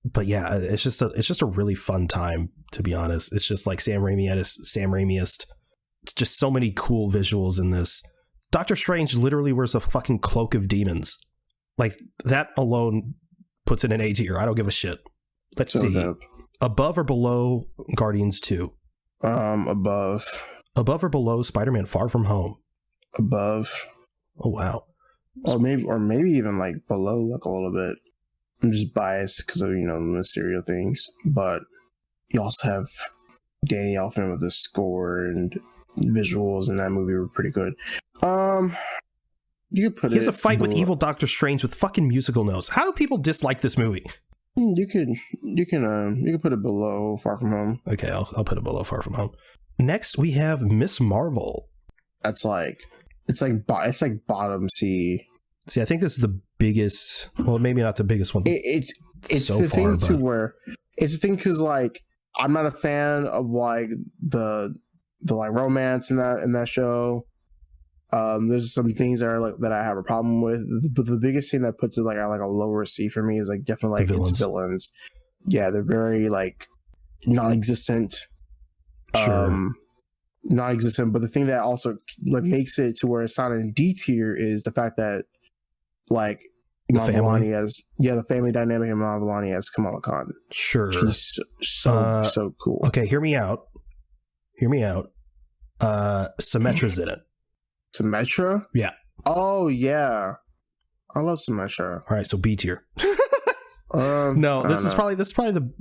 but yeah, it's just a really fun time, to be honest. It's just like Sam Raimi at his Sam Raimiest. It's just so many cool visuals in this. Doctor Strange literally wears a fucking cloak of demons. Like, that alone puts it in A tier. I don't give a shit. Let's see. Dope. Above or below Guardians 2? Above. Above or below Spider-Man Far From Home? Above. Oh wow. Or maybe even like below, like a little bit. I'm just biased because of the Mysterio things, but you also have Danny Elfman with the score and visuals, and that movie were pretty good. You could put he has a fight with evil Doctor Strange with fucking musical notes. How do people dislike this movie? You can put it below Far From Home. Okay, I'll put it below Far From Home. Next we have Miss Marvel. It's like bottom C. See, I think this is the biggest. Well, maybe not the biggest one. It's so the thing too, where it's the thing because like I'm not a fan of like the like romance in that show. There's some things that are like that I have a problem with, but the biggest thing that puts it like at like a lower C for me is like definitely like its villains. Yeah, they're very like non-existent. Sure. Non-existent, but the thing that also like makes it to where it's not in D tier is the fact that like The Iman family? Vellani as the family dynamic and Iman Vellani as Kamala Khan. Sure. She's so cool. Okay, hear me out. Symmetra's in it. Symmetra? Yeah. Oh yeah. I love Symmetra. All right, so B tier. No, this is probably the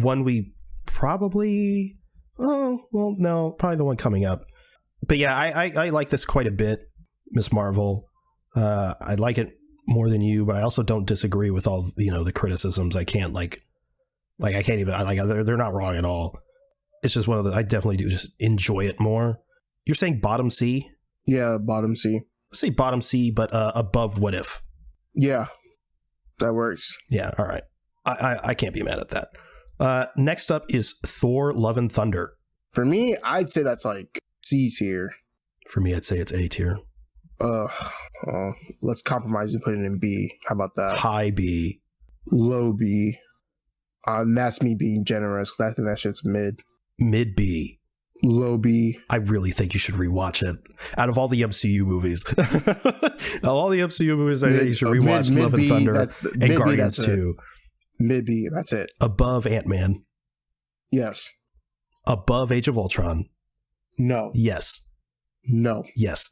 one we probably. Oh well, no, probably the one coming up. But yeah, I like this quite a bit, Miss Marvel. I like it more than you, but I also don't disagree with all the criticisms. I can't I can't even. They're not wrong at all. It's just one of the. I definitely do just enjoy it more. You're saying bottom C? Yeah, bottom C. Let's say bottom C, but above What If. Yeah, that works. Yeah, all right. I can't be mad at that. Next up is Thor: Love and Thunder. For me, I'd say that's like C tier. For me, I'd say it's A tier. Let's compromise and put it in B. How about that? High B. Low B. That's me being generous because I think that shit's mid. Mid B. Low B. I really think you should rewatch it. Out of all the MCU movies, I think you should rewatch Love and Thunder and Guardians 2. Mid B, that's it. Above Ant-Man. Yes. Above Age of Ultron. No. Yes. No. Yes.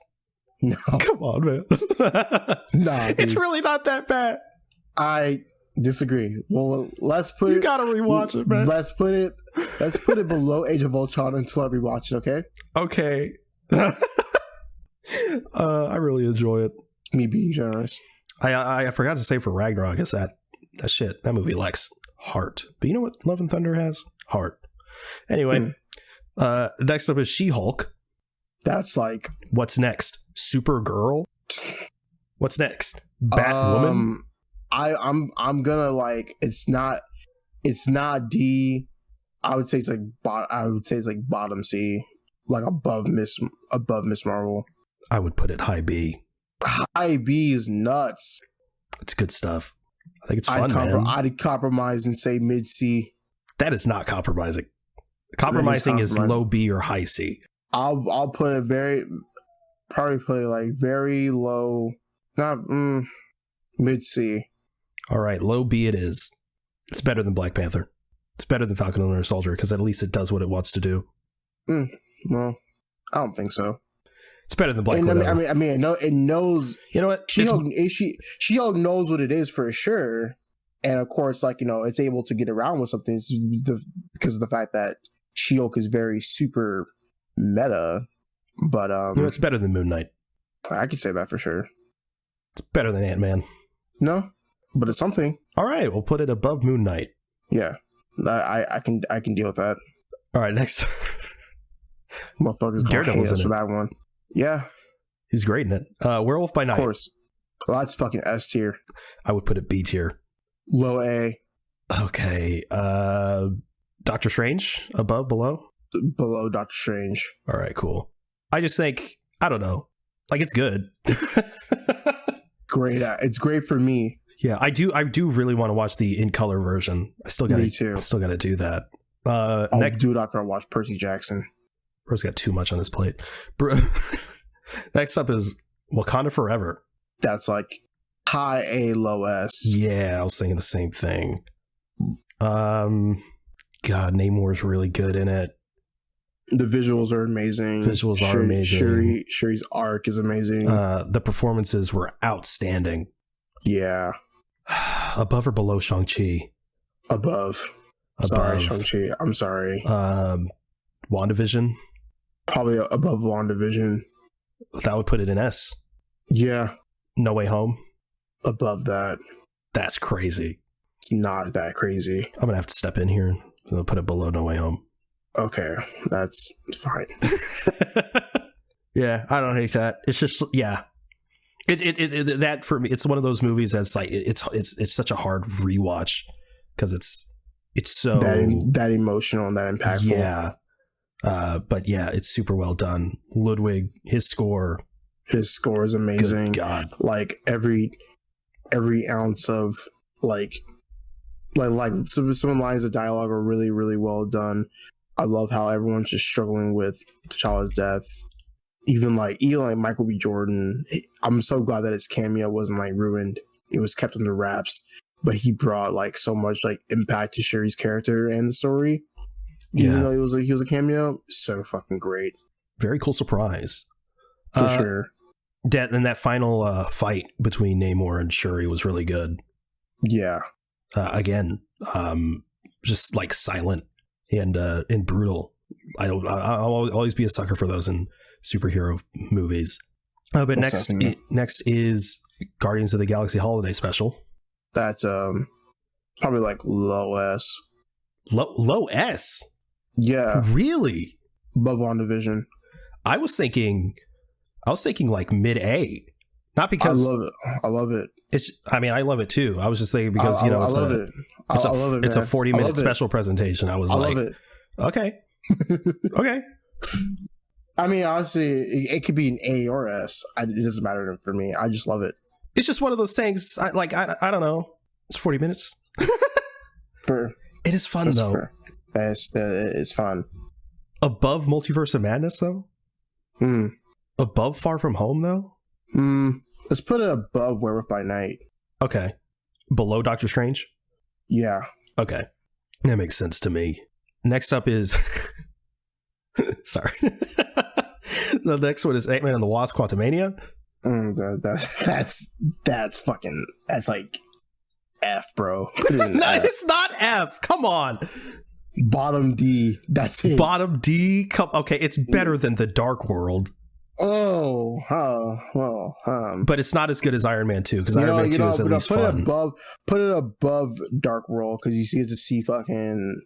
No. Come on, man. Nah, it's really not that bad. I disagree. Well, let's put You gotta rewatch it, man. Let's put it below Age of Ultron until I rewatch it, okay? Okay. I really enjoy it. Me being generous. I forgot to say for Ragnarok is that movie lacks heart. But you know what Love and Thunder has? Heart. Anyway, next up is She-Hulk. That's like... What's next? Supergirl? What's next? Batwoman? I'm gonna like it's not D. I would say it's like bottom C, like above Miss Marvel. I would put it high B. High B is nuts. It's good stuff. I think it's fun, man. I'd compromise and say mid C. That is not compromising. Compromising is low B or high C. I'll put it like very low, not mid C. All right, low B it is. It's better than Black Panther. It's better than Falcon and Winter Soldier because at least it does what it wants to do. Well, I don't think so. It's better than Black Widow. I mean, it knows. You know what? She-Hulk knows what it is for sure, and of course, it's able to get around with something because of the fact that She-Hulk is very super meta. But it's better than Moon Knight. I could say that for sure. It's better than Ant-Man. No, but it's something. All right, we'll put it above Moon Knight. Yeah, I can deal with that. All right, next. Motherfuckers Daredevil's in it for that one. Yeah, he's great in it. Werewolf by Night. Of course. Well, that's fucking S tier. I would put it B tier. Low A. Okay. Doctor Strange above, below? Below Doctor Strange. All right, cool. I just think, I don't know, like it's good. Great. It's great for me. Yeah, I do really want to watch the in color version. Me too. I still got to do that. Dude, I can watch Percy Jackson. Bro's got too much on his plate. Next up is Wakanda Forever. That's like high A, low S. Yeah, I was thinking the same thing. God, Namor's really good in it. The visuals are amazing. Shuri's arc is amazing. The performances were outstanding. Yeah. Above or below Shang-Chi? Above. Sorry, Shang-Chi. I'm sorry. WandaVision? Probably above WandaVision. That would put it in S. Yeah. No Way Home? Above that. That's crazy. It's not that crazy. I'm going to have to step in here and put it below No Way Home. Okay, that's fine. Yeah, I don't hate that. It's just, yeah. That for me, it's one of those movies that's like it's such a hard rewatch because it's so that emotional and that impactful. Yeah, but yeah, it's super well done. Ludwig, his score is amazing. Good God, like every ounce of like some lines of dialogue are really, really well done. I love how everyone's just struggling with T'Challa's death. even like Michael B. Jordan. I'm so glad that his cameo wasn't like ruined. It was kept under wraps, but he brought like so much like impact to Shuri's character and the story. Even though he was a cameo, so fucking great. Very cool surprise. For sure. That final fight between Namor and Shuri was really good. Yeah. Again, just like silent and brutal. I'll always be a sucker for those in superhero movies. But next is Guardians of the Galaxy Holiday Special. That's probably like low S. Low S? Yeah. Really? Above WandaVision. I was thinking like mid A. Not because I love it. I love it too. I was just thinking because I love it. I love it. It's a 40-minute special presentation. I love it. Okay. Okay. I mean, honestly, it could be an A or S. It doesn't matter for me. I just love it. It's just one of those things. I don't know. It's 40 minutes. It is fun though. It's fun. Above Multiverse of Madness though. Above Far From Home though. Let's put it above Werewolf by Night. Okay. Below Doctor Strange. Yeah. Okay. That makes sense to me. Next up is sorry. The next one is Ant-Man and the Wasp: Quantumania. That's like F, bro. It's not F. Come on. Bottom D. That's it. Bottom D. Okay, it's better than The Dark World. But it's not as good as Iron Man 2 because Iron Man 2 is at least fun. Put it above Dark World because you get to see fucking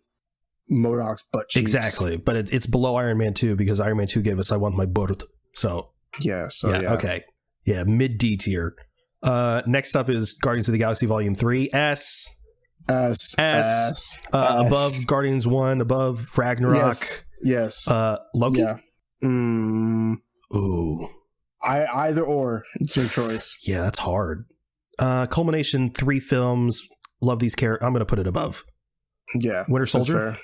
MODOK's butt cheeks. Exactly, but it's below Iron Man 2 because Iron Man 2 gave us I Want My Bird. So yeah. Okay. Yeah, mid D tier. Next up is Guardians of the Galaxy Volume 3. S. Above Guardians 1, above Ragnarok. Yes. Loki. Yeah. Ooh. Either or. It's your choice. Yeah, that's hard. Culmination, 3 films. Love these characters. I'm going to put it above. Yeah. Winter Soldier?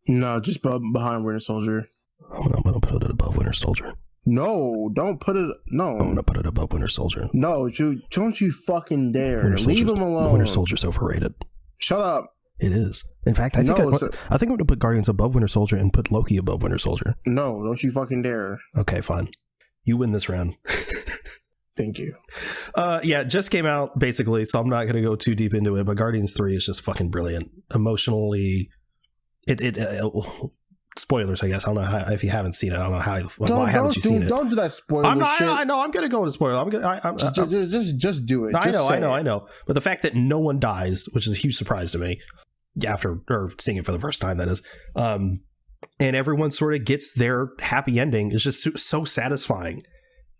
No, just behind Winter Soldier. I'm going to put it above Winter Soldier. No, don't put it. No. I'm going to put it above Winter Soldier. No, don't you fucking dare. Leave him alone. Winter Soldier's overrated. Shut up. It is. In fact, I think I'm going to put Guardians above Winter Soldier and put Loki above Winter Soldier. No, don't you fucking dare. Okay, fine. You win this round. Thank you. Yeah, just came out basically, so I'm not going to go too deep into it, but Guardians 3 is just fucking brilliant. Emotionally, spoilers, I guess. I don't know if you haven't seen it. I don't know why haven't you seen it? Don't do that spoiler shit. I know. I'm going to go into spoiler. Just do it. I know. But the fact that no one dies, which is a huge surprise to me, after seeing it for the first time, that is, and everyone sort of gets their happy ending is just so satisfying.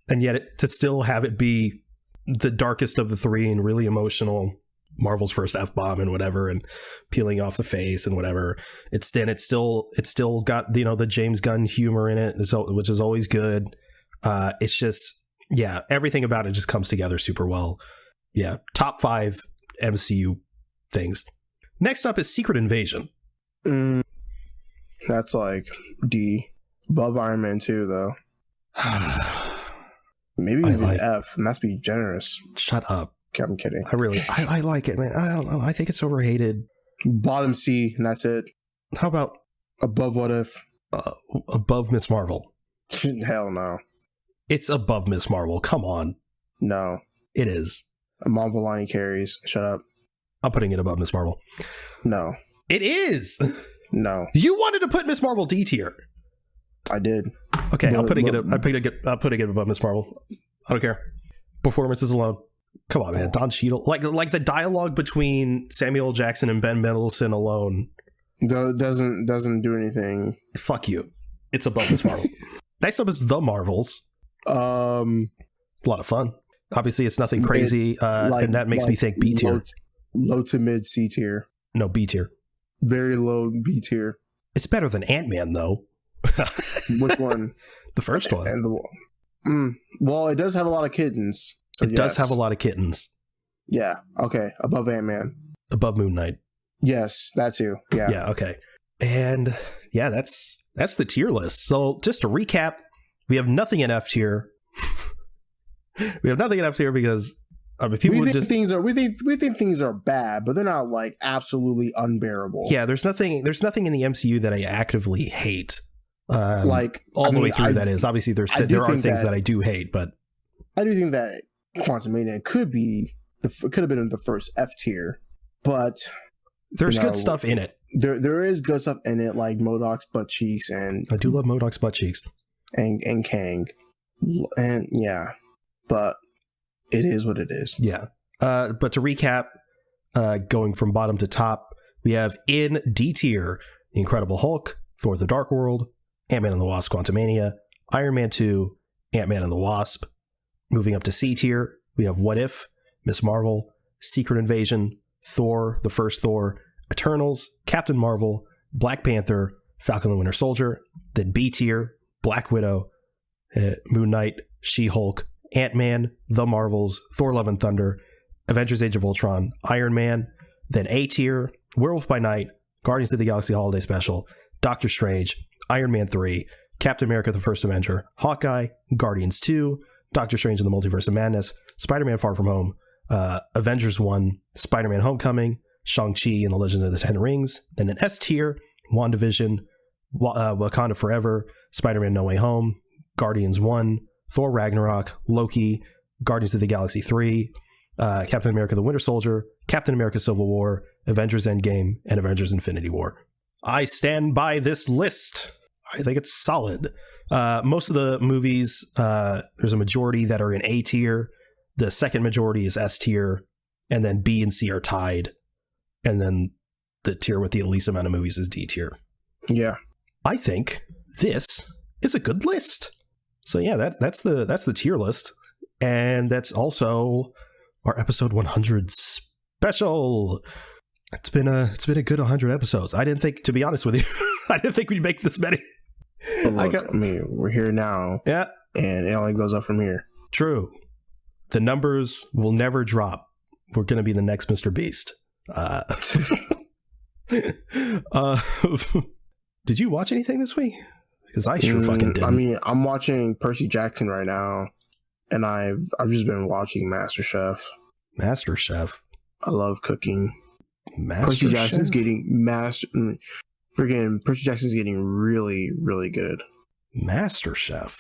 And yet to still have it be the darkest of the 3 and really emotional, Marvel's first F-bomb and whatever, and peeling off the face and whatever. It's still got, the James Gunn humor in it, which is always good. It's just, yeah, everything about it just comes together super well. Yeah, top 5 MCU things. Next up is Secret Invasion. That's like D. Above Iron Man 2, though. Maybe even F, and that's be generous. Shut up. I'm kidding. I like it, man. I don't know. I think it's overhated. Bottom C, and that's it. How about above What If? Above Miss Marvel? Hell no. It's above Miss Marvel. Come on. No. It is. Amon Vellani carries. Shut up. I'm putting it above Miss Marvel. No. It is. No. You wanted to put Miss Marvel D tier. I did. Okay, I'm putting it above Miss Marvel. I don't care. Performances alone. Come on, man. Don Cheadle. Like the dialogue between Samuel L. Jackson and Ben Mendelsohn alone doesn't do anything. Fuck you. It's above Miss Marvel. Next up is The Marvels. A lot of fun. Obviously, it's nothing crazy, and that makes me think B tier. Low to mid C tier. No, B tier. Very low B tier. It's better than Ant-Man, though. Which one? The first one. And well, it does have a lot of kittens. So it does have a lot of kittens. Yeah. Okay. Above Ant-Man. Above Moon Knight. Yes, that too. Yeah. Okay. And yeah, that's the tier list. So just to recap, We have nothing in F tier. We have nothing in F tier because people we think things are bad, but they're not like absolutely unbearable. Yeah, there's nothing in the MCU that I actively hate. Like all the way through. That is obviously there are things that I do hate, but I do think that Quantumania could have been in the first F tier, but there's good stuff in it. There is good stuff in it, like MODOK's butt cheeks, and I do love MODOK's butt cheeks and Kang, and yeah, but it is what it is. Yeah. But to recap, going from bottom to top, we have in D tier The Incredible Hulk, Thor: The Dark World, Ant-Man and the Wasp: Quantumania, Iron Man 2, Ant-Man and the Wasp. Moving up to C tier, we have What If, Ms. Marvel, Secret Invasion, Thor: The First Thor, Eternals, Captain Marvel, Black Panther, Falcon and the Winter Soldier. Then B tier, Black Widow, Moon Knight, She-Hulk, Ant-Man, The Marvels, Thor: Love and Thunder, Avengers: Age of Ultron, Iron Man. Then A tier, Werewolf by Night, Guardians of the Galaxy Holiday Special, Doctor Strange, Iron Man 3, Captain America: The First Avenger, Hawkeye, Guardians 2, Doctor Strange in the Multiverse of Madness, Spider-Man: Far From Home, Avengers 1, Spider-Man: Homecoming, Shang-Chi and the Legend of the Ten Rings. Then an S tier, WandaVision, Wakanda Forever, Spider-Man: No Way Home, Guardians 1, Thor: Ragnarok, Loki, Guardians of the Galaxy 3, Captain America: The Winter Soldier, Captain America: Civil War, Avengers: Endgame, and Avengers: Infinity War. I stand by this list. I think it's solid. Most of the movies, there's a majority that are in A tier. The second majority is S tier, and then B and C are tied. And then the tier with the least amount of movies is D tier. Yeah. I think this is a good list. So yeah, that's the tier list. And that's also our episode 100 special. It's been a good 100 episodes. I didn't think, to be honest with you, I didn't think we'd make this many. Look, I mean, we're here now. Yeah. And it only goes up from here. True. The numbers will never drop. We're going to be the next Mr. Beast. Did you watch anything this week? Because I sure fucking did. I mean, I'm watching Percy Jackson right now, and I've just been watching MasterChef. MasterChef. I love cooking. Percy Jackson's getting Percy Jackson's getting really, really good. MasterChef.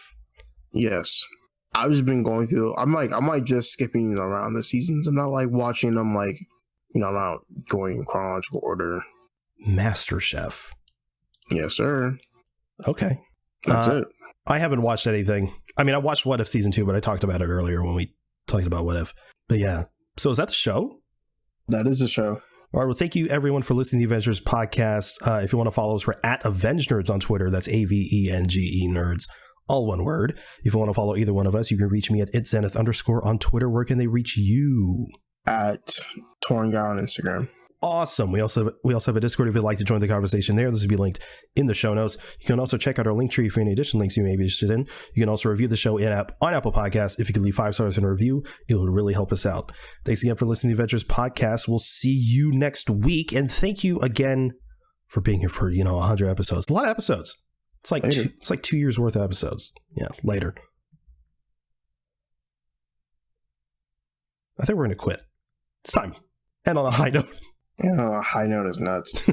Yes. I've just been going through. I'm like just skipping around the seasons. I'm not like watching them like, I'm not going in chronological order. MasterChef. Yes, sir. Okay. That's it. I haven't watched anything. I mean, I watched What If Season 2, but I talked about it earlier when we talked about What If. But yeah. So is that the show? That is the show. All right. Well, thank you everyone for listening to the Avengers podcast. If you want to follow us, we're at Avengenerds on Twitter. That's AVENGE nerds. All one word. If you want to follow either one of us, you can reach me at @zenith_ on Twitter. Where can they reach you? At Touring Guy on Instagram. Awesome. We also have a Discord if you'd like to join the conversation there. This will be linked in the show notes. You can also check out our link tree for any additional links you may be interested in. You can also review the show on Apple Podcasts. If you could leave 5 stars in a review, it will really help us out. Thanks again for listening to the Adventures Podcast. We'll see you next week. And thank you again for being here for 100 episodes. A lot of episodes. It's like 2 years worth of episodes. Yeah, later. I think we're going to quit. It's time. And on a high note. Yeah, high note is nuts.